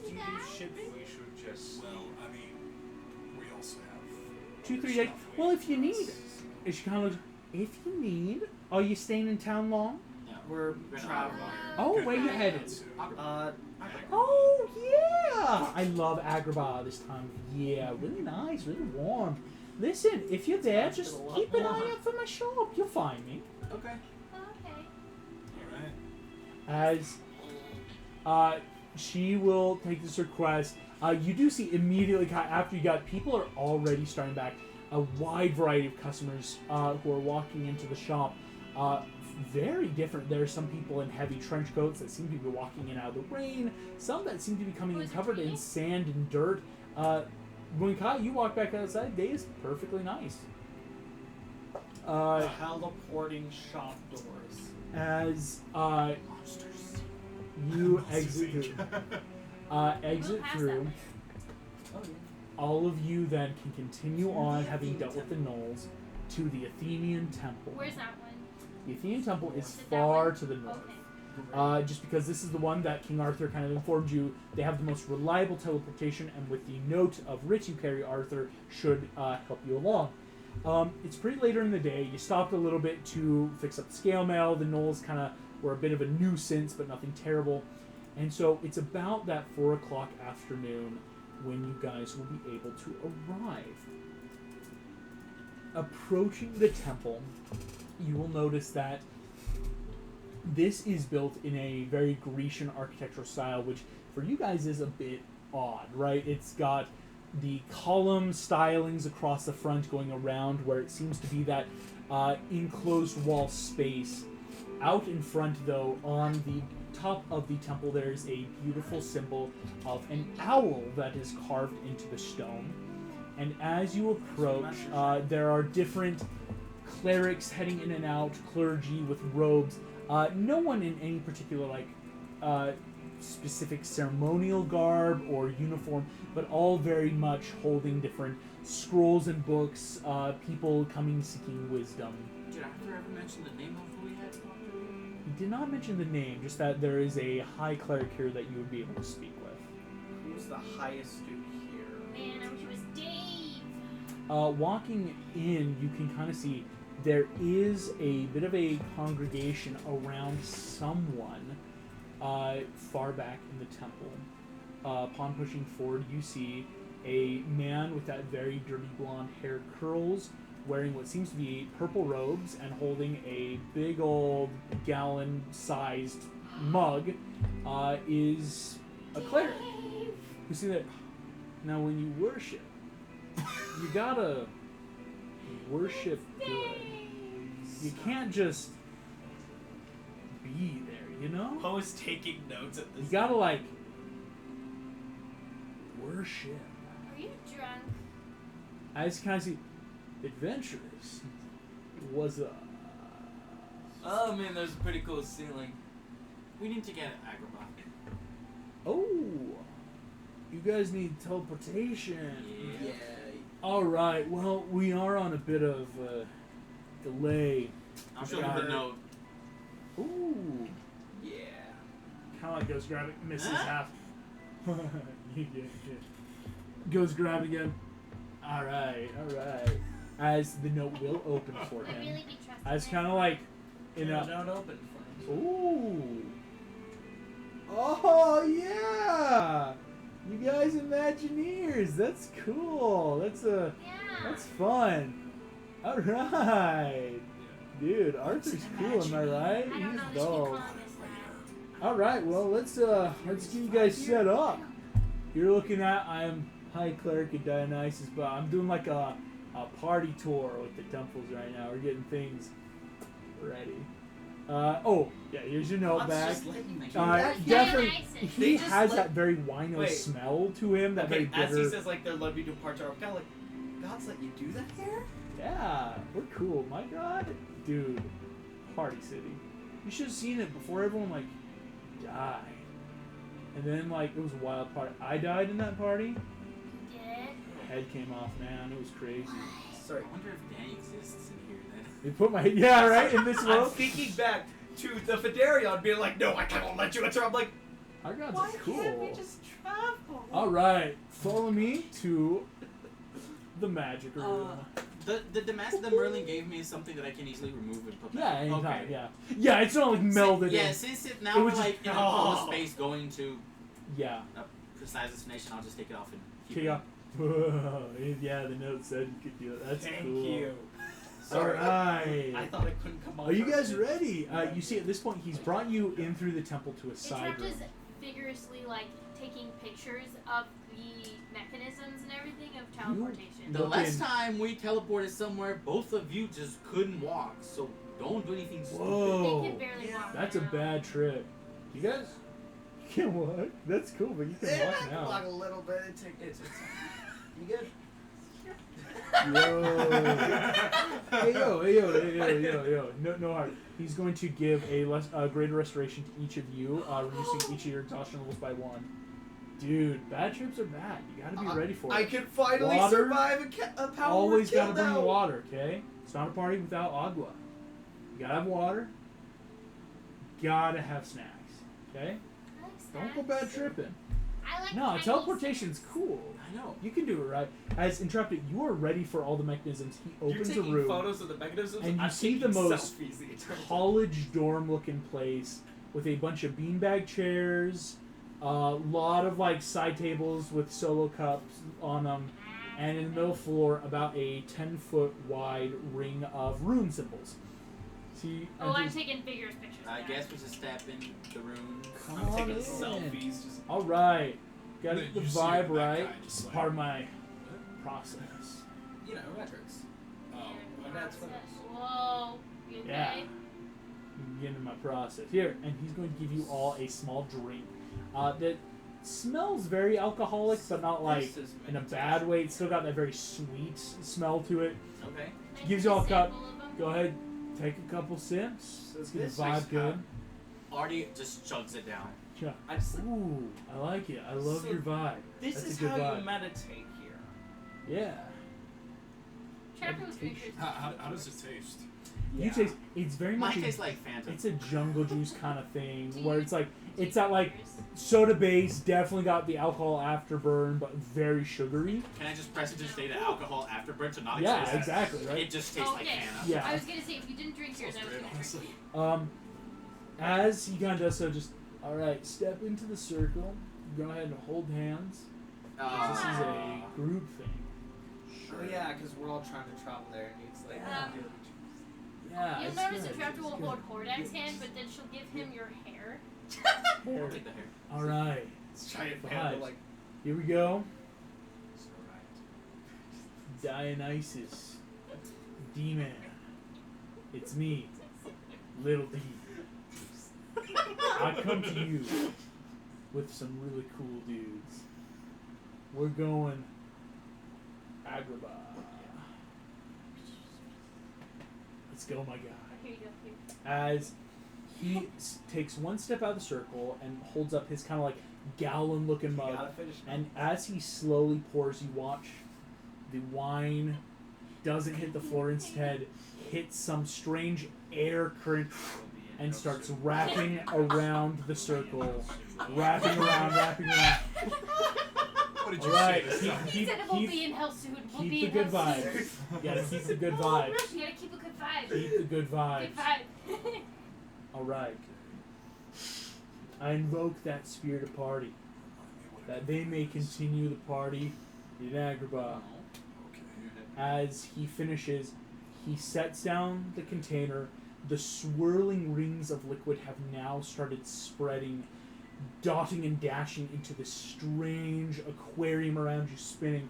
Do you shipping? We should just. Well, I mean, we also have 2-3 days. stuff we Well, if you need... process. And she kind of looks, if you need... Are you staying in town long? No. We're not traveling. Oh, Good where you night, headed? too. Oh, yeah! I love Agrabah this time of year. Really nice, really warm. Listen, if you're there, It's just been a lot keep an warmer. eye out for my shop. You'll find me. Okay. Okay. Alright. As she will take this request. You do see immediately after you got, people are already starting back. A wide variety of customers who are walking into the shop. Very different. There are some people in heavy trench coats that seem to be walking in out of the rain. Some that seem to be coming in Was it covered in raining? sand and dirt. When Kai, you walk back outside, day is perfectly nice. Teleporting shop doors. As Monsters. you exit through, We'll exit pass that through, way. Oh yeah. all of you then can continue on having dealt with the gnolls to the Athenian Temple. Where's that one? The Athenian Temple is Is it that far one? to the north. Okay. Just because this is the one that King Arthur kind of informed you, they have the most reliable teleportation, and with the note of Rich you carry, Arthur should help you along. It's pretty later in the day. You stopped a little bit to fix up the scale mail. The gnolls kind of were a bit of a nuisance, but nothing terrible. And so it's about that 4 o'clock afternoon when you guys will be able to arrive. Approaching the temple, you will notice that This is built in a very Grecian architectural style, which for you guys is a bit odd, right? It's got the column stylings across the front going around where it seems to be that enclosed wall space. Out in front, though, on the top of the temple, there's a beautiful symbol of an owl that is carved into the stone. And as you approach, there are different clerics heading in and out, clergy with robes. No one in any particular, specific ceremonial garb or uniform, but all very much holding different scrolls and books, people coming seeking wisdom. Did Arthur ever mention the name of who he had talked to? He did not mention the name, just that there is a high cleric here that you would be able to speak with. Who's the highest dude here? Man, I wish it was Dave. Walking in, you can kind of see there is a bit of a congregation around someone far back in the temple. Upon pushing forward, you see a man with that very dirty blonde hair curls, wearing what seems to be purple robes and holding a big old gallon-sized mug, is a cleric. You see that? Now, when you worship, you gotta worship good. You can't just be there, you know? Poe is taking notes at this. You gotta, worship. Are you drunk? As you kind of see, adventurous was a... Oh man, there's a pretty cool ceiling. We need to get Agrabah. Oh! You guys need teleportation. Yeah. Alright, well, we are on a bit of delay. I'm sure the note. Ooh! Yeah. Kind of like goes grab it, misses Huh? half. Yeah. Goes grab it again. Alright. As the note will open for I'd him. really be trusting As it. kind of like in a... Not open for him. Ooh! Oh yeah! You guys Imagineers, that's cool. That's Yeah. fun. All right, dude. Arthur's cool, am I right? I don't know. He's They should be dope. calling us that. All right, well let's get you guys set up. You're looking at I'm High Cleric of Dionysus, but I'm doing like a party tour with the temples right now. We're getting things ready. Here's your note back. Definitely, Dionysus. he They just has let- that very wino Wait. smell to him. That Okay, very as he bitter. says, they're led me to parts, I'm kind of like, God's let you do that here? Yeah, we're cool. My God, dude, Party City. You should have seen it before everyone died, and then it was a wild party. I died in that party. Yeah. Head came off, man. It was crazy. Sorry. I wonder if Danny exists in here then. They put my right in this I'm world. thinking back to the Fidarion being like, no, I can't let you enter. I'm like, Our gods why are cool. can't we just travel? All right, follow me to the magic room. The mask that Merlin gave me is something that I can easily remove and put Yeah, back. anytime, Okay. yeah. It's not melded Yeah, in. since It now was we're just- in a full space going to Yeah. a precise destination, I'll just take it off and keep Okay, it. yeah, the note said you could do it. That's Thank cool. you. All Sorry. right. I thought I couldn't come on. Are you first. guys ready? You see, at this point, he's brought you in through the temple to a side Interrupt room. is vigorously taking pictures of the mechanisms and everything of teleportation. The Look last in. time we teleported somewhere, both of you just couldn't walk, so don't do anything stupid. Whoa. They can barely walk. That's a right now. bad trip. You guys you can walk. That's cool, but you can Yeah, walk I can walk now. a little bit. It's you good? Yo. Hey, yo. No heart. He's going to give a greater restoration to each of you, reducing each of your exhaustion levels by 1. Dude, bad trips are bad. You gotta be ready for it. I can finally Water. survive a power Always kill gotta bring now. water, okay? It's not a party without agua. You gotta have water. Gotta have snacks, okay? I like Don't go snacks. bad tripping. I like No, tiny teleportation's snacks. cool. I know. You can do it, right? As Interrupted, you are ready for all the mechanisms. He You're opens a taking room, photos of the mechanisms, and you I'm see the taking most selfies the entire time. college dorm-looking place with a bunch of beanbag chairs, a lot of side tables with solo cups on them, and in the middle floor about a 10-foot wide ring of rune symbols. he Oh, I'm enters. taking vigorous pictures. I of guess that. we just step in the room. Come I'm on taking in. selfies. Just All right, gotta Then get the you see vibe that right. guy just It's like- part of my process. You know, records. Oh, My dad's photos. Whoa. You okay? Yeah. Get into my process here, and he's going to give you all a small drink that smells very alcoholic, but not like This is in a meditation. bad way. It's still got that very sweet smell to it. Okay. Can I Gives take you all a cup. sample of 'em? Go ahead, take a couple sips. Let's get the This vibe is good. Artie just chugs it down. Yeah. I just Ooh, I like it. I love So your vibe. this That's is a good how vibe. you meditate here. Yeah. Trapper was drinkers. how does it taste? You taste. It's very much. Mine a- tastes like Fanta. It's a jungle juice kind of thing, Do where you it's like take it's that like drinkers? soda base, definitely got the alcohol afterburn, but very sugary. Can I just press it to say the alcohol afterburn to not Yeah, exist? exactly, right? It just tastes like Okay. Fanta. Yeah. I was gonna say if you didn't drink yours, I was Great, gonna honestly. drink As he kind of does so, just all right, step into the circle. Go ahead and hold hands. This is a group thing. Oh yeah, because we're all trying to travel there, and it's like. Yeah. Yeah. Yeah, You'll it's notice good. the trapper will It's hold good. Hordak's hand, but then she'll give him your hair. There. I'll take the hair. All right, It's giant Vibes. panda, like. here we go. It's alright. Dionysus, D-Man. It's me, Little D. I come to you with some really cool dudes. We're going Agrabah. Let's go, my guy. Here you go. Here. As he takes one step out of the circle and holds up his kind of like gallon-looking You mug, gotta finish. and as he slowly pours, you watch the wine doesn't hit the floor, instead hits some strange air current and starts wrapping around the circle, wrapping around. What did you Alright, say? This time? He said it will be in hell soon. We'll keep be the in good hell soon. vibes. You gotta keep the good Oh, vibes. Rush, you gotta keep a good vibe. Keep the good vibes. Good vibe. Alright. I invoke that spirit of party, that they may continue the party in Agrabah. Okay. As he finishes, he sets down the container. The swirling rings of liquid have now started spreading, dotting and dashing into this strange aquarium around you, spinning,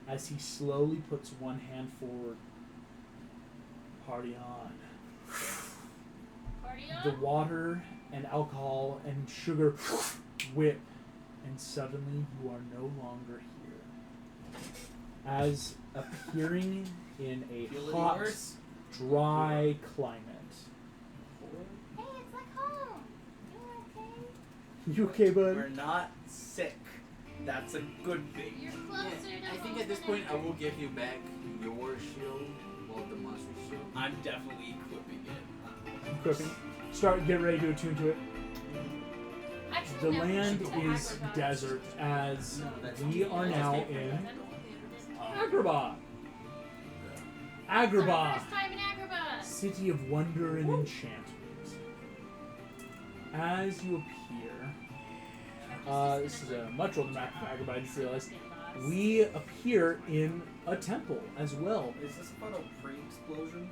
as he slowly puts one hand forward. Party on. Party The on. water and alcohol and sugar whip, and suddenly you are no longer here. As appearing in a Feel it hot, yours? dry climate. Hey, it's like home. You okay? You okay, bud? We're not sick. That's a good thing. You're Yeah, closer to I think home at this than point I ever. will give you back your shield, well, the monster shield. I'm definitely equipping it. Equipping. Get ready to attune to it. Actually, The no, we land should go to is Agrabah. desert, as No, that's we okay. are now Let's in Um, Agrabah. It's our Agrabah, first time in Agrabah. city of wonder and enchantment. As you appear, this is a much older map of Agrabah, I just realized. We appear in a temple as well. Is this about a pre-explosion?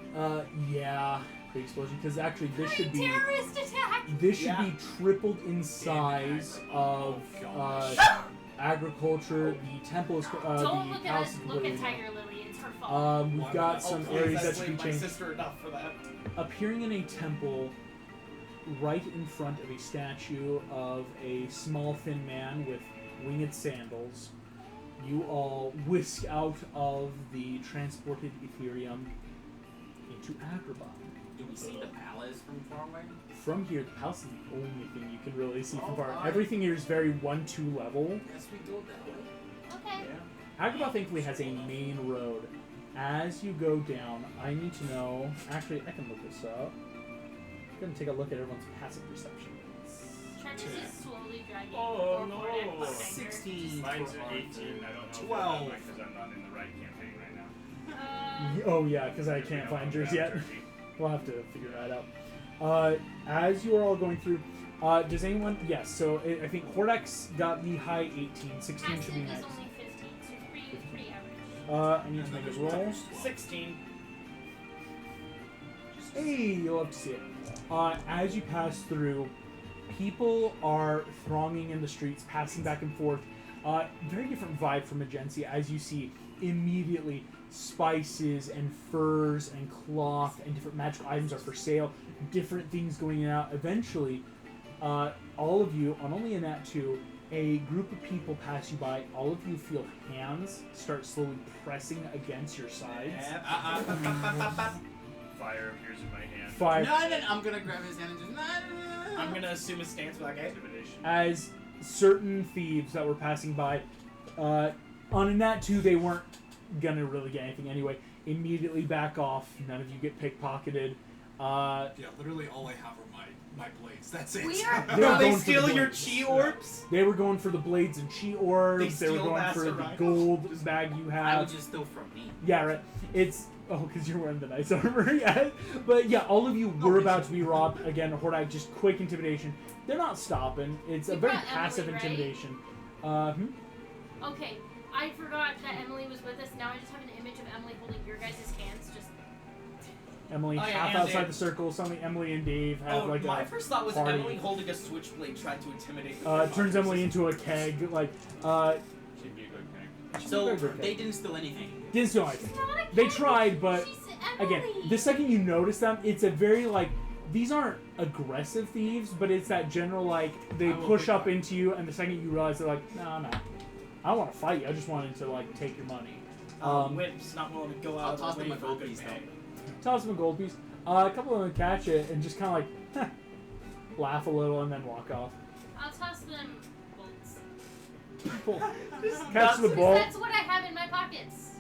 Yeah, pre-explosion, because actually this should be Terrorist attack. Be tripled in size of agriculture. The temple is Don't the look at house us. is Look completely at new. Tiger Lily. It's her fault. We've got some areas that should be my changed. sister enough for that. Appearing in a temple, right in front of a statue of a small thin man with winged sandals, you all whisk out of the transported Ethereum into Agrabah. Do we see the palace from far away? From here, the palace is the only thing you can really see from Oh, far. my. Everything here is very 1-2 level. Yes, we go that way. Okay. Agrabah thankfully has a main road. As you go down, I need to know. Actually, I can look this up. I'm gonna take a look at everyone's passive perception. Travis is slowly dragging. Oh, poor no. Hordak behind her. 16. Mine's for an Arthur. 18. I don't know 12. because I'm not in the right campaign right now. Oh yeah, because I can't find yours yet. We'll have to figure that out. As you are all going through, does anyone? Yes. So I think Hordak's got the high 18. 16 should be Passive is next. only 15, so pretty average. I need to make a roll. 16. Hey, you'll have to see it. As you pass through, people are thronging in the streets, passing back and forth. Very different vibe from Agencia, as you see immediately spices and furs and cloth and different magical items are for sale. Different things going in and out. Eventually, all of you, on only a nat 2, a group of people pass you by. All of you feel hands start slowly pressing against your sides. Fire appears in my hand. Fire. No, I'm gonna grab his hand and just. I'm gonna assume a stance for that guy. Intimidation. As certain thieves that were passing by, on a nat 2, they weren't gonna really get anything anyway. Immediately back off. None of you get pickpocketed. Yeah, literally all I have are my blades. That's it. We are. They were Will they going for the steal your blades. chi orbs? They were going for the blades and chi orbs. They were steal going Master for the Rifles. gold bag you I have. would just steal from me. Yeah, right. It's because you're wearing the nice armor. Yeah, but yeah, all of you were about to be robbed again. Hordak, just quick intimidation. They're not stopping. It's a We very brought passive Emily, right? intimidation. Okay, I forgot that Emily was with us. Now I just have an image of Emily holding your guys' hands. Just Emily, Oh, yeah, half and outside Dave. the circle. Suddenly, Emily and Dave have Oh, like my a. first thought was party. Emily holding a switchblade tried to intimidate. Turns Emily into a keg. Like, Should be a good thing. So Very good. they didn't steal anything. didn't steal anything. not a They kid. tried, but She's Emily. again, the second you notice them, it's a very like. These aren't aggressive thieves, but it's that general like they I will push pick up up. into you, and the second you realize they're like, no, I don't want to fight you. I just wanted to like take your money. Wimps not willing to go I'll out toss of the them way a for gold good piece, pay. Toss them a gold piece. A couple of them catch it and just kind of like laugh a little and then walk off. I'll toss them bolts. Cool. Just Catch nuts. the Because ball. that's what I have in my pockets.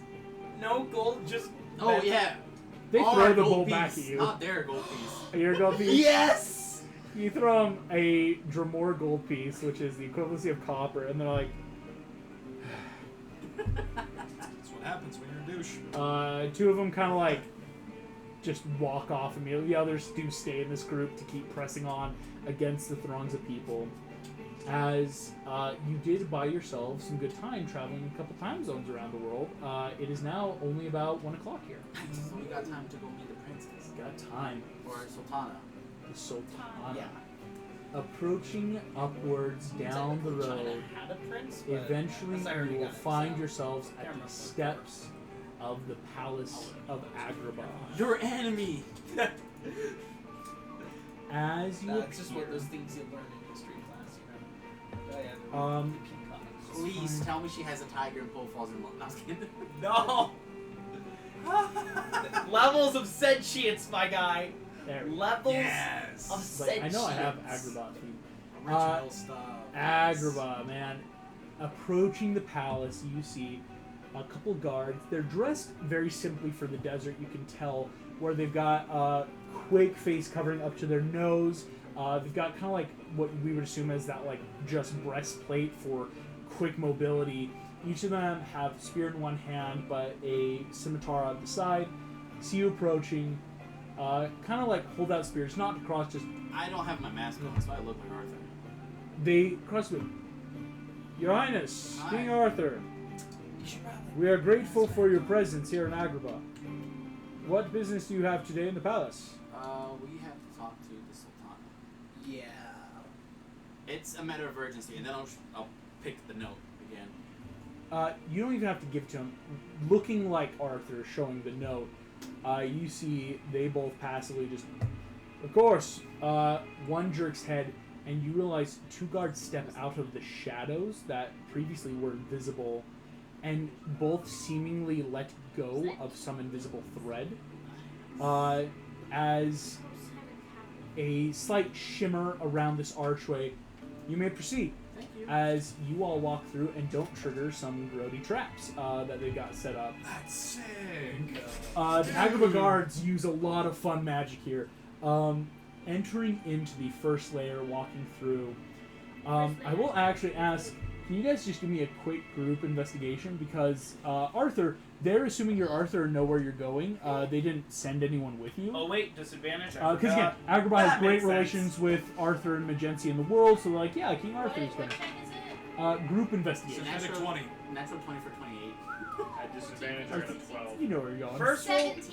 No gold, just. Oh yeah. They Our throw the gold bowl piece, back at you. Not their gold piece. Your gold piece. Yes. You throw them a Dremore gold piece, which is the equivalency of copper, and they're like, That's what happens when you're a douche. two of them kind of like just walk off immediately. The others do stay in this group to keep pressing on against the throngs of people. As you did buy yourself some good time traveling a couple time zones around the world, it is now only about 1 o'clock here. So we got time to go meet the princess Got time. or Sultana. The Sultana. Yeah. Approaching upwards down the Technically, China road, had a prince, but eventually that's already you will got it, find so- yourselves Can't at remember the the steps of the Palace of Agrabah. Your enemy. As you That's just one of appear, those things you learn in history class, you know. Oh, yeah, Um, the peacocks. Please tell me she has a tiger and Bull falls in love. No, I was kidding. No. Levels of sentience, my guy. there we go. Levels Yes. of Like, sentience. I know I have Agrabah theme. Original stuff. Agrabah, man. Approaching the palace, you see a couple guards. They're dressed very simply for the desert, you can tell, where they've got a quake face covering up to their nose. They've got kind of like what we would assume as that like just breastplate for quick mobility. Each of them have spear in one hand, but a scimitar on the side. See you approaching. Kind of like hold out spears, not to cross, just I don't have my mask on, so I look like Arthur. they cross with. Your Highness, Hi. King Arthur, You should probably- we are grateful for your presence here in Agrabah. What business do you have today in the palace? We have to talk to the Sultana. Yeah. It's a matter of urgency, and then I'll pick the note again. You don't even have to give it to him. Looking like Arthur, showing the note, you see they both passively just. Of course, one jerks head, and you realize two guards step out of the shadows that previously were invisible, and both seemingly let go of some invisible thread. As a slight shimmer around this archway, you may proceed. Thank you. As you all walk through and don't trigger some grody traps that they've got set up. That's sick. The Agrabah guards use a lot of fun magic here. Entering into the first layer, walking through. I will actually ask, can you guys just give me a quick group investigation? Because Arthur, they're assuming you're Arthur and know where you're going. They didn't send anyone with you. Oh wait, disadvantage. I Because again, forgot. Agrabah has That great makes sense. relations with Arthur and Magency in the world, so they're like, yeah, King What Arthur's check going is it? Group So investigation. I had a Natural- 20. Natural 20 for 28. At disadvantage, I got a 12. You know where you're going. First roll. 17.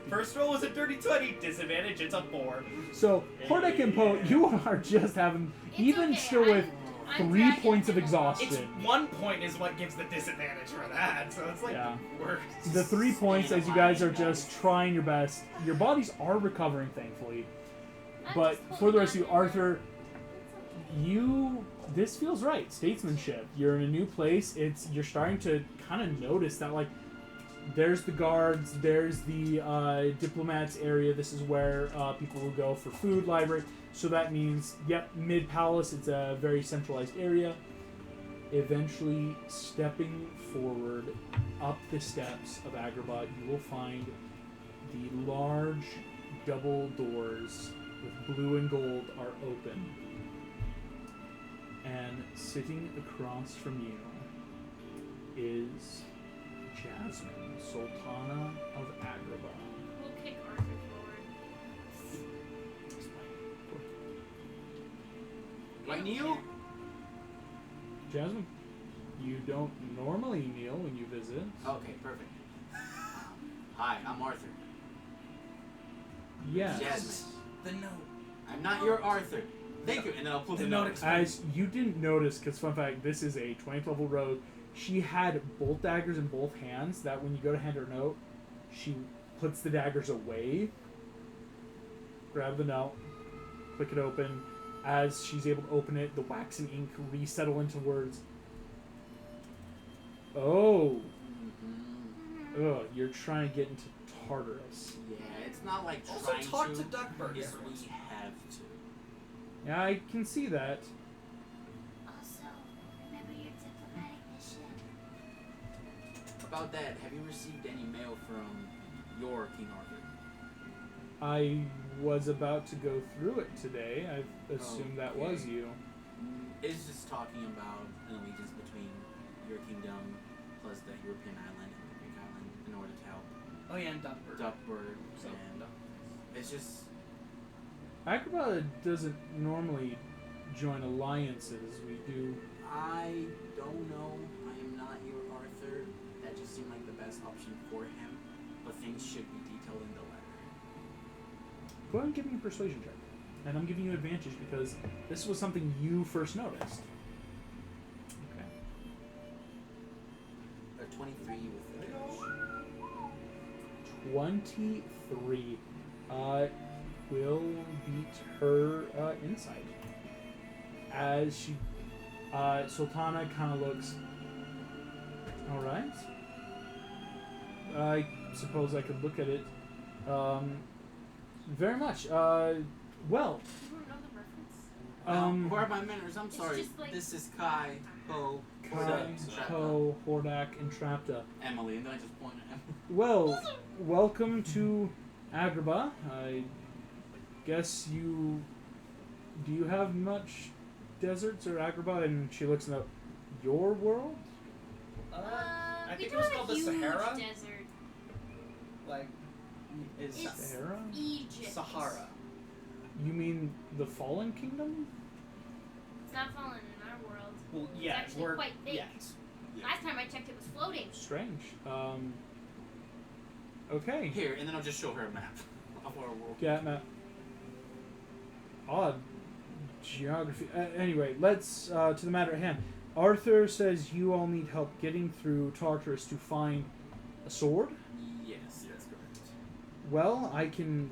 First roll was a dirty 20. Disadvantage, it's a 4. So, Hordak and Poe, you are just having, It's even okay, still with I'm 3 dragging points of him along. exhaustion. It's 1 point is what gives the disadvantage for that, so it's like Yeah. worse. The 3 points as you guys are just trying your best. Your bodies are recovering, thankfully. I'm But just for the rest of holding you, on. Arthur, this feels right. Statesmanship. You're in a new place. You're starting to kind of notice that, like, there's the guards, there's the diplomats area. This is where people will go for food, library. So that means, yep, mid-palace, it's a very centralized area. Eventually, stepping forward up the steps of Agrabah, you will find the large double doors with blue and gold are open. And sitting across from you is Jasmine, Sultana of Agrabah. We'll kick Arthur forward. Do I kneel? Jasmine, you don't normally kneel when you visit. Okay, perfect. Hi, I'm Arthur. Yes. Jasmine. The note. I'm not your Arthur. Thank you, and then I'll pull the note. As you didn't notice, because fun fact, this is a 20th level rogue. She had bolt daggers in both hands. That when you go to hand her a note, she puts the daggers away. Grab the note, click it open. As she's able to open it, the wax and ink resettle into words. Oh, ugh, you're trying to get into Tartarus. Yeah, it's not like Also trying talk to to. Duckburg. It's we have to. Yeah, I can see that. Also, remember your diplomatic mission. About that, have you received any mail from your King Arthur? I was about to go through it today. I assumed that was Okay. you. It's just talking about an allegiance between your kingdom plus the European island and the Greek island in order to help Oh yeah, and Duckburg. Duckburg. So, And it's just Agrabah doesn't normally join alliances. We do. I don't know. I am not your Arthur. That just seemed like the best option for him. But things should be detailed in the letter. Go ahead and give me a persuasion check. And I'm giving you advantage because this was something you first noticed. Okay. Or 23 with the 23. Will beat her insight. As she, Sultana kind of looks. All right. I suppose I could look at it. Very much. Well. You don't know the reference? where are my mentors? I'm It's sorry. just like- This is Kai, Ho, Kai, Hordak, Ko, Hordak, and Trapta. Emily, and then I just point at Emily. Well, welcome to Agrabah. I guess you... Do you have much deserts or Agrabah? And she looks at your world? I We think do it was have called a the huge Sahara. desert. Like, is It's- Sahara? Egypt. Sahara. You mean the Fallen Kingdom? It's not fallen in our world. Well, yeah, actually we're quite big. yes. Last time I checked, it was floating. Strange. Okay. Here, and then I'll just show her a map of our world. Yeah, map. Odd geography. Anyway, let's to the matter at hand. Arthur says you all need help getting through Tartarus to find a sword. Yes, that's correct. Well, I can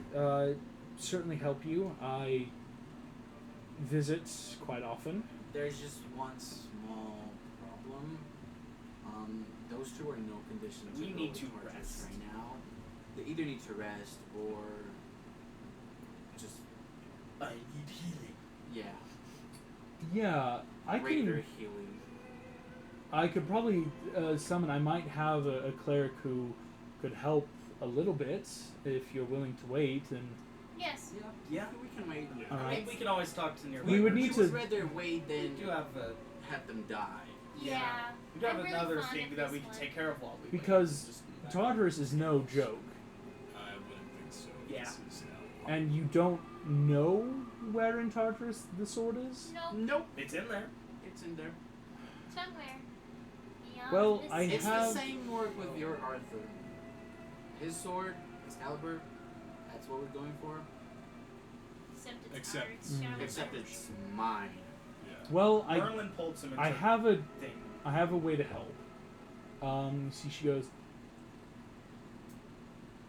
certainly help you. I visit quite often. There's just one small problem. Those two are in no condition to We go need with to Tartarus rest. right now. They either need to rest or just I need healing. yeah, Yeah, I regular can. healing. I could probably summon. I might have a cleric who could help a little bit if you're willing to wait. And Yes. Yeah. we can wait. All I right. mean, we can always talk to nearby. We would need would to- rather wait We than do have a. have them die. Yeah. We do have I'm really another fond thing of that we this can one. take care of while we wait. Because Just move back. Tartarus is no joke, I wouldn't think so. Yeah. This is now. and you don't know where in Tartarus the sword is. Nope. Nope, It's in there. it's in there. Somewhere. else? Well, This I is- It's have- the same work with your Arthur. His sword, Excalibur, that's what we're going for. Except it's Mm. ours. Except it's mine. Yeah. Well, Merlin pulled some. I have a thing. I have a way to help. See, she goes.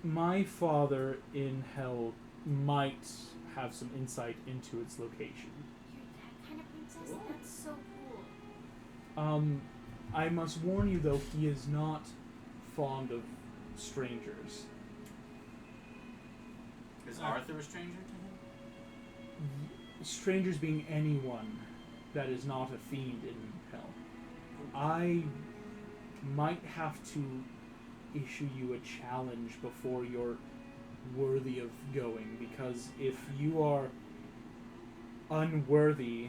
My father in hell might have some insight into its location. You're that kind of princess? That's so cool. I must warn you though, he is not fond of strangers. Is Arthur a stranger to him? Strangers being anyone that is not a fiend in hell. I might have to issue you a challenge before you're worthy of going, because if you are unworthy,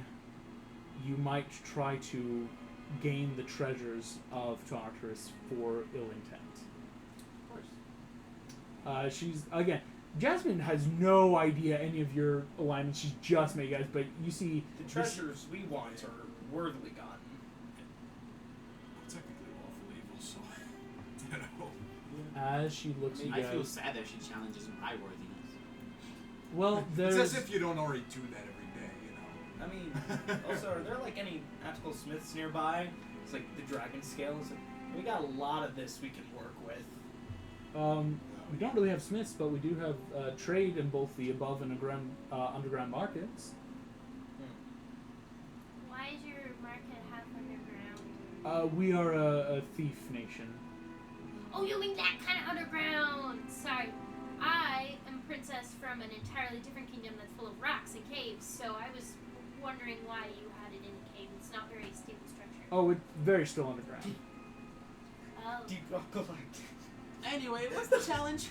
you might try to gain the treasures of Tartarus for ill intent. Of course. She's again. Jasmine has no idea any of your alignments. She's just made guys, but you see The this- treasures we want are worthily gotten. I'm technically lawful evil, so you know. as she looks at you I feel guys. sad that she challenges my worthiness. Well, It's there's as if you don't already do that every day, you know. I mean, also, are there like any magical smiths nearby? It's like the dragon scales. We got a lot of this we can work with. we don't really have smiths, but we do have trade in both the above and underground markets. Why is your market half underground? We are a thief nation. Oh, you mean that kind of underground? Sorry. I am a princess from an entirely different kingdom that's full of rocks and caves, so I was wondering why you had it in a cave. It's not very stable structure. Oh, it's very still underground. Oh. Deep rock galactic. Anyway, what's the challenge?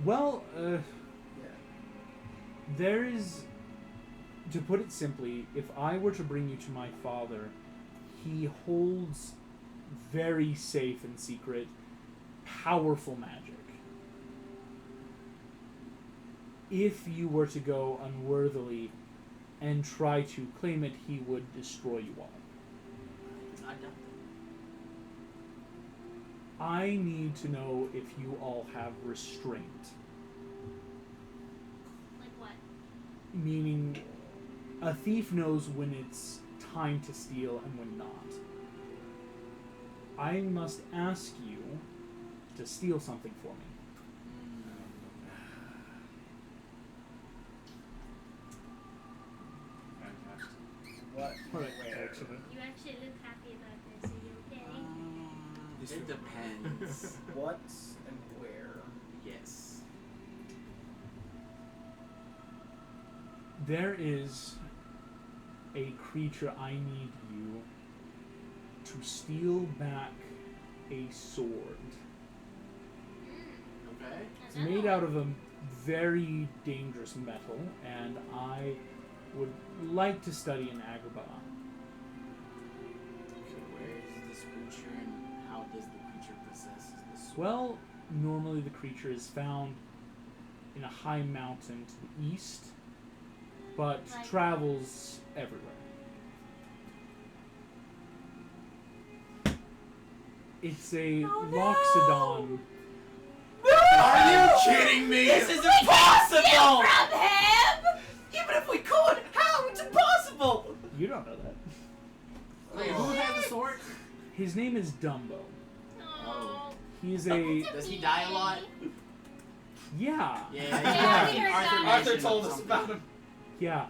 Well, Yeah. there is, to put it simply, if I were to bring you to my father, he holds very safe and secret, powerful magic. If you were to go unworthily and try to claim it, he would destroy you all. I doubt that. I need to know if you all have restraint. Like what? Meaning, a thief knows when it's time to steal and when not. I must ask you to steal something for me. Fantastic. What? What Where? excellent. You actually look happy about this. Are you okay? It depends. What and where? Yes. There is a creature I need you to steal back a sword. Okay. It's made out of a very dangerous metal, and I would like to study in Agrabah. Okay, where is this creature and how does the creature possess this sword? Well, normally the creature is found in a high mountain to the east, but Like- travels everywhere. It's a Loxodon. Are you kidding me? This is impossible! From him! Even if we could, how? It's impossible! You don't know that. Wait, who has the sword? His name is Dumbo. Oh. He's a Does he die a lot? yeah. Yeah, Yeah, we heard that. Arthur mentioned told us something. about him. Yeah.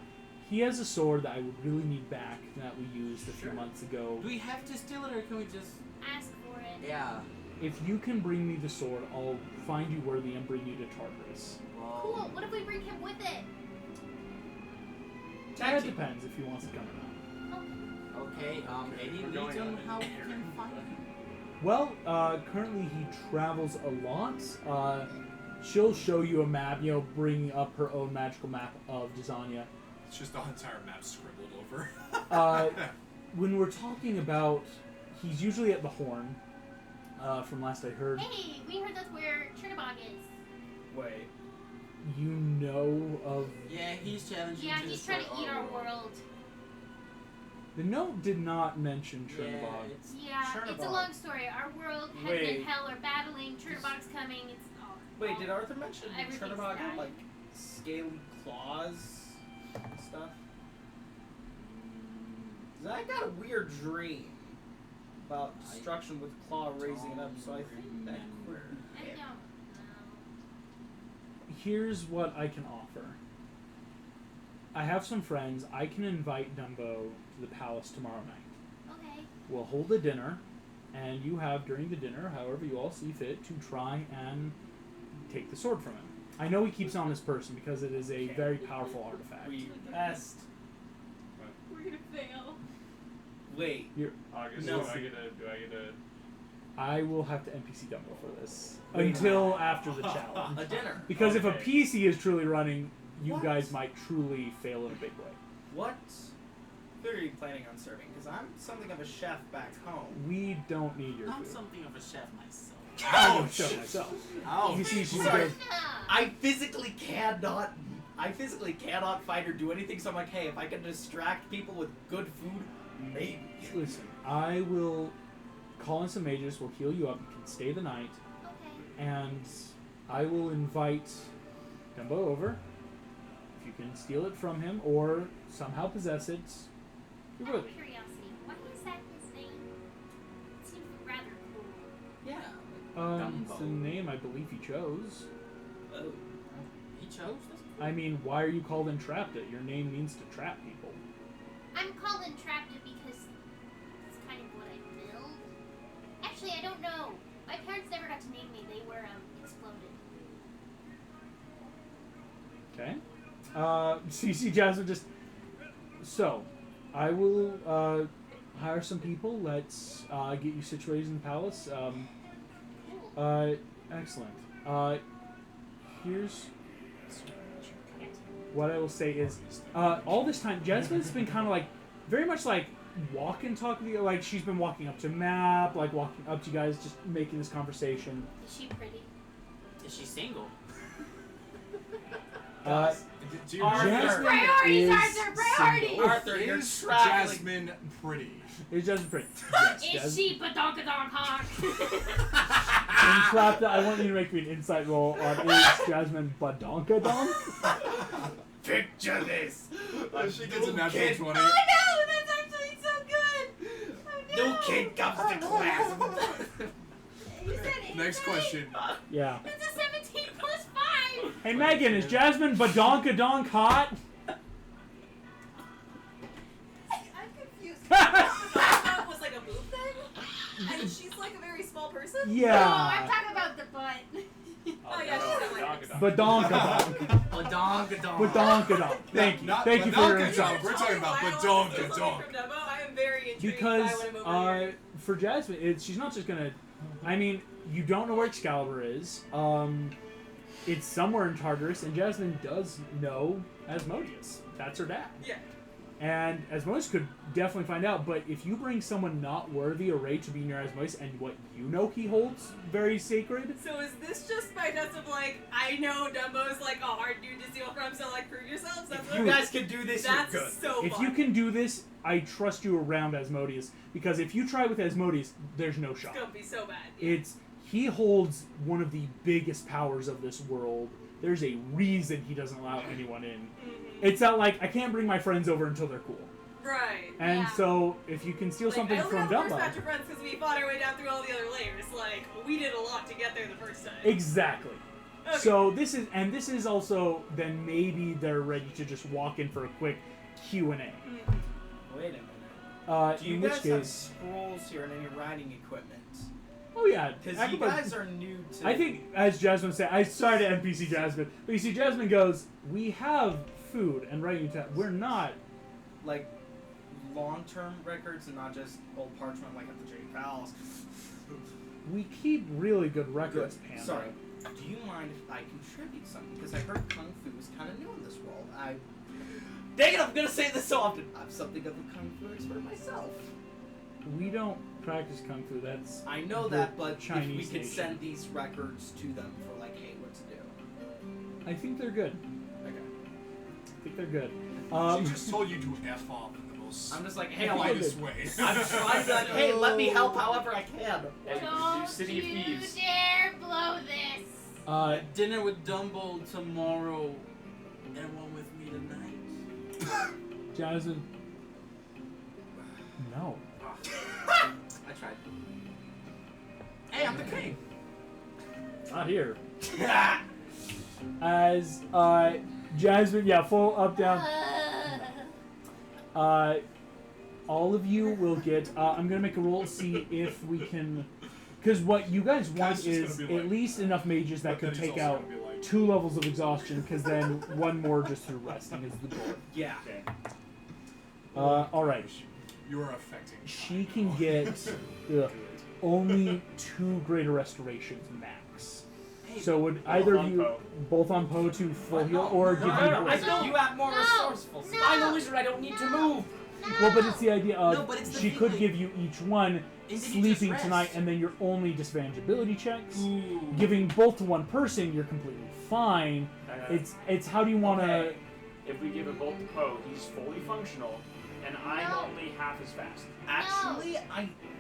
He has a sword that I would really need back that we used a few months ago. Do we have to steal it or can we just... Ask for it. Yeah. If you can bring me the sword, I'll find you worthy and bring you to Tartarus. Well, Cool. What if we bring him with it? That depends if he wants to come or not. okay, any We're leads going on on how we an can find him? Well, currently he travels a lot. She'll show you a map, bring up her own magical map of Dysania. It's just the entire map scribbled over. When we're talking about, he's usually at the Horn, from last I heard. Hey, we heard that's where Chernobog is. Wait. You know of... Yeah, he's challenging Yeah, to he's destroy trying to eat our world. The note did not mention Chernobog. it's Yeah, it's a Chernobog. long story. Our world, heaven Wait. and hell are battling. Chernobog's coming. It's all. Wait, did Arthur mention Everything's Chernobog had dying. like scaly claws and stuff? 'Cause I got a weird dream about destruction with claw raising it up, so I think that could I be don't it. know. Here's what I can offer. I have some friends. I can invite Dumbo to the palace tomorrow night. Okay. We'll hold a dinner, and you have during the dinner, however you all see fit, to try and take the sword from him. I know he keeps it on his person because it is a very powerful artifact. We best. We're gonna fail. Wait. August, No. do I get a... I will have to NPC Dumbo for this Wait. until after the challenge. A dinner. Because if a Okay. PC is truly running, you What? guys might truly fail in a big way. What food are you planning on serving? Because I'm something of a chef back home. We don't need your I'm food. something of a chef myself. I don't show myself. Ouch. You see, she's Sorry. good. I physically cannot fight or do anything, so I'm like, hey, if I can distract people with good food, maybe. Listen, I will call in some mages. We'll heal you up. You can stay the night, Okay. and I will invite Dumbo over. If you can steal it from him or somehow possess it, you're Out worthy. of curiosity, why is that his name? It seems rather cool. Yeah. It's a name I believe he chose. Oh. He chose this? I mean, why are you called Entrapped It? Your name means to trap people. I'm called Entrapped because it's kind of what I build. Actually, I don't know. My parents never got to name me. They were exploded. Okay. CC Jasmine just... So, I will hire some people. Let's get you situated in the palace. Cool. Excellent. Here's what I will say is, all this time, Jasmine's been kind of like, very much like walk and talk with you. Like, she's been walking up to map, like walking up to you guys, just making this conversation. Is she pretty? Is she single? Do you Arthur. Jasmine Priorities, is Arthur, priorities! single. Arthur, you're Is traveling. Jasmine pretty? Is Jasmine pretty? Yes, Is Jasmine. she badonkadonk hawk? Entrapped, I want you to make me an insight roll on is Jasmine Badonkadonk? Picture this. She gets a natural kid. 20. Oh no, that's actually so good. Oh, no. New kid comes to class. You said Next insight? question. Yeah. It's a 17 plus 5! Hey Megan, is Jasmine Badonkadonk hot? I'm confused. That was like a move thing? And she's like a very small person? No, I'm Yeah. talking about the butt. Oh, yeah, she's not like Badonkadonk. Badonkadonk. Badonkadonk. Thank you. Not Thank you for your Badonkadonk. insight. We're talking about badonkadonk. I am very intrigued Because by what I'm overhearing. for Jasmine, she's not just gonna. I mean, you don't know where Excalibur is. It's somewhere in Tartarus, and Jasmine does know Asmodeus. That's her dad. Yeah. And Asmodeus could definitely find out, but if you bring someone not worthy or ready to be near Asmodeus and what you know he holds very sacred, So is this just by test of like, I know Dumbo's like a hard dude to steal from, so like prove yourselves? That's You guys can do this. That's you're good. so if fun. you can do this, I trust you around Asmodeus, because if you try with Asmodeus, there's no shot. It's gonna be so bad. He holds one of the biggest powers of this world. There's a reason he doesn't allow anyone in. It's not like, I can't bring my friends over until they're cool. Right. And Yeah. so, if you can steal Like, something I only from have the first Dumbo... batch of friends because we fought our way down through all the other layers. Like, we did a lot to get there the first time. Exactly. Okay. So this is also, then maybe they're ready to just walk in for a quick Q&A. Mhm. Wait a minute. Do you In guys which have case... scrolls here and any writing equipment? Oh yeah. Because I you could put- guys are new to. I think, as Jasmine said, I sorry to NPC Jasmine, but you see, Jasmine goes, we have food and writing time. We're not. like long-term records and not just old parchment like at the Jade Palace. We keep really good records, Panda. Sorry. Do you mind if I contribute something? Because I heard Kung Fu is kind of new in this world. Dang it, I'm going to say this so often. I'm something of a Kung Fu expert myself. We don't practice Kung Fu. That's I know the that, but Chinese if we could nation. send these records to them for like, hey, what to do. I think they're good. Okay. I think they're good. She just told you to F off in the most most I'm just like, hey, politest way. I'm trying to, hey, let me help however I can. And Don't City of you Thieves. dare blow this! Dinner with Dumbo tomorrow, and one with me tonight. Jasmine. No. I tried. Hey, I'm the king. Not here. As Jasmine, yeah, full up down. All of you will get. I'm gonna make a roll to see if we can, because what you guys want just is gonna be like- at least enough mages that But then can he's take also out gonna be like, 2 levels of exhaustion, because then one more just through resting is the goal. Yeah. Okay. All right. You are affecting. She can get only 2 greater restorations max. Hey, So would either of on you Poe. both on Poe to full heal, No, or no, give No, you? no, I both? think you have more No, resourceful. no. I'm a wizard. I don't need to move. Well, but it's the idea of No, but it's the she thing, could like- give you each one And then you just sleeping rest. tonight, and then your only disadvantage ability checks. Ooh. Giving both to one person, you're completely fine. It's how do you want to? Okay. If we give it both to Poe, he's fully functional, and I'm No. only half as fast. Actually,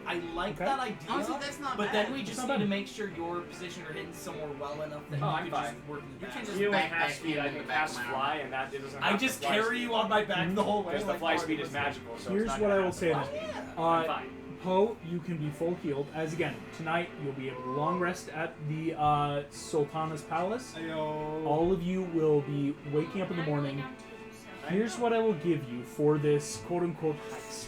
I like Okay. that idea. Honestly, that's not But bad. then we just not need bad. to make sure your position are hidden somewhere well enough that Oh, you I'm can fine. just work in the You can back. just You only backpack have speed. I in can the back cast of my fly, arm. and that it doesn't. I have just the fly carry speed. you on my back the whole way. Because the like fly Artie speed was is saying. magical, so Here's it's not what gonna I will have say the then. fly speed. Yeah. I'm Uh, fine. Poe, you can be full healed. As again, tonight you'll be able to long rest at the Sultana's palace. Ayo. All of you will be waking up in the morning. Here's what I will give you for this quote-unquote heist.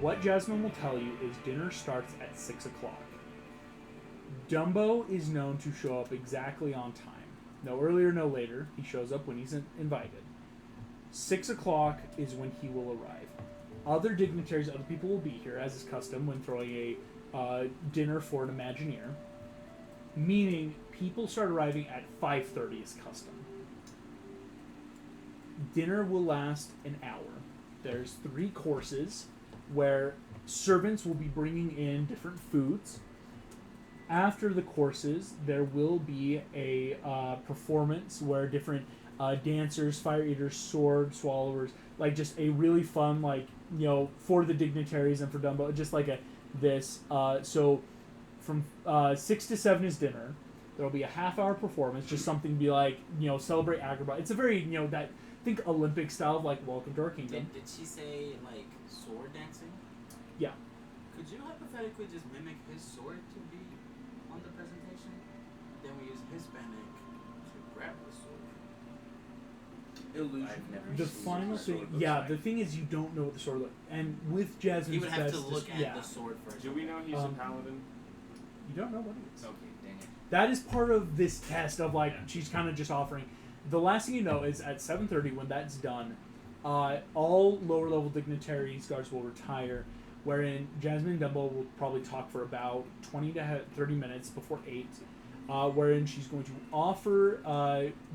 What Jasmine will tell you is dinner starts at 6 o'clock. Dumbo is known to show up exactly on time. No earlier, no later. He shows up when he's invited. 6 o'clock is when he will arrive. Other dignitaries, other people will be here, as is custom when throwing a dinner for an Imagineer. Meaning, people start arriving at 5:30 is custom. Dinner will last an hour. There's 3 courses where servants will be bringing in different foods. After the courses, there will be a performance where different dancers, fire eaters, sword swallowers, like just a really fun, like, you know, for the dignitaries and for Dumbo, just like this. So from 6 to 7 is dinner. There'll be a half-hour performance, just something to be like, you know, celebrate Agrabah. It's a very, you know, that, think Olympic style of like Welcome to Our Kingdom. Did she say, like, sword dancing? Yeah. Could you hypothetically just mimic his sword to be on the presentation? Then we use Hispanic to grab the sword. Illusion. I've never The seen final what a sword thing, looks yeah, like. the thing is you don't know what the sword looks, and with Jasmine's He would have to best, look at yeah, the sword first. Do we know he's a paladin? you don't know what it is. Okay, dang it. That is part of this test of like Yeah. she's kind of just offering. The last thing you know is at 7:30 when that's done, all lower level dignitaries guards will retire, wherein Jasmine and Dumbo will probably talk for about 20 to 30 minutes before 8, wherein she's going to offer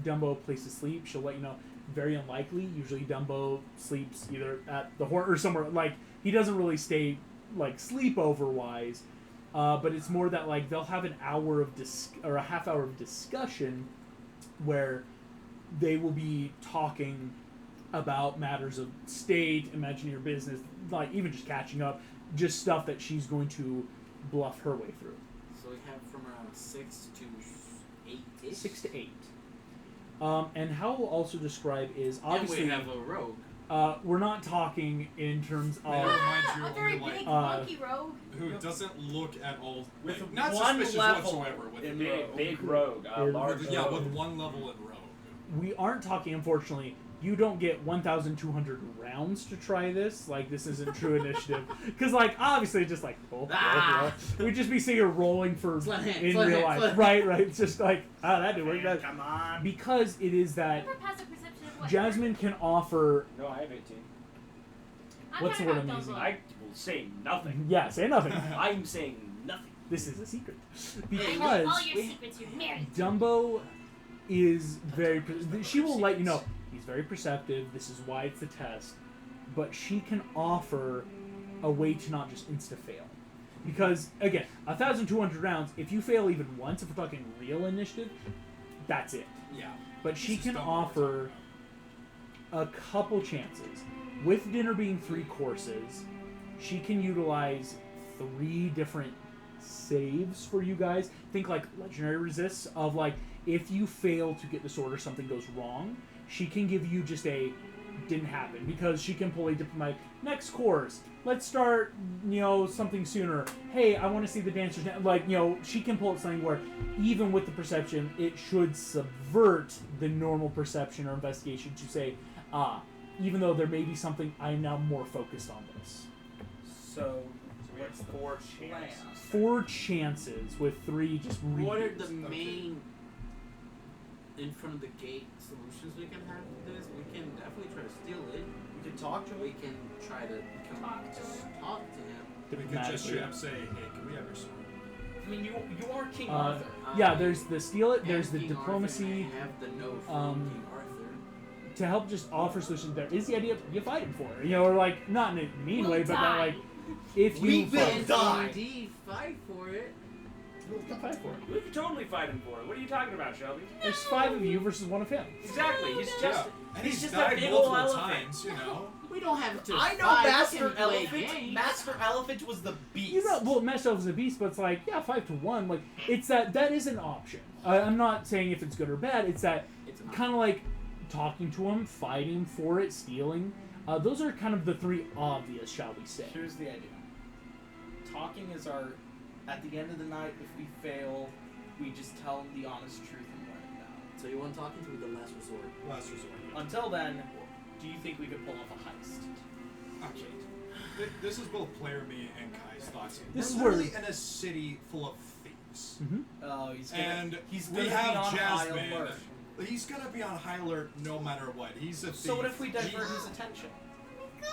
Dumbo a place to sleep. She'll let you know. Very unlikely. Usually Dumbo sleeps either at the horn or somewhere. Like he doesn't really stay like sleepover wise. But it's more that like they'll have an hour of or a half hour of discussion where they will be talking about matters of state, Imagineer business, like even just catching up, just stuff that she's going to bluff her way through. So we have from around 6 to 8-ish? 6 to 8. And how we'll also describe is And obviously we have a rogue. we're not talking in terms May I of remind you A of very your, like, big monkey rogue. who doesn't look at all With like, not one suspicious level whatsoever. With in Big rogue, Or- large with, yeah, rogue. with one level in rogue. we aren't talking, unfortunately. You don't get 1,200 rounds to try this. Like, this isn't true initiative. Because, like, obviously, just like, we'd just be sitting here rolling for Sleight of hand, in sleight of real hand, life. sleight of Right. It's just like, that didn't work. That, Come on. because it is that Never passive perception of what? Jasmine can offer. No, I have 18. I'm What's the talking word about I'm using? Dumbo. I will say nothing. Yeah, say nothing. I'm saying nothing. This is a secret. All Because your secrets you're married. Dumbo is very. She will let you know. He's very perceptive. This is why it's the test. But she can offer a way to not just insta-fail. Because, again, 1,200 rounds, if you fail even once, if we're talking real initiative, that's it. Yeah. But she This is can Dumbo we're offer a couple chances. With dinner being 3 courses, she can utilize 3 different saves for you guys. Think like legendary resists of like if you fail to get this order, something goes wrong. She can give you just a didn't happen because she can pull a diplomatic next course. Let's start, something sooner. Hey, I want to see the dancers now. Like, she can pull it something where even with the perception, it should subvert the normal perception or investigation to say, even though there may be something, I am now more focused on this. So we have 4 chances. 4 chances with 3 just What are redos. the main in front of the gate solutions we can have with this? We can definitely try to steal it. We can talk to him. We can try to Talk to just him. talk to him. We could just straight up say, hey, can we have your sword? I mean, you are King Arthur. Yeah, there's the steal it, there's the King diplomacy. Arthur, I have the note from um, King Arthur. To help just offer solutions, there is the idea you fight him for it. Or like, not in a mean We'll way, but not die. like, if you We will fight, die. Indeed, fight for it. we'll fight for it. We could totally fight him for it. What are you talking about, Shelby? There's 5 of you versus 1 of him. Exactly. He's just Yeah. And he's just a died big ol' multiple elephant. times, We don't have to I know fight. We Master can play Elephant. games. Master Elephant was the beast. Well, Master Elf is a beast, but it's like, yeah, 5 to 1. Like, it's that is an option. I'm not saying if it's good or bad. It's that It's an kind of like talking to him, fighting for it, stealing. Those are kind of the 3 obvious, shall we say. Here's the idea. Talking is our. At the end of the night, if we fail, we just tell him the honest truth and let him down. So you want talking to me the last resort? Last resort. Until then, do you think we could pull off a heist? Okay. This is both player me and Kai's thoughts. This is We're where- literally in a city full of thieves. Mm-hmm. Oh, And he's we gonna be have on high Jasmine. alert. He's gonna be on high alert no matter what. He's a thief. So what if we divert his attention?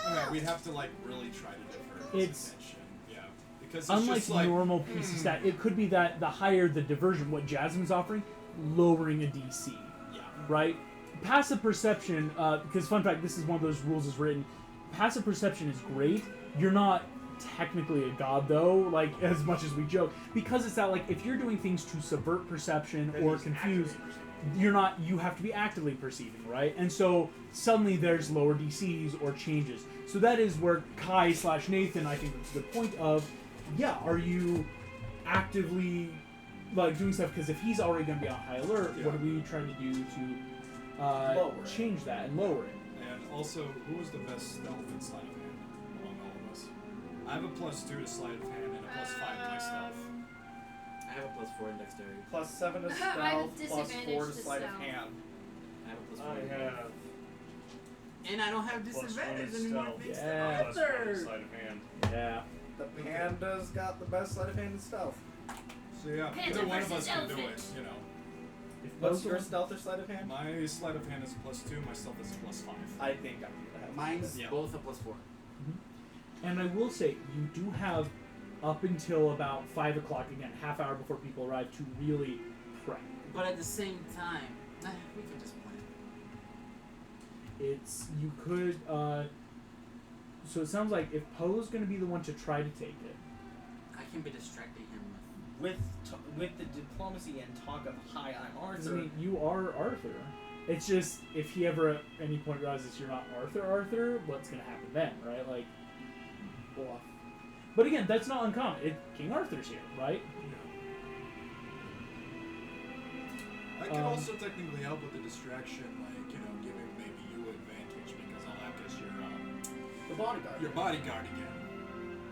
Okay, we'd have to really try to divert his It's- attention. Yeah. Because it's Unlike just like normal PC stat, it could be that the higher the diversion, what Jasmine's offering, lowering a DC. yeah. Right? Passive perception, because fun fact, this is one of those rules is written. Passive perception is great. You're not technically a god though, like as much as we joke, because it's that like if you're doing things to subvert perception Then or he's confuse, actively perceiving. you're not. You have to be actively perceiving, right? And so suddenly there's lower DCs or changes. So that is where Kai/Nathan, I think, that's the point of, yeah, are you actively like doing stuff? Because if he's already going to be on high alert, Yeah. what are we trying to do to Lower it. change that and lower it? And also, who was the best stealth and sleight of hand among all of us? I have a +2 to sleight of hand and a +5 to my stealth. I have a +4 in dexterity. +7 to I have stealth, disadvantage +4 to to sleight of stealth. hand. I have a +4. I have And I don't have +1 disadvantage in anymore. stealth. Thanks to Yeah. +1 in Arthur. sleight of hand. Yeah. The panda's got the best sleight of hand and stealth. So yeah, Panda either one of us versus can do it, elephant. you know. What's your stealth or sleight of hand? My sleight of hand is a +2, my stealth is a +5. I think I'm gonna have Mine's Yeah. both a +4. And I will say, you do have up until about 5 o'clock, again, half hour before people arrive, to really prep. But at the same time, we can just plan. You could, so it sounds like if Poe's going to be the one to try to take it, I can be distracting him with. with the diplomacy and talk of hi, I'm I Arthur. mean, you are Arthur. It's just, if he ever at any point realizes you're not Arthur, what's going to happen then, right? Like, bluff. But again, that's not uncommon. King Arthur's here, right? I can Um, also technically help with the distraction, giving maybe you advantage because I'll act as The bodyguard. your bodyguard again.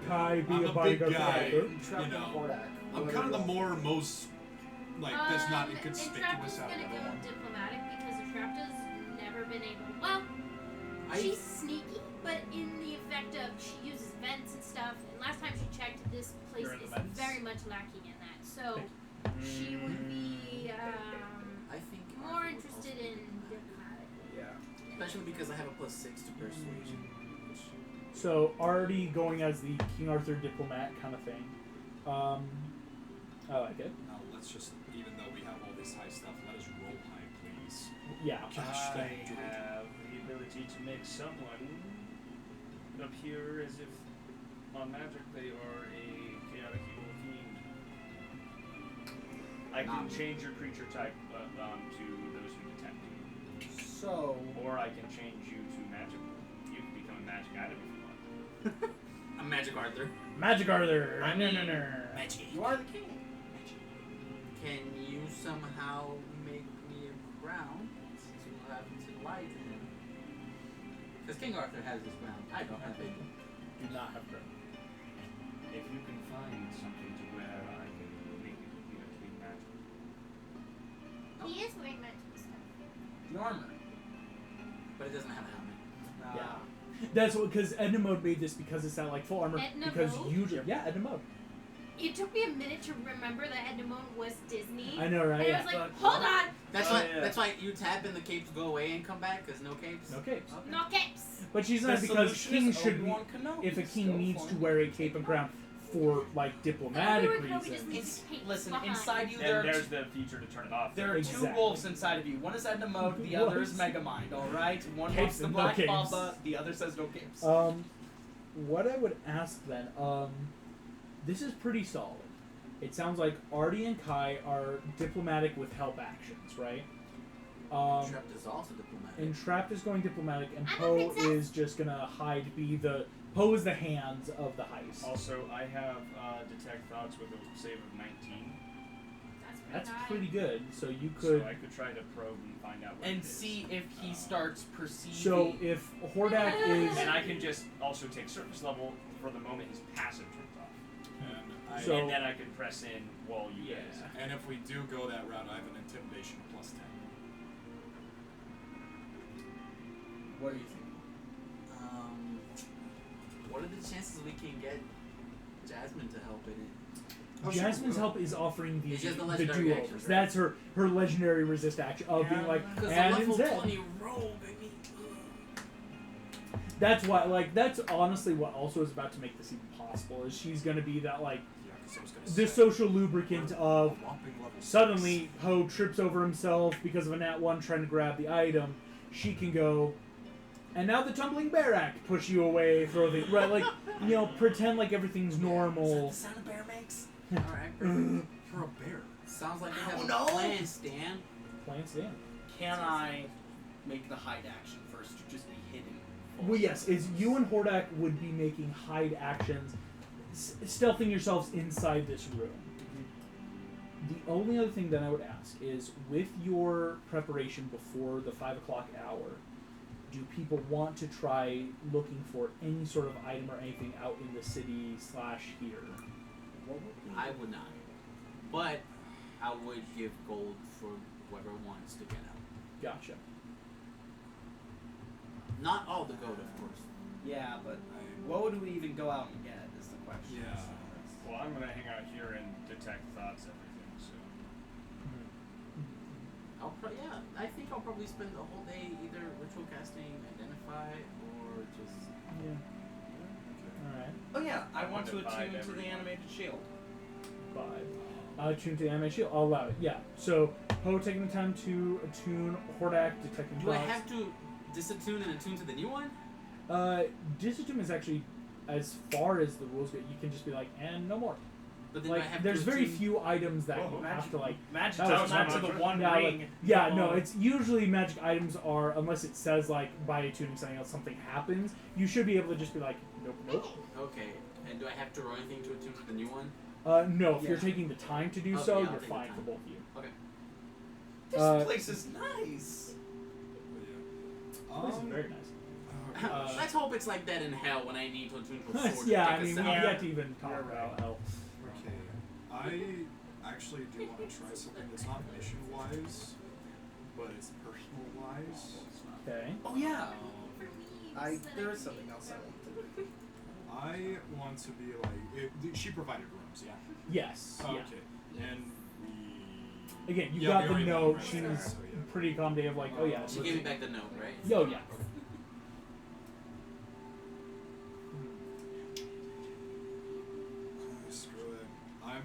Kai be I'm a a bodyguard big for guy. Arthur. Trapped in know, Hordak. I'm Whatever kind of the you want. most, that's not And inconspicuous Trapta's out of gonna go everyone. diplomatic because Trapta's never been able. Well, I- she's sneaky, but in the effect of she uses vents and stuff. And last time she checked, this place You're in the is vents. very much lacking in that. So she would be I think more Arthur would interested also- in diplomatic. Yeah. Especially because I have a +6 to persuasion. So Artie going as the King Arthur diplomat kind of thing. I like it. Now let's just, even though we have all this high stuff, let us roll high, please. Yeah. Gosh, I thank you. have the ability to make someone appear as if on magic they are a chaotic evil fiend. I can change your creature type to those who detect. So, So. Or I can change you to magic. You can become a magic item if you want. I'm Magic Arthur. Magic Arthur. I No, mean- no, no. Magic. You are the king. Can you somehow make me a crown to have to light in? Because King Arthur has this crown. I don't have it. Do not have her. If you can find something to wear, I can make it appear to be magic. He is wearing magic stuff. The armor. But it doesn't have a helmet. Nah. Yeah. That's what, because Edna Mode made this because it's not like full armor. Edna because Mode? usually, yeah, Edna Mode. It took me a minute to remember that Edamone was Disney. I know, right? And I Yeah. was like, But- hold on! That's Oh, why. yeah. That's why you tap and the capes go away and come back. Cause no capes. No capes. Okay. No capes! But she's The not because solution kings is should be. Obi-Wan Kenobi. If a king Still needs to fun. wear a cape and crown for like diplomatic Obi-Wan Kenobi just reasons, needs It's, Capes listen, behind. inside you And there are there's the feature to turn it off. There are Exactly. two wolves inside of you. One is Edna Mode, the other is Megamind, alright? One Capes wants the and no Black capes. Mamba, the other says no capes. what I would ask then, this is pretty solid. It sounds like Artie and Kai are diplomatic with help actions, right? Trapped is also diplomatic. And Trapped is going diplomatic, and I'm a Poe princess. is just gonna hide, Poe is the hands of the heist. Also, I have detect thoughts with a save of 19, That's high. pretty good. So you could. so I could try to probe and find out what And it is. see if he starts perceiving. So if Hordak is. And I can just also take surface level for the moment his passive turns off. And, So- And then I can press in while you guys. and if we do go that route, I have an intimidation of +10. What are you thinking? What are the chances we can get Jasmine to help in it? Oh, Jasmine's sure. help is offering It's just the the legendary duos. actions, right? That's her legendary resist action of being like, Because the and level instead. 20 rogue, I mean, That's why, like, that's honestly what also is about to make this even possible. Is she's gonna be that like Yeah, 'cause I was gonna the say, social lubricant we're of whopping level suddenly Poe trips over himself because of a nat 1 trying to grab the item. She can go, and now the tumbling bear act, push you away, throw the right, like, you know, pretend like everything's normal. Is that the sound a bear makes? Alright, perfect. For a bear. Sounds like they have Oh, a no. plan, Stan. Plan stand. Can I make the hide action first to just be hidden? Well, yes, is you and Hordak would be making hide actions, stealthing yourselves inside this room. The only other thing that I would ask is, with your preparation before the 5 o'clock hour, do people want to try looking for any sort of item or anything out in the city / here? What would be? I would not. But I would give gold for whoever wants to get out. Gotcha. Not all the gold, of course. Yeah, but I- what would we even go out and get is the question. Yeah. Well, I'm gonna hang out here and detect thoughts, everything. So Yeah, I think I'll probably spend the whole day either ritual casting, identify, or just. Yeah. Alright. Oh yeah, I want to Divide attune to the everyone. animated shield. 5. Attune to the anime shield. I'll allow it. Yeah. So Poe taking the time to attune, Hordak detecting Do I thoughts. have to disattune and attune to the new one? Disattune is actually, as far as the rules go, you can just be like, and no more. But then I Like, have there's to very attune- few items that Whoa, you have to like. Magic That was does not to not the true. one Yeah, ring. like, yeah, no, it's usually magic items are, unless it says like by attuning something else something happens, you should be able to just be like, nope, nope. Okay, and do I have to roll anything to attune to the new one? No, if you're Yeah. taking the time to do Okay, so, I'll you're take the fine time. for both of you. This place is nice. But This is very nice. okay. Let's hope it's like that in hell when I need to attune to a sword. yeah, to I take mean, us we out. have yet to even talk You're about right. hell. Okay. I actually do want to try something that's not mission wise, but it's personal wise. Okay. Oh yeah. For me, There is something else I want to do. I want to be like she provided rooms, yeah. Yes. Oh, Yeah. okay. And we. Again, you Yeah, got we the already note. know, She's right? So, yeah. pretty accommodative. Like, oh yeah. She let's- gave me back the note, right? Oh yeah. Screw it. I'm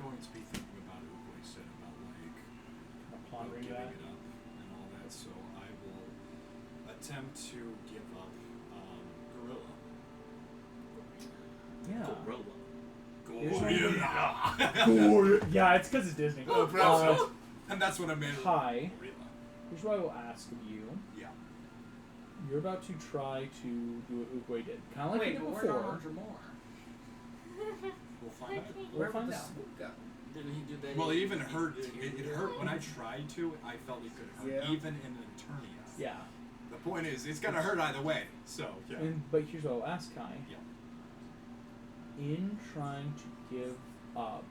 going to be thinking about it, what he said about like Pondering giving that. it up and all that. So I will attempt to give up Gorilla. Yeah. Gorilla. Gorilla. Yeah, it's because it's Disney. And that's what I made. Kai. Gorilla. Here's what I will ask of you. Yeah. You're about to try to do what Oogway did. Kind of like Wait, you but did we're before. not more. We'll find out. We'll find the out. smoke go? Didn't he do that? Well, it even hurt. It hurt when I tried to. I felt it could hurt, Yeah. even in Eternia. Yeah. The point is, it's gonna hurt either way. So yeah. But here's what I'll ask Kai. Yeah. In trying to give up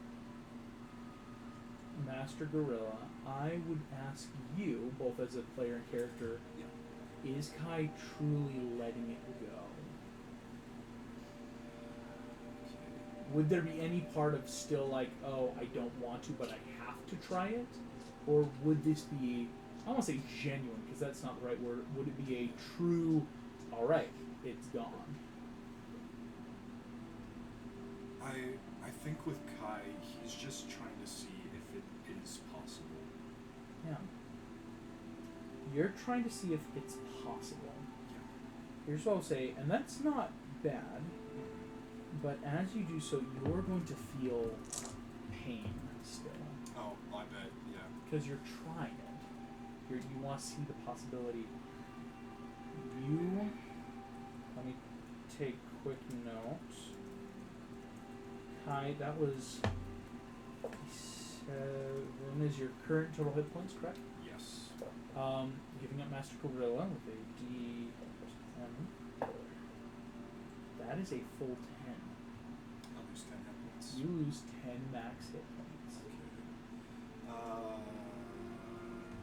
Master Gorilla, I would ask you, both as a player and character, is Kai truly letting it go? Would there be any part of still like, oh, I don't want to, but I have to try it? Or would this be, I don't want to say genuine, because that's not the right word, would it be a true, alright, it's gone? I think with Kai, he's just trying to see if it is possible. Yeah. You're trying to see if it's possible. Yeah. Here's what I'll say, and that's not bad, but as you do so, you're going to feel pain still. Oh, I bet. Yeah. Because you're trying it. You want to see the possibility. Let me take quick notes. Kai, that was 7 is your current total hit points, correct? Yes. Giving up Master Gorilla with a D10. That is a full 10. I'll lose 10 hit points. You lose 10 max hit points.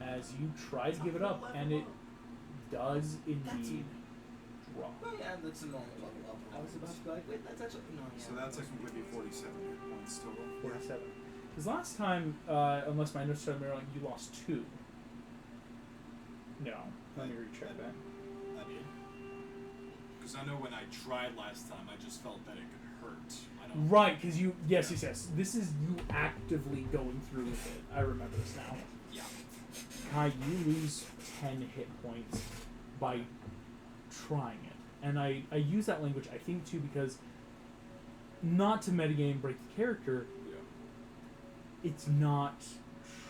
As you try to give it up, and it does indeed drop. Well, yeah, that's a normal level up. I was about to be like, wait, that's actually no. Yeah. So that's a completely 47 hit points total. 47. Because last time, unless my notes are wrong, you lost 2. No. Let me recheck that. I did. Because I know when I tried last time, I just felt that it could hurt. I don't. Right, because you. Yes. This is you actively going through with it. I remember this now. Yeah. Kai, you lose 10 hit points by trying it. And I use that language, I think, too, because not to metagame break the character, it's not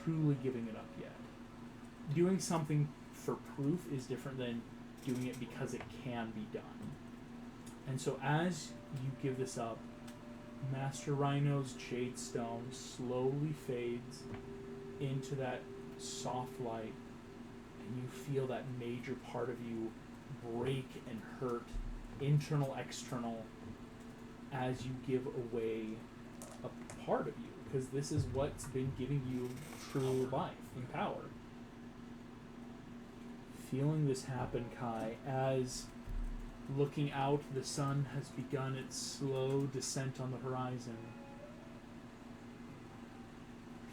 truly giving it up yet. Doing something for proof is different than doing it because it can be done. And so as you give this up, Master Rhino's Jadestone slowly fades into that soft light, and you feel that major part of you break and hurt, internal, external, as you give away a part of you, because this is what's been giving you true life and power. Feeling this happen, Kai, as looking out, the sun has begun its slow descent on the horizon.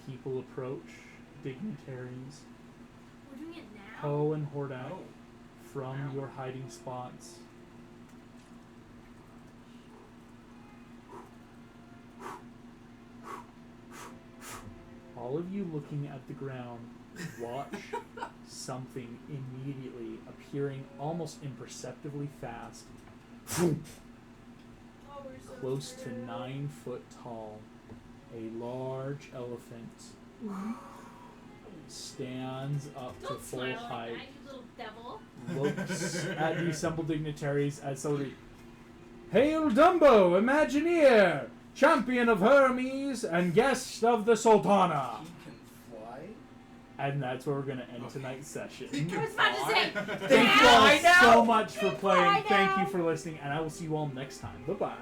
People approach, dignitaries, We're doing it now? Poe and Hordak, from your hiding spots. All of you looking at the ground, watch something immediately appearing almost imperceptibly fast, Oh, we're so close to scared. 9 foot tall. A large elephant stands up to Don't full smile height, like that, you little devil. looks at the assembled dignitaries as somebody. Hail Dumbo, Imagineer, champion of Hermes and guest of the Sultana. He can fly. And that's where we're going to end tonight's session. I was about to say, Thank you all I know. so much for I playing. Thank know. you for listening, and I will see you all next time. Bye-bye.